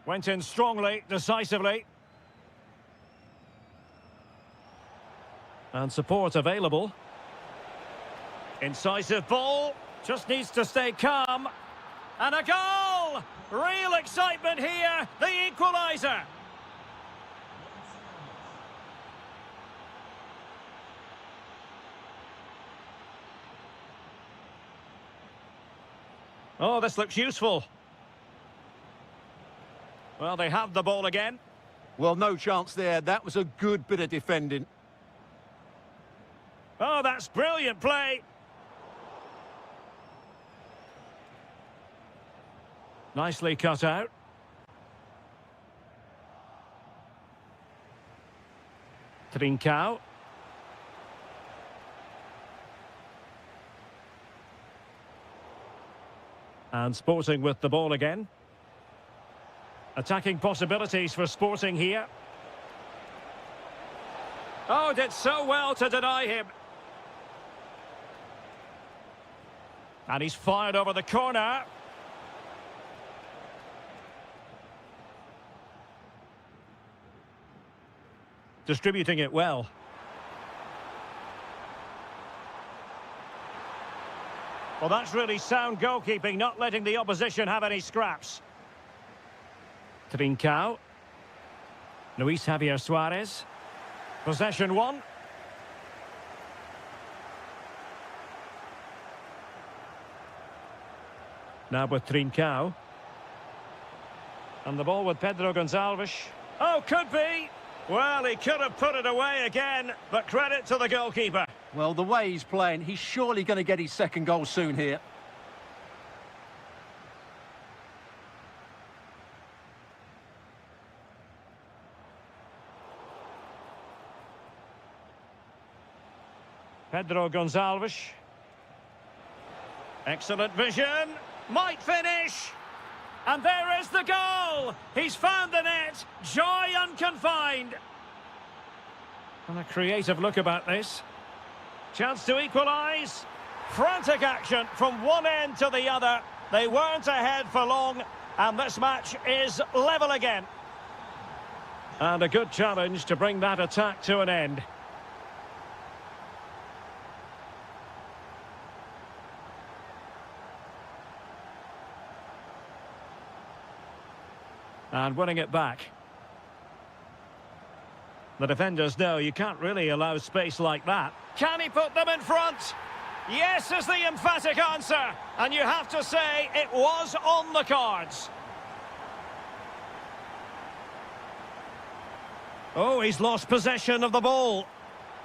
Went in strongly, decisively. And support available. Incisive ball. Just needs to stay calm. And a goal! Real excitement here. The equaliser. Oh, this looks useful. Well, they have the ball again. Well, no chance there. That was a good bit of defending. Oh, that's brilliant play. Nicely cut out. Trincao. And Sporting with the ball again. Attacking possibilities for Sporting here. Oh, did so well to deny him. And he's fired over the corner. Distributing it well. Well, that's really sound goalkeeping, not letting the opposition have any scraps. Trincao. Luis Javier Suarez. Possession one. Now with Trincao. And the ball with Pedro Gonçalves. Oh, could be. Well, he could have put it away again, but credit to the goalkeeper. Well, the way he's playing, he's surely going to get his second goal soon here. Pedro Gonçalves. Excellent vision. Might finish. And there is the goal. He's found the net. Joy unconfined. And a creative look about this. Chance to equalise. Frantic action from one end to the other. They weren't ahead for long. And this match is level again. And a good challenge to bring that attack to an end. And winning it back. The defenders know you can't really allow space like that. Can he put them in front? Yes is the emphatic answer. And you have to say it was on the cards. Oh, he's lost possession of the ball.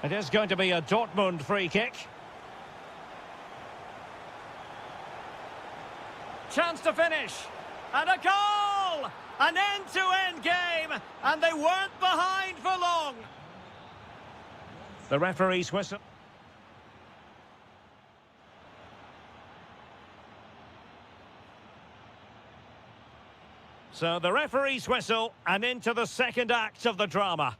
It is going to be a Dortmund free kick. Chance to finish. And a goal! An end-to-end game, and they weren't behind for long. The referee's whistle. So the referee's whistle, and into the second act of the drama.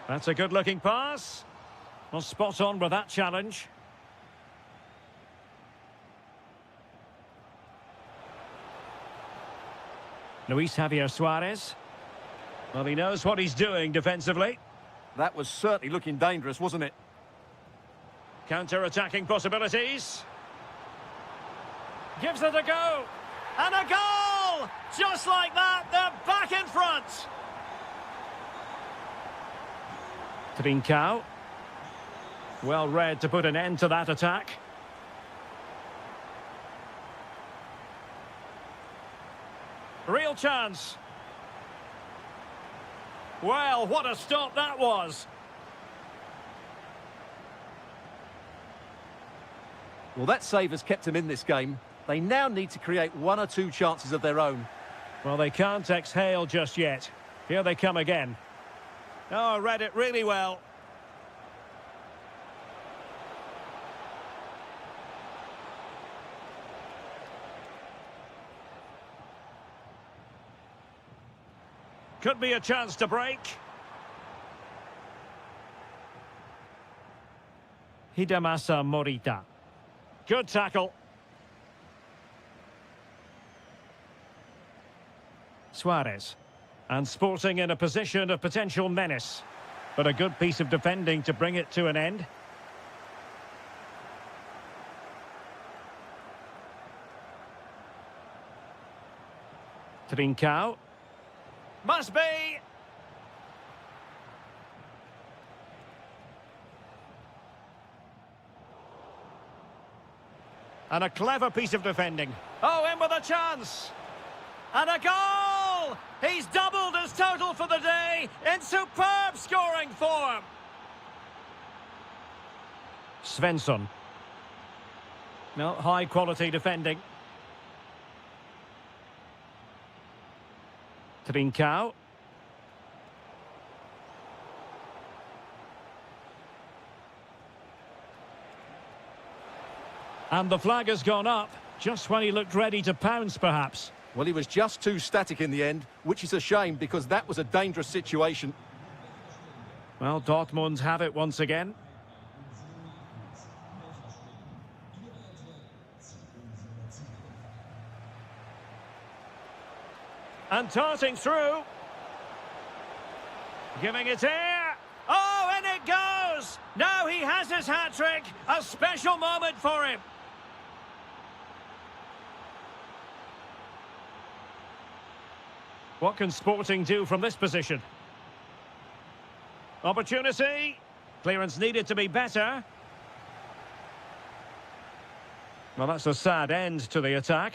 That's a good-looking pass. Well, spot on with that challenge. Luis Javier Suarez. Well, he knows what he's doing defensively. That was certainly looking dangerous, wasn't it? Counter-attacking possibilities. Gives it a go. And a goal! Just like that, they're back in front. Trincao. Well read to put an end to that attack. Real chance. Well, what a stop that was. Well, that save has kept them in this game. They now need to create one or two chances of their own. Well, they can't exhale just yet. Here they come again. Oh, read it really well. Could be a chance to break. Hidemasa Morita. Good tackle. Suarez. And Sporting in a position of potential menace. But a good piece of defending to bring it to an end. Trincao. Must be! And a clever piece of defending. Oh, in with a chance! And a goal! He's doubled his total for the day in superb scoring form. Svensson. No, high quality defending. Trincao. And the flag has gone up, just when he looked ready to pounce, perhaps. Well, he was just too static in the end, which is a shame because that was a dangerous situation. Well, Dortmund have it once again. And darting through. Giving it here. Oh, and it goes! Now he has his hat-trick. A special moment for him. What can Sporting do from this position? Opportunity. Clearance needed to be better. Well, that's a sad end to the attack.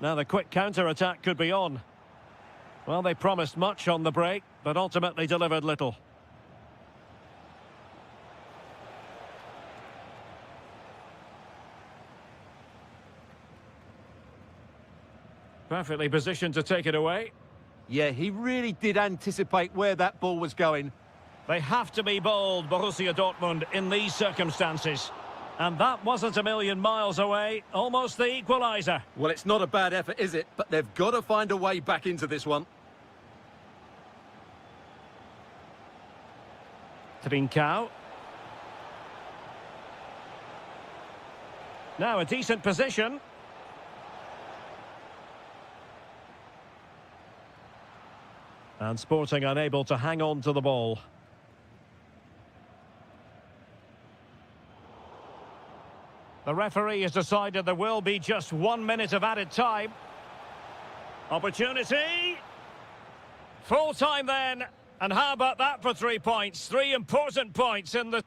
Now the quick counter-attack could be on. Well, they promised much on the break, but ultimately delivered little. Perfectly positioned to take it away. Yeah, he really did anticipate where that ball was going. They have to be bold, Borussia Dortmund, in these circumstances. And that wasn't a million miles away, almost the equaliser. Well, it's not a bad effort, is it? But they've got to find a way back into this one. Trincao. Now a decent position. And Sporting unable to hang on to the ball. The referee has decided there will be just 1 minute of added time. Opportunity. Full time then. And how about that for 3 points? 3 important points in the...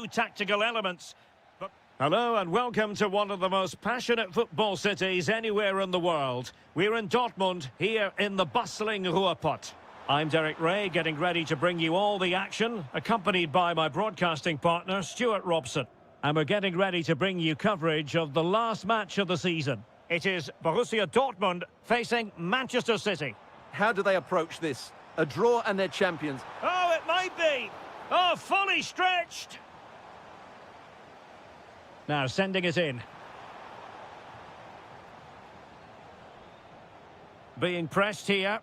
tactical elements. Hello and welcome to one of the most passionate football cities anywhere in the world. We're in Dortmund, here in the bustling Ruhrpott. I'm Derek Ray, getting ready to bring you all the action, accompanied by my broadcasting partner, Stuart Robson. And we're getting ready to bring you coverage of the last match of the season. It is Borussia Dortmund facing Manchester City. How do they approach this? A draw and they're champions. Oh, it might be. Oh, fully stretched. Now sending it in. Being pressed here.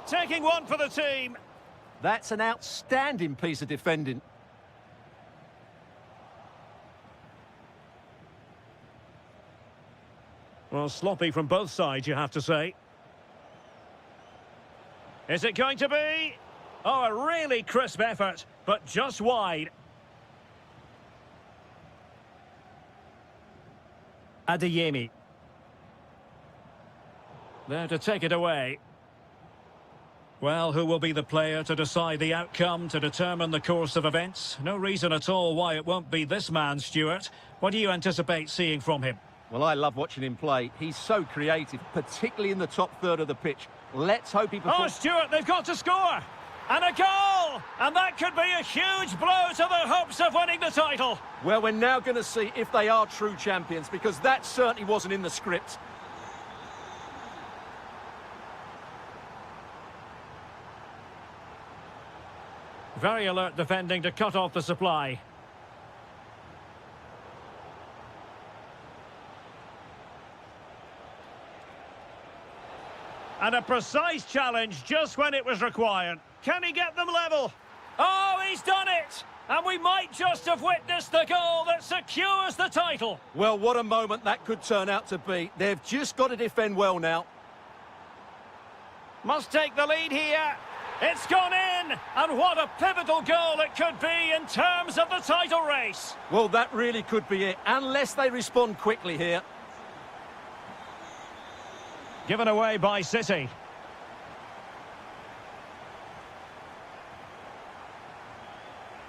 Taking one for the team. That's an outstanding piece of defending. Well, sloppy from both sides, you have to say. Is it going to be? Oh, a really crisp effort, but just wide. Adeyemi. There to take it away. Well, who will be the player to decide the outcome, to determine the course of events? No reason at all why it won't be this man, Stuart. What do you anticipate seeing from him? Well, I love watching him play. He's so creative, particularly in the top third of the pitch. Let's hope he performs. Oh, Stuart, they've got to score! And a goal! And that could be a huge blow to their hopes of winning the title. Well, we're now going to see if they are true champions, because that certainly wasn't in the script. Very alert defending to cut off the supply. And a precise challenge just when it was required. Can he get them level? Oh, he's done it! And we might just have witnessed the goal that secures the title. Well, what a moment that could turn out to be. They've just got to defend well now. Must take the lead here. It's gone in! And what a pivotal goal it could be in terms of the title race. Well, that really could be it, unless they respond quickly here. Given away by City.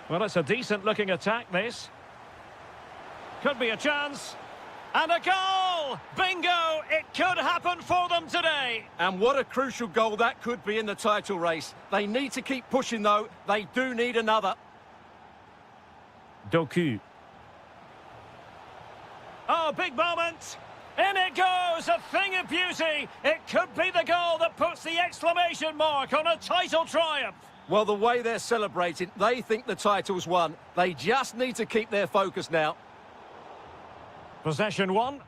Well, it's a decent-looking attack, this. Could be a chance. And a goal! Bingo! It could happen for them today. And what a crucial goal that could be in the title race. They need to keep pushing, though. They do need another. Doku. Oh, big moment! In it goes, a thing of beauty. It could be the goal that puts the exclamation mark on a title triumph. Well, the way they're celebrating, they think the title's won. They just need to keep their focus now. Possession one.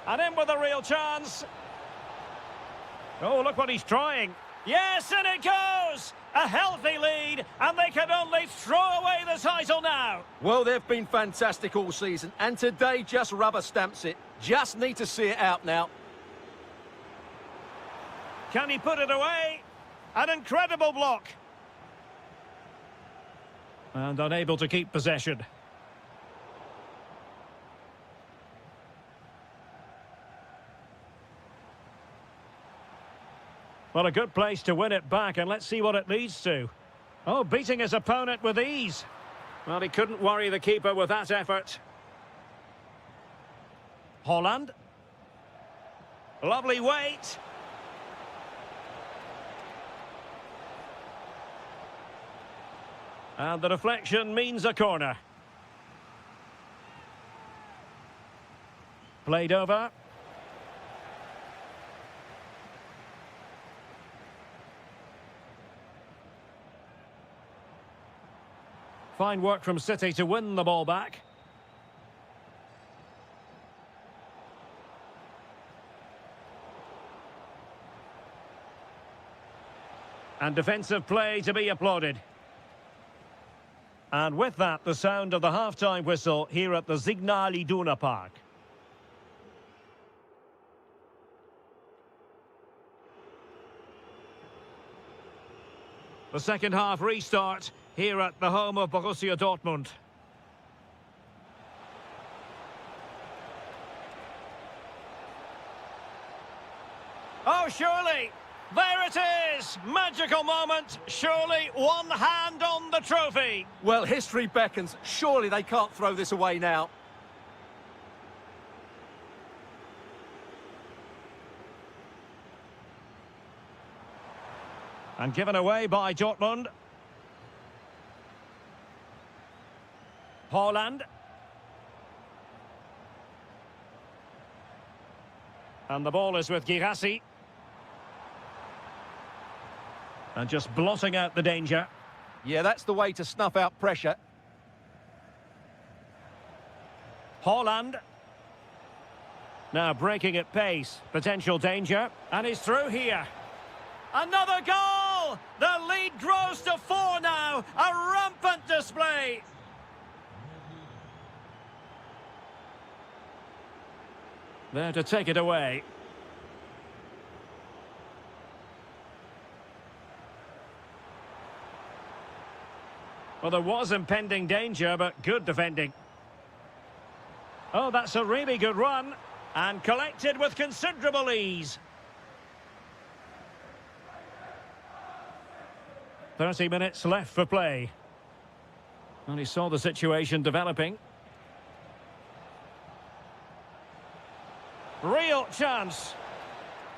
And in with a real chance. Oh, look what he's trying. Yes, and it goes! A healthy lead, and they can only throw away the title now. Well, they've been fantastic all season, and today just rubber stamps it. Just need to see it out now. Can he put it away? An incredible block. And unable to keep possession. Well, a good place to win it back, and let's see what it leads to. Oh, beating his opponent with ease. Well, he couldn't worry the keeper with that effort. Holland. Lovely weight. And the deflection means a corner. Played over. Fine work from City to win the ball back. And defensive play to be applauded. And with that, the sound of the half-time whistle here at the Signal Iduna Park. The second half restart here at the home of Borussia Dortmund. Oh, surely! There it is! Magical moment. Surely one hand on the trophy. Well, history beckons. Surely they can't throw this away now. And given away by Dortmund. Haaland. And the ball is with Girassi. And just blotting out the danger. Yeah, that's the way to snuff out pressure. Haaland. Now breaking at pace. Potential danger. And he's through here. Another goal! The lead grows to 4 now. A rampant display. There to take it away. Well, there was impending danger, but good defending. Oh, that's a really good run. And collected with considerable ease. 30 minutes left for play. And he saw the situation developing. Real chance.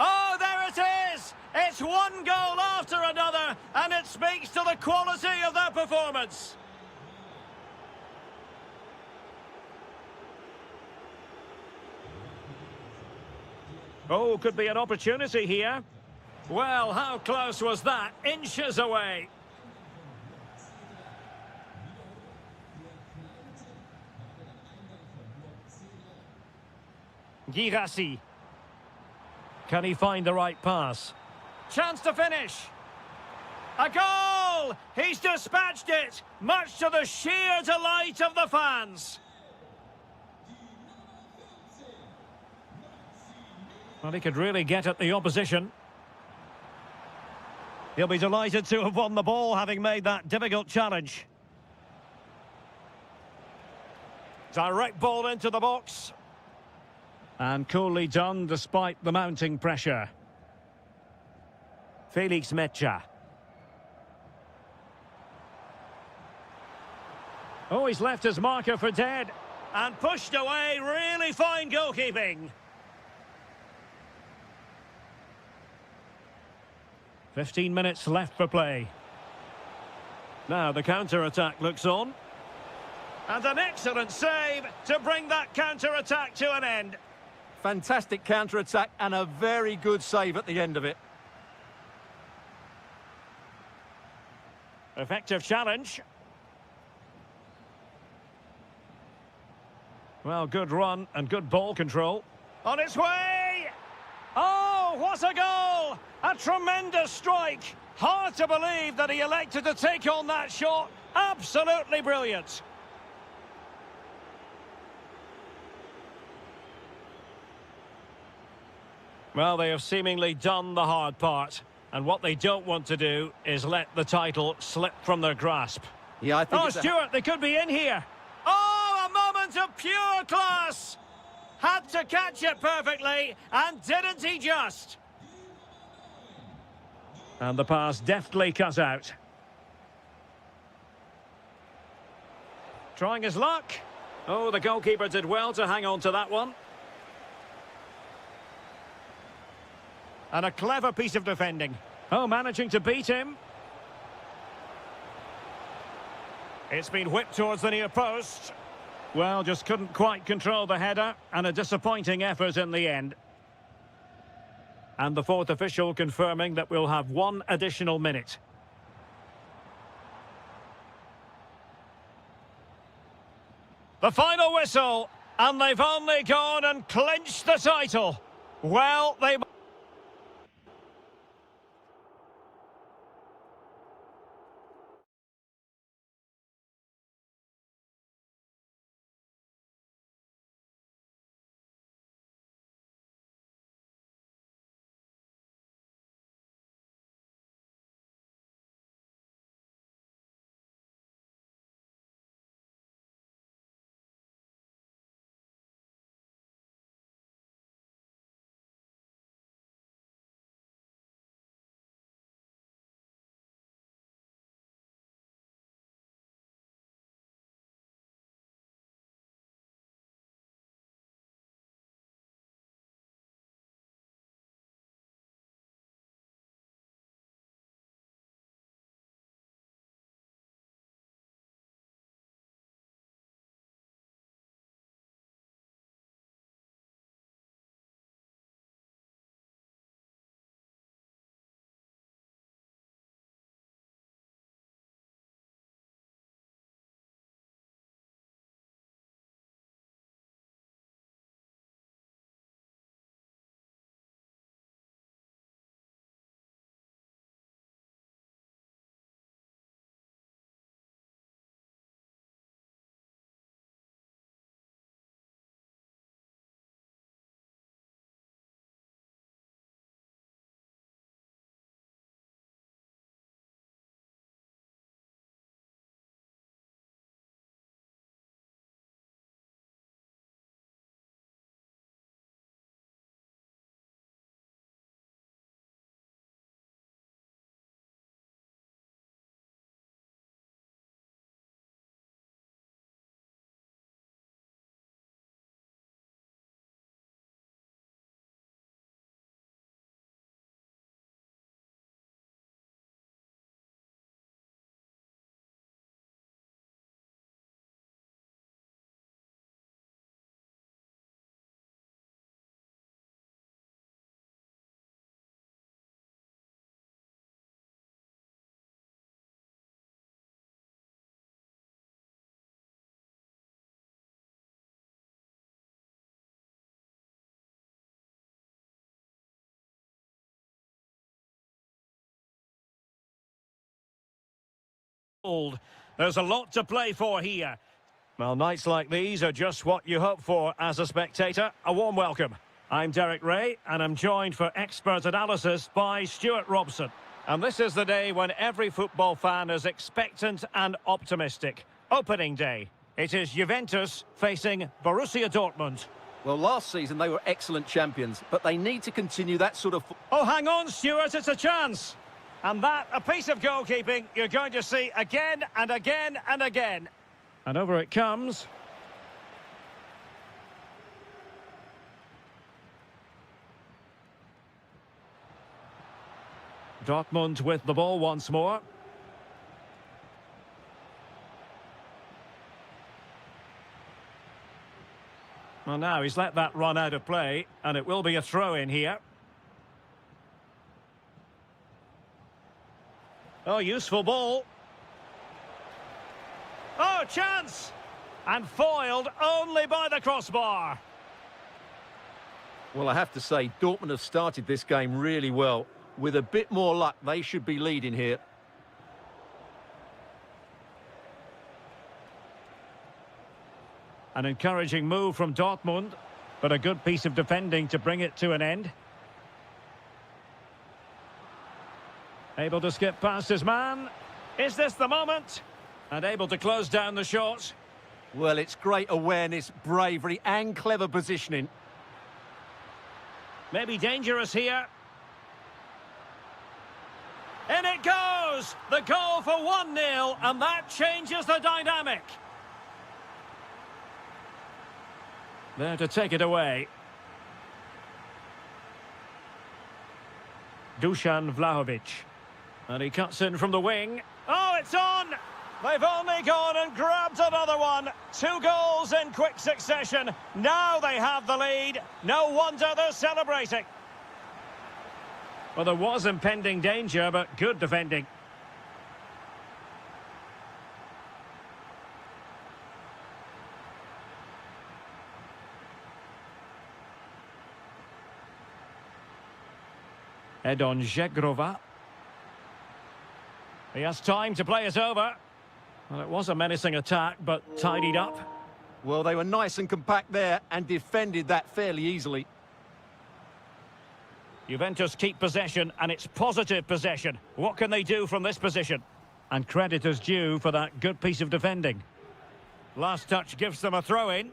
Oh, there it is! It's one goal after another, and it speaks to the quality of their performance. Oh, could be an opportunity here. Well, how close was that? Inches away. Girassi. Can he find the right pass? Chance to finish. A goal! He's dispatched it, much to the sheer delight of the fans. Well, he could really get at the opposition. He'll be delighted to have won the ball, having made that difficult challenge. Direct ball into the box. And coolly done despite the mounting pressure. Felix Mecha. Oh, he's left his marker for dead. And pushed away, really fine goalkeeping. 15 minutes left for play. Now the counter-attack looks on. And an excellent save to bring that counter-attack to an end. Fantastic counter-attack and a very good save at the end of it. Effective challenge. Well, good run and good ball control. On its way! Oh, what a goal! A tremendous strike. Hard to believe that he elected to take on that shot. Absolutely brilliant. Well, they have seemingly done the hard part. And what they don't want to do is let the title slip from their grasp. Yeah, I think Oh, Stuart, they could be in here. Oh, a moment of pure class. Had to catch it perfectly, and didn't he just? And the pass deftly cut out. Trying his luck. Oh, the goalkeeper did well to hang on to that one. And a clever piece of defending. Oh, managing to beat him. It's been whipped towards the near post. Well, just couldn't quite control the header, and a disappointing effort in the end. And the fourth official confirming that we'll have one additional minute. The final whistle, and they've only gone and clinched the title. Well, they... There's a lot to play for here. Well, nights like these are just what you hope for as a spectator. A warm welcome. I'm Derek Ray, and I'm joined for expert analysis by Stuart Robson. And this is the day when every football fan is expectant and optimistic. Opening day. It is Juventus facing Borussia Dortmund. Well, last season they were excellent champions, but they need to continue that sort of... Oh, hang on, Stuart, it's a chance. And that, a piece of goalkeeping you're going to see again and again and again. And over it comes. Dortmund with the ball once more. Well, now he's let that run out of play, and it will be a throw-in here. Oh, useful ball. Oh, chance! And foiled only by the crossbar. Well, I have to say, Dortmund have started this game really well. With a bit more luck, they should be leading here. An encouraging move from Dortmund, but a good piece of defending to bring it to an end. Able to skip past his man. Is this the moment? And able to close down the shot. Well, it's great awareness, bravery and clever positioning. Maybe dangerous here. In it goes! The goal for 1-0, and that changes the dynamic. There to take it away. Dusan Vlahovic. And he cuts in from the wing. Oh, it's on! They've only gone and grabbed another one. 2 goals in quick succession. Now they have the lead. No wonder they're celebrating. Well, there was impending danger, but good defending. Edon Žegrova. He has time to play it over. Well, it was a menacing attack, but tidied up. Well, they were nice and compact there and defended that fairly easily. Juventus keep possession, and it's positive possession. What can they do from this position? And credit is due for that good piece of defending. Last touch gives them a throw-in.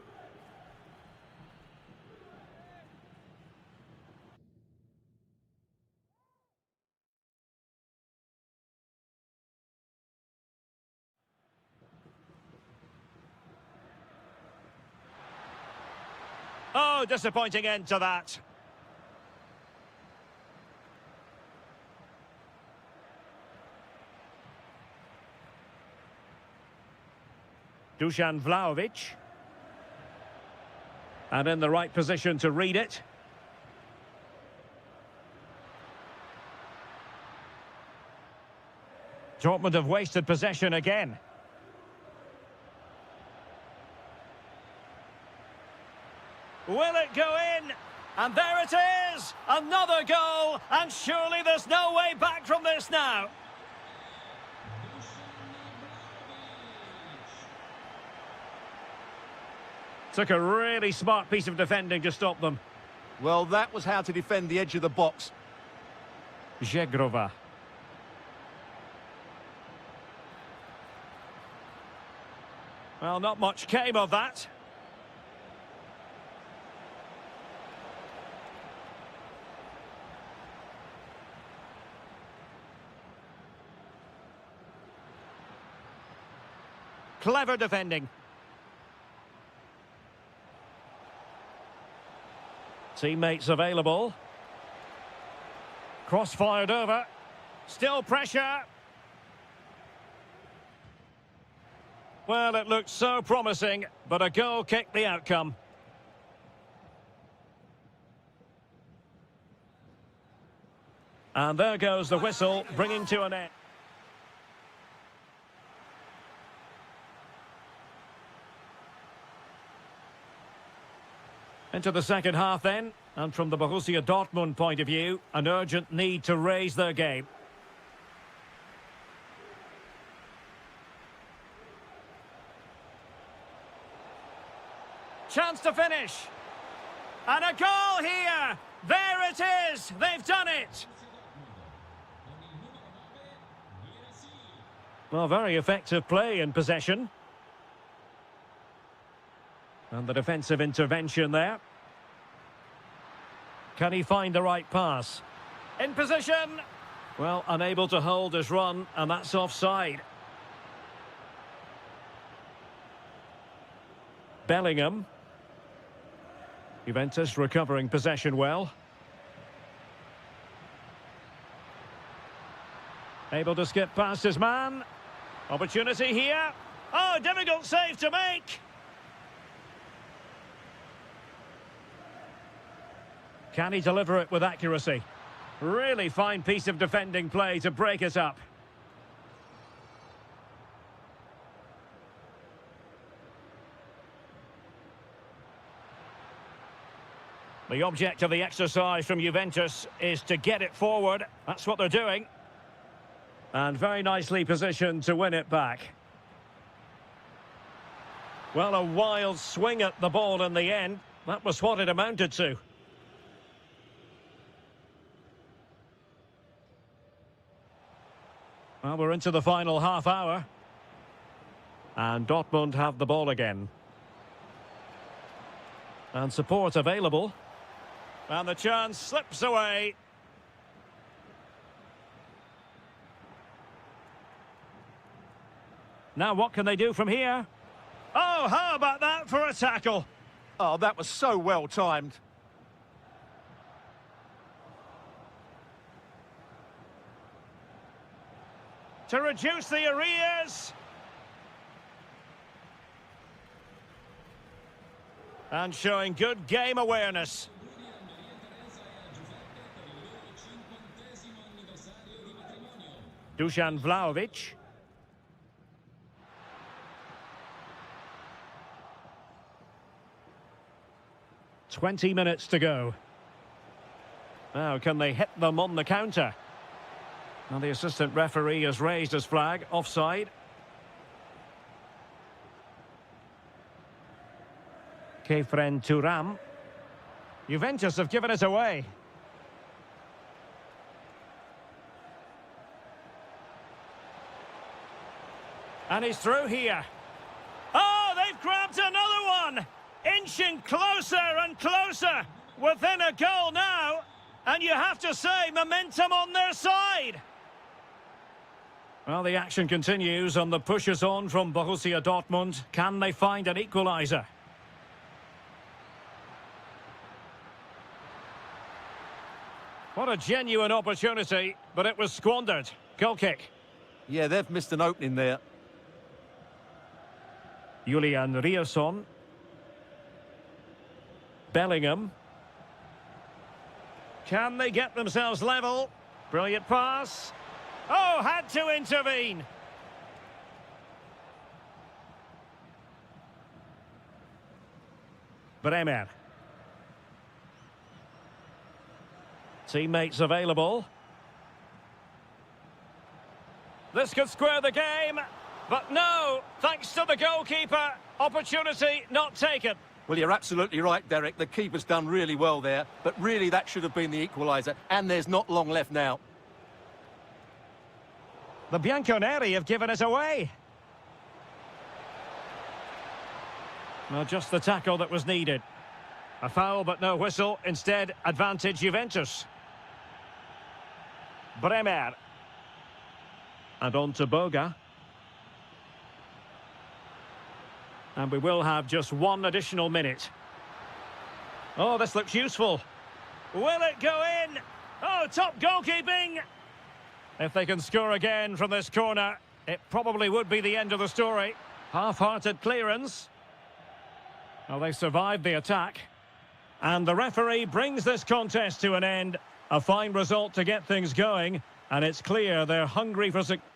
Oh, disappointing end to that. Dusan Vlahovic. And in the right position to read it. Dortmund have wasted possession again. Will it go in? And there it is! Another goal! And surely there's no way back from this now. Took a really smart piece of defending to stop them. Well, that was how to defend the edge of the box. Žegrova. Well, not much came of that. Clever defending. Teammates available. Cross fired over. Still pressure. Well, it looked so promising, but a goal kicked the outcome. And there goes the whistle, bringing to an end. Into the second half then, and from the Borussia Dortmund point of view, an urgent need to raise their game. Chance to finish. And a goal here. There it is. They've done it. Well, very effective play in possession. And the defensive intervention there. Can he find the right pass? In position. Well, unable to hold his run, and that's offside. Bellingham. Juventus recovering possession well. Able to skip past his man. Opportunity here. Oh, difficult save to make. Can he deliver it with accuracy? Really fine piece of defending play to break it up. The object of the exercise from Juventus is to get it forward. That's what they're doing. And very nicely positioned to win it back. Well, a wild swing at the ball in the end. That was what it amounted to. Well, we're into the final half hour. And Dortmund have the ball again. And support available. And the chance slips away. Now what can they do from here? Oh, how about that for a tackle? Oh, that was so well timed. To reduce the arrears. And showing good game awareness. Dusan Vlahovic. "20 minutes to go. Now, can they hit them on the counter? Now, the assistant referee has raised his flag, offside. Kefren Turam. Juventus have given it away. And he's through here. Oh, they've grabbed another one! Inching closer and closer. Within a goal now. And you have to say, momentum on their side. Well, the action continues and the push is on from Borussia Dortmund. Can they find an equaliser? What a genuine opportunity, but it was squandered. Goal kick. Yeah, they've missed an opening there. Julian Rierson. Bellingham. Can they get themselves level? Brilliant pass. Oh, had to intervene. Bremer. Teammates available. This could square the game, but no, thanks to the goalkeeper, opportunity not taken. Well, you're absolutely right, Derek. The keeper's done really well there, but really that should have been the equaliser, and there's not long left now. The Bianconeri have given it away. Well, just the tackle that was needed. A foul, but no whistle. Instead, advantage Juventus. Bremer. And on to Boga. And we will have just one additional minute. Oh, this looks useful. Will it go in? Oh, top goalkeeping! If they can score again from this corner, it probably would be the end of the story. Half-hearted clearance. Well, they survived the attack. And the referee brings this contest to an end. A fine result to get things going. And it's clear they're hungry for success.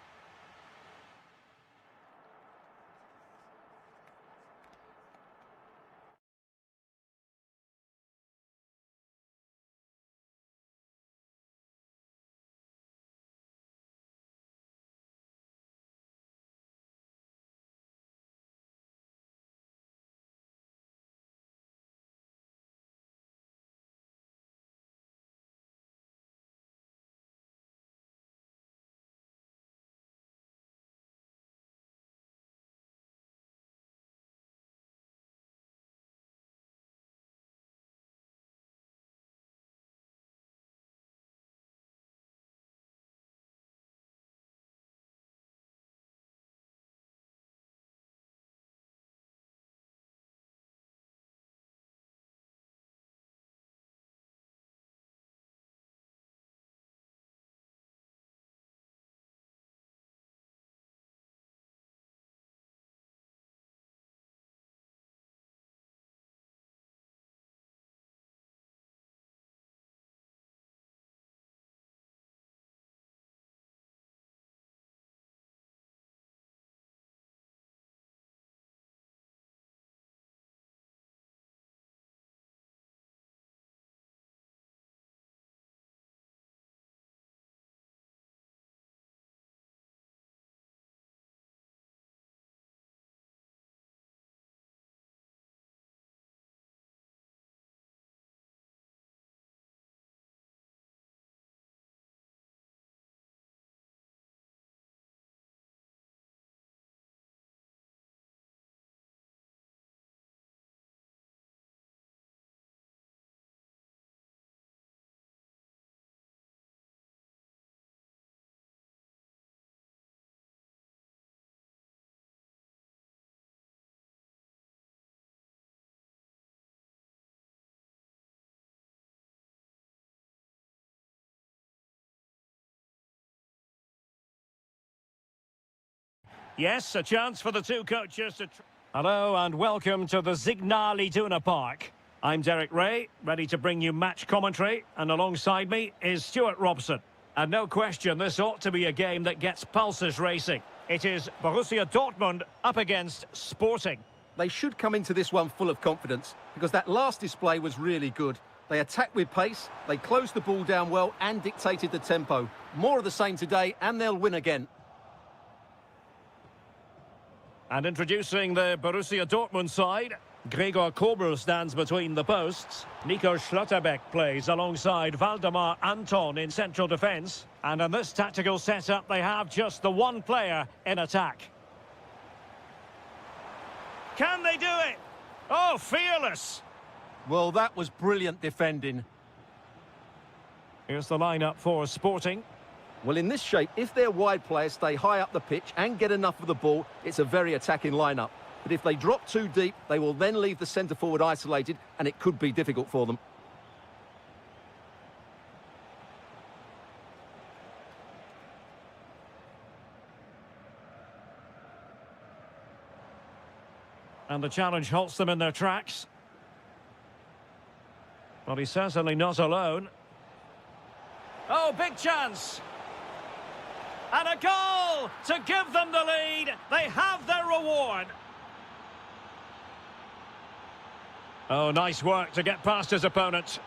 Yes, a chance for the two coaches to... Hello and welcome to the Signal Iduna Park. I'm Derek Ray, ready to bring you match commentary, and alongside me is Stuart Robson. And no question, this ought to be a game that gets pulses racing. It is Borussia Dortmund up against Sporting. They should come into this one full of confidence, because that last display was really good. They attacked with pace, they closed the ball down well and dictated the tempo. More of the same today, and they'll win again. And introducing the Borussia Dortmund side, Gregor Kobel stands between the posts. Nico Schlotterbeck plays alongside Valdemar Anton in central defence. And in this tactical setup, they have just the one player in attack. Can they do it? Oh, fearless! Well, that was brilliant defending. Here's the lineup for Sporting. Well, in this shape, if their wide players stay high up the pitch and get enough of the ball, it's a very attacking lineup. But if they drop too deep, they will then leave the centre-forward isolated, and it could be difficult for them. And the challenge halts them in their tracks. But he's certainly not alone. Oh, big chance! And a goal to give them the lead. They have their reward. Oh, nice work to get past his opponent.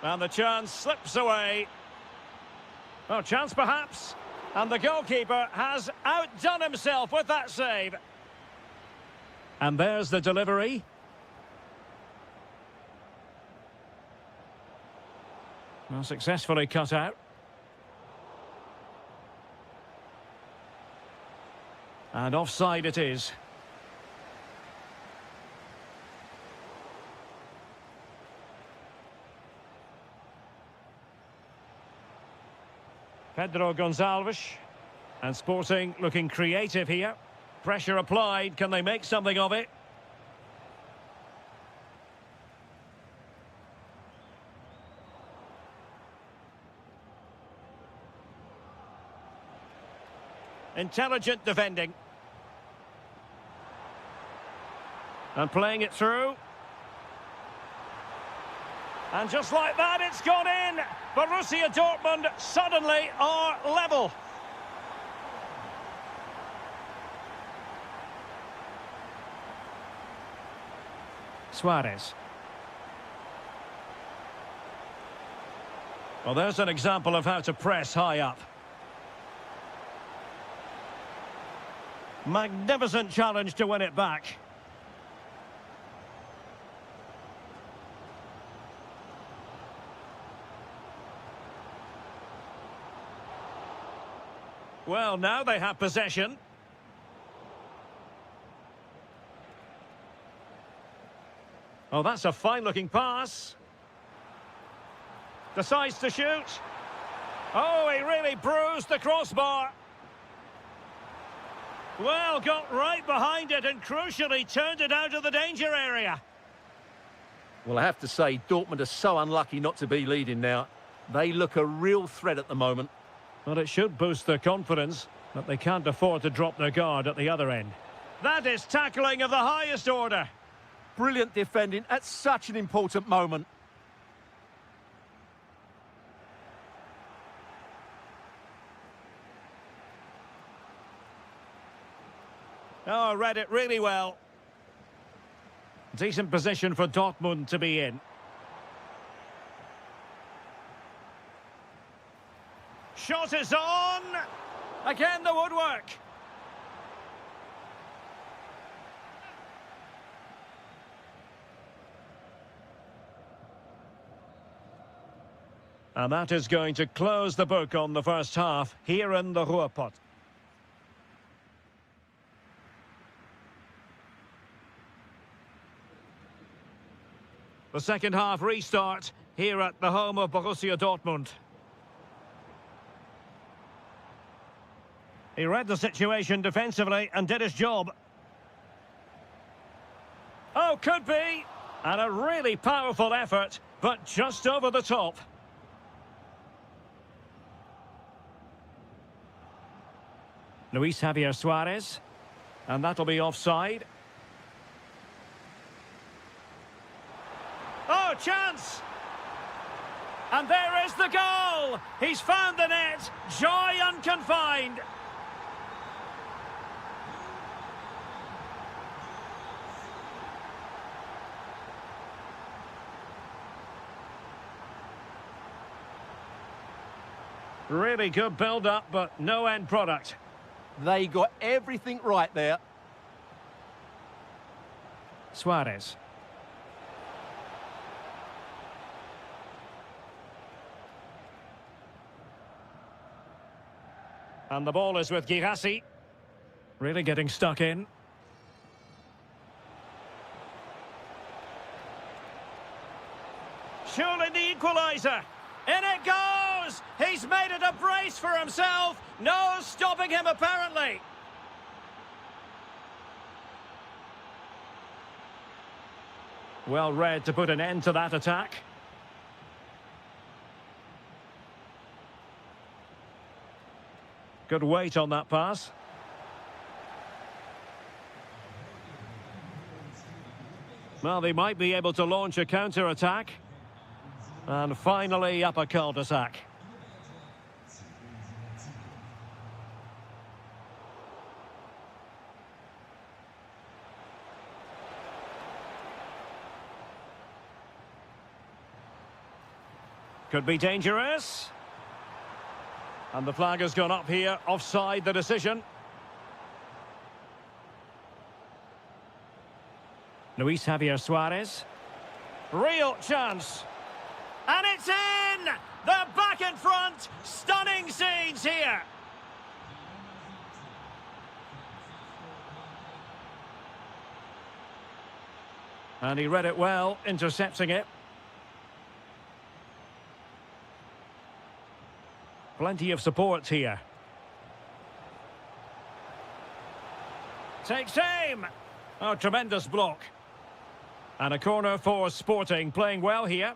And the chance slips away. Oh, chance perhaps. And the goalkeeper has outdone himself with that save. And there's the delivery. Well, successfully cut out. And offside it is. Pedro Gonçalves. And Sporting looking creative here. Pressure applied. Can they make something of it? Intelligent defending. And playing it through. And just like that, it's gone in. Borussia Dortmund suddenly are level. Suarez. Well, there's an example of how to press high up. Magnificent challenge to win it back. Well, now they have possession. Oh, that's a fine-looking pass. Decides to shoot. Oh, he really bruised the crossbar. Well, got right behind it and crucially turned it out of the danger area. Well, I have to say, Dortmund are so unlucky not to be leading now. They look a real threat at the moment. Well, it should boost their confidence, but they can't afford to drop their guard at the other end. That is tackling of the highest order. Brilliant defending at such an important moment. Oh, read it really well. Decent position for Dortmund to be in. Shot is on! Again the woodwork. And that is going to close the book on the first half here in the Ruhrpott. The second half restart here at the home of Borussia Dortmund. He read the situation defensively and did his job. Oh, could be. And a really powerful effort, but just over the top. Luis Javier Suarez. And that'll be offside. Oh, chance! And there is the goal! He's found the net! Joy unconfined! Really good build-up, but no end product. They got everything right there. Suarez. And the ball is with Girassi. Really getting stuck in. Surely the equaliser. In it goes! He's made it a brace for himself. No stopping him, apparently. Well read to put an end to that attack. Good weight on that pass. Well, they might be able to launch a counter-attack. And finally, up a cul-de-sac. Could be dangerous. And the flag has gone up here, offside the decision. Luis Javier Suarez. Real chance. And it's in! They're back in front! Stunning scenes here! And he read it well, intercepting it. Plenty of support here. Takes aim! Oh, tremendous block. And a corner for Sporting, playing well here.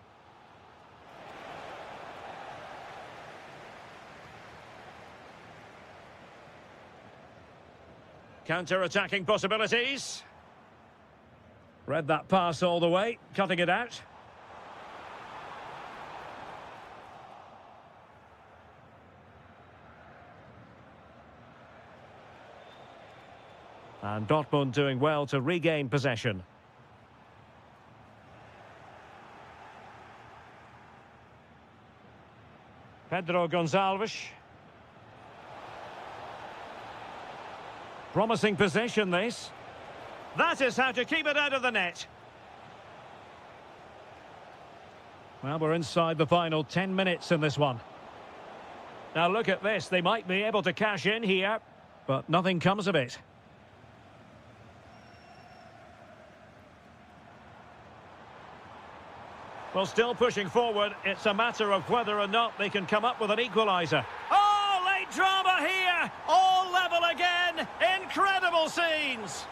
Counter-attacking possibilities. Read that pass all the way, cutting it out. And Dortmund doing well to regain possession. Pedro Gonçalves. Promising possession, this. That is how to keep it out of the net. Well, we're inside the final 10 minutes in this one. Now look at this. They might be able to cash in here, but nothing comes of it. Well, still pushing forward. It's a matter of whether or not they can come up with an equaliser. Oh, late drama here. All level again. Incredible scenes.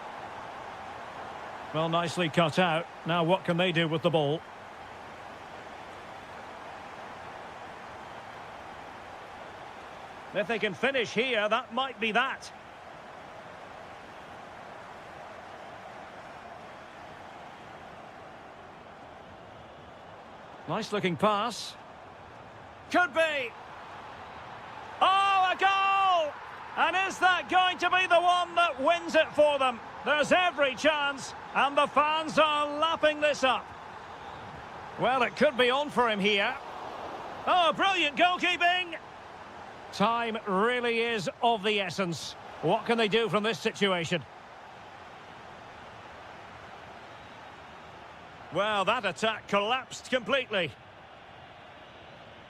Well, nicely cut out. Now what can they do with the ball? If they can finish here, that might be that. Nice looking pass. Could be. Oh, a goal! And is that going to be the one that wins it for them? There's every chance, and the fans are lapping this up. Well, it could be on for him here. Oh, brilliant goalkeeping! Time really is of the essence. What can they do from this situation? Well, that attack collapsed completely.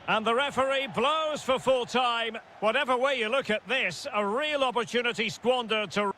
And the referee blows for full time. Whatever way you look at this, a real opportunity squandered to...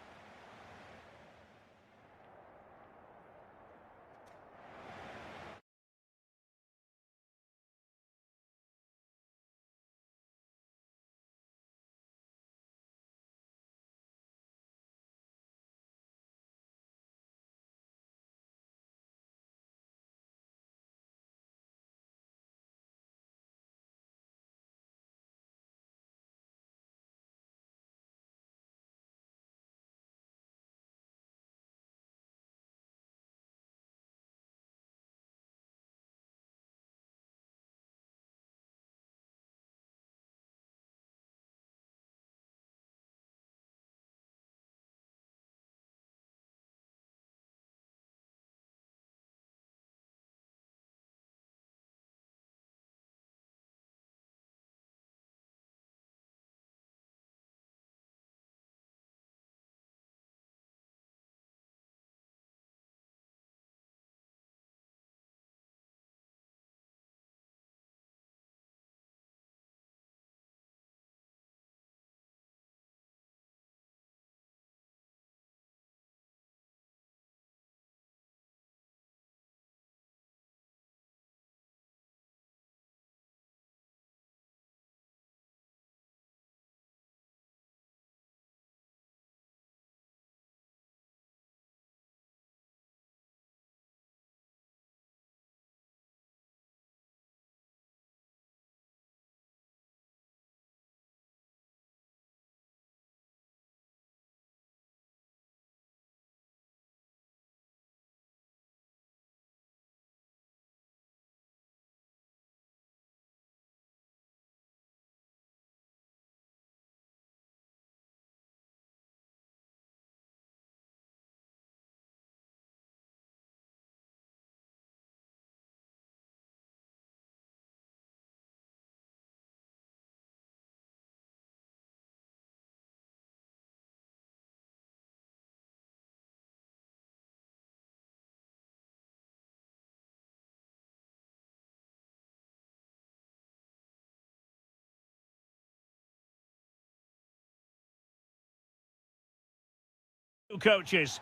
coaches.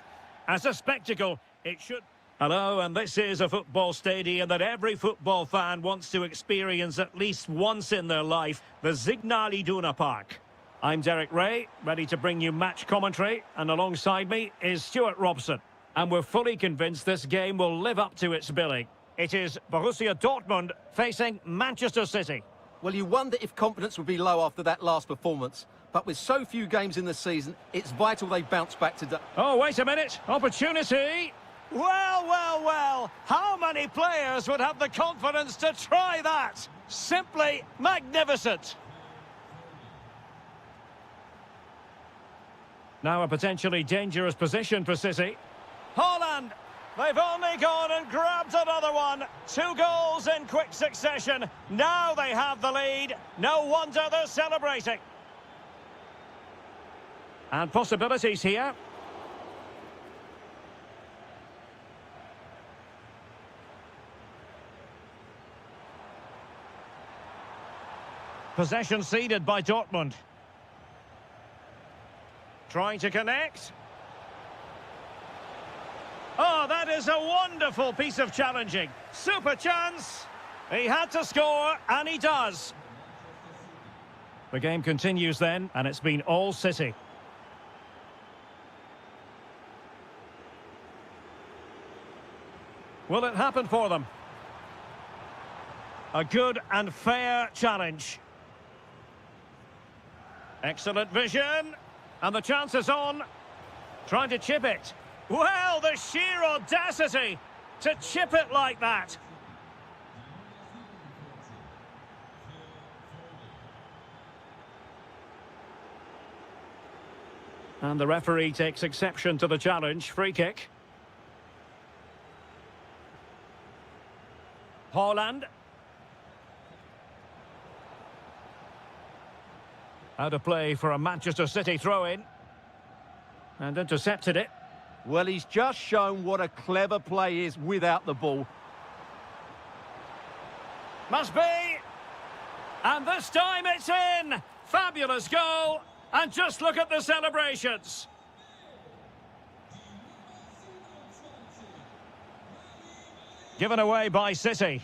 As a spectacle, it should... Hello, and this is a football stadium that every football fan wants to experience at least once in their life, the Signal Iduna Park. I'm Derek Ray, ready to bring you match commentary, and alongside me is Stuart Robson. And we're fully convinced this game will live up to its billing. It is Borussia Dortmund facing Manchester City. Well, you wonder if confidence would be low after that last performance. But with so few games in the season, it's vital they bounce back today. Oh, wait a minute. Opportunity. Well, well, well. How many players would have the confidence to try that? Simply magnificent. Now a potentially dangerous position for City. Haaland. They've only gone and grabbed another one. 2 goals in quick succession. Now they have the lead. No wonder they're celebrating. And possibilities here. Possession ceded by Dortmund. Trying to connect. Oh, that is a wonderful piece of challenging. Super chance. He had to score, and he does. The game continues then, and it's been all City. Will it happen for them? A good and fair challenge. Excellent vision. And the chance is on. Trying to chip it. Well, the sheer audacity to chip it like that. And the referee takes exception to the challenge. Free kick. Haaland. Out of play for a Manchester City throw-in. And intercepted it. Well, he's just shown what a clever play is without the ball. Must be. And this time it's in. Fabulous goal. And just look at the celebrations. Given away by City.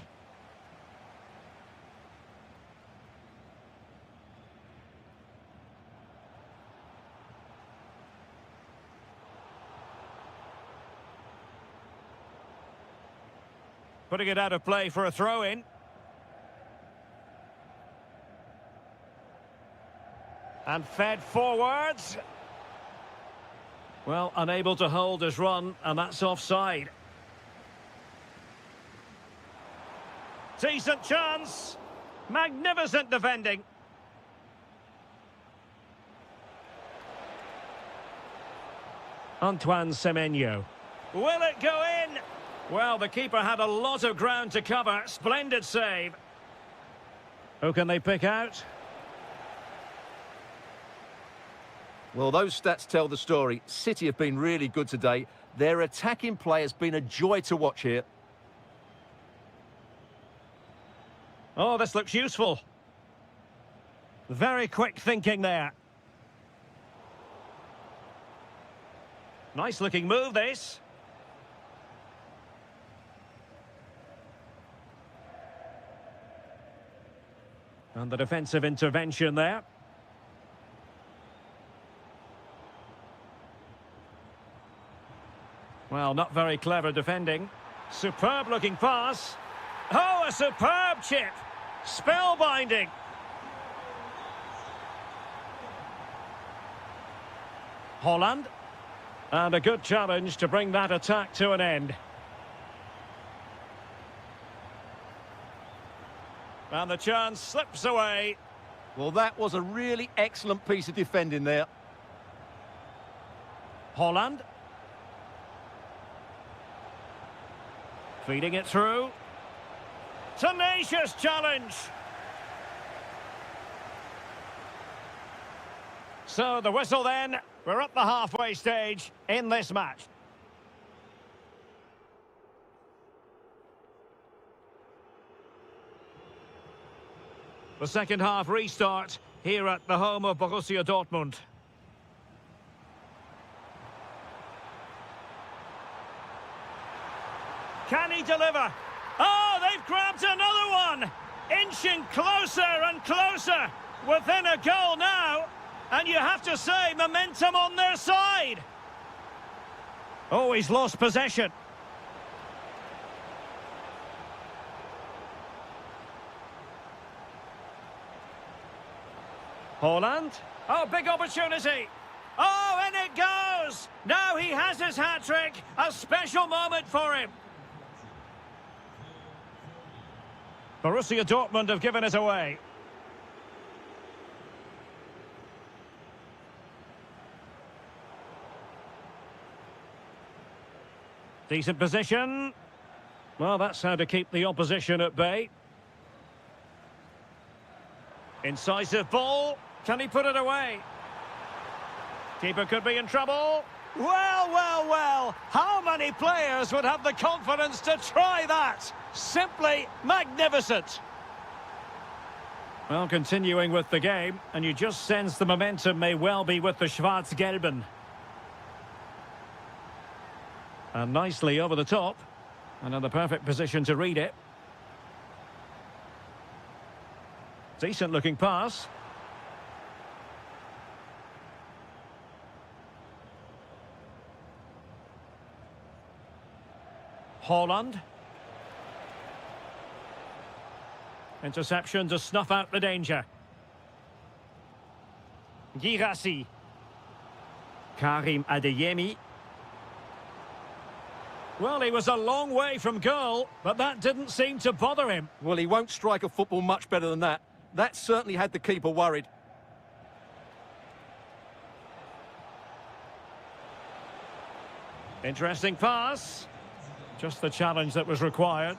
Putting it out of play for a throw-in. And fed forwards. Well, unable to hold his run, and that's offside. Decent chance. Magnificent defending. Antoine Semenyo. Will it go in? Well, the keeper had a lot of ground to cover. Splendid save. Who can they pick out? Well, those stats tell the story. City have been really good today. Their attacking play has been a joy to watch here. Oh, this looks useful. Very quick thinking there. Nice looking move, this. And the defensive intervention there. Well, not very clever defending. Superb looking pass. Oh, a superb chip. Spellbinding. Haaland. And a good challenge to bring that attack to an end. And the chance slips away. Well, that was a really excellent piece of defending there. Haaland. Feeding it through. Tenacious challenge. So the whistle then. We're at the halfway stage in this match. The second half restart here at the home of Borussia Dortmund. Can he deliver? Oh, they've grabbed another one! Inching closer and closer within a goal now. And you have to say, momentum on their side. Oh, he's lost possession. Holland. Oh, big opportunity. Oh, and it goes! Now he has his hat-trick. A special moment for him. Borussia Dortmund have given it away. Decent position. Well, that's how to keep the opposition at bay. Incisive ball. Can he put it away? Keeper could be in trouble. Well, well, well. How many players would have the confidence to try that? Simply magnificent. Well, continuing with the game, and you just sense the momentum may well be with the Schwarz-Gelben. And nicely over the top. Another perfect position to read it. Decent looking pass. Holland. Interception to snuff out the danger. Girassi. Karim Adeyemi. Well, he was a long way from goal, but that didn't seem to bother him. Well, he won't strike a football much better than that. That certainly had the keeper worried. Interesting pass. Just the challenge that was required.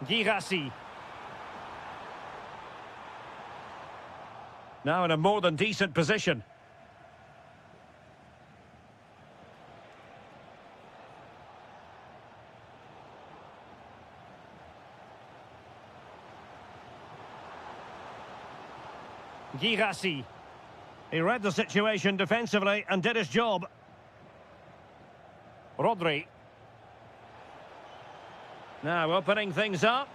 Girassi. Now in a more than decent position. Girassi. He read the situation defensively and did his job. Rodri. Now opening things up.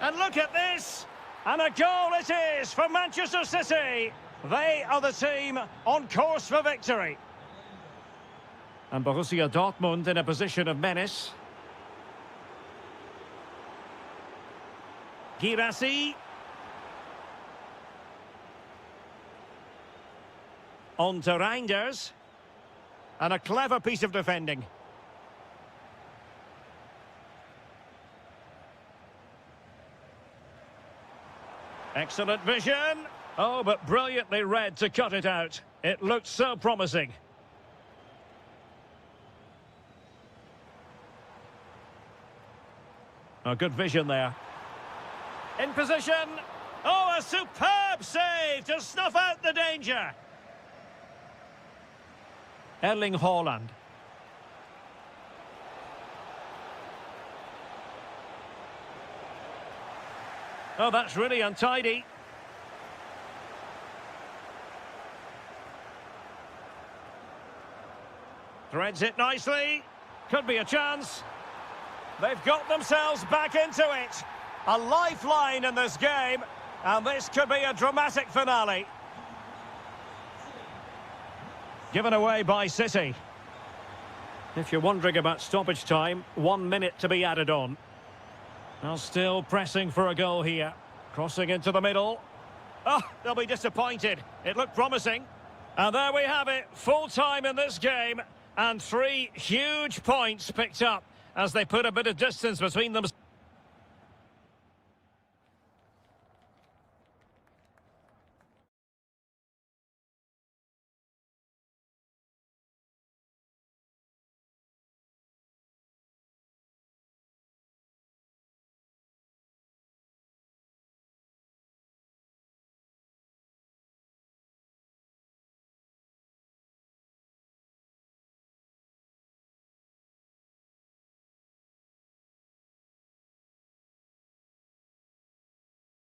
And look at this! And a goal it is for Manchester City. They are the team on course for victory. And Borussia Dortmund in a position of menace. Girassi. On to Reinders. And a clever piece of defending. Excellent vision. Oh, but brilliantly read to cut it out. It looked so promising. A good vision there. In position. Oh, a superb save to snuff out the danger. Erling Haaland. Oh, that's really untidy. Threads it nicely. Could be a chance. They've got themselves back into it. A lifeline in this game. And this could be a dramatic finale. Given away by City. If you're wondering about stoppage time, 1 minute to be added on. Now still pressing for a goal here. Crossing into the middle. Oh, they'll be disappointed. It looked promising. And there we have it. Full time in this game. And 3 huge points picked up as they put a bit of distance between them.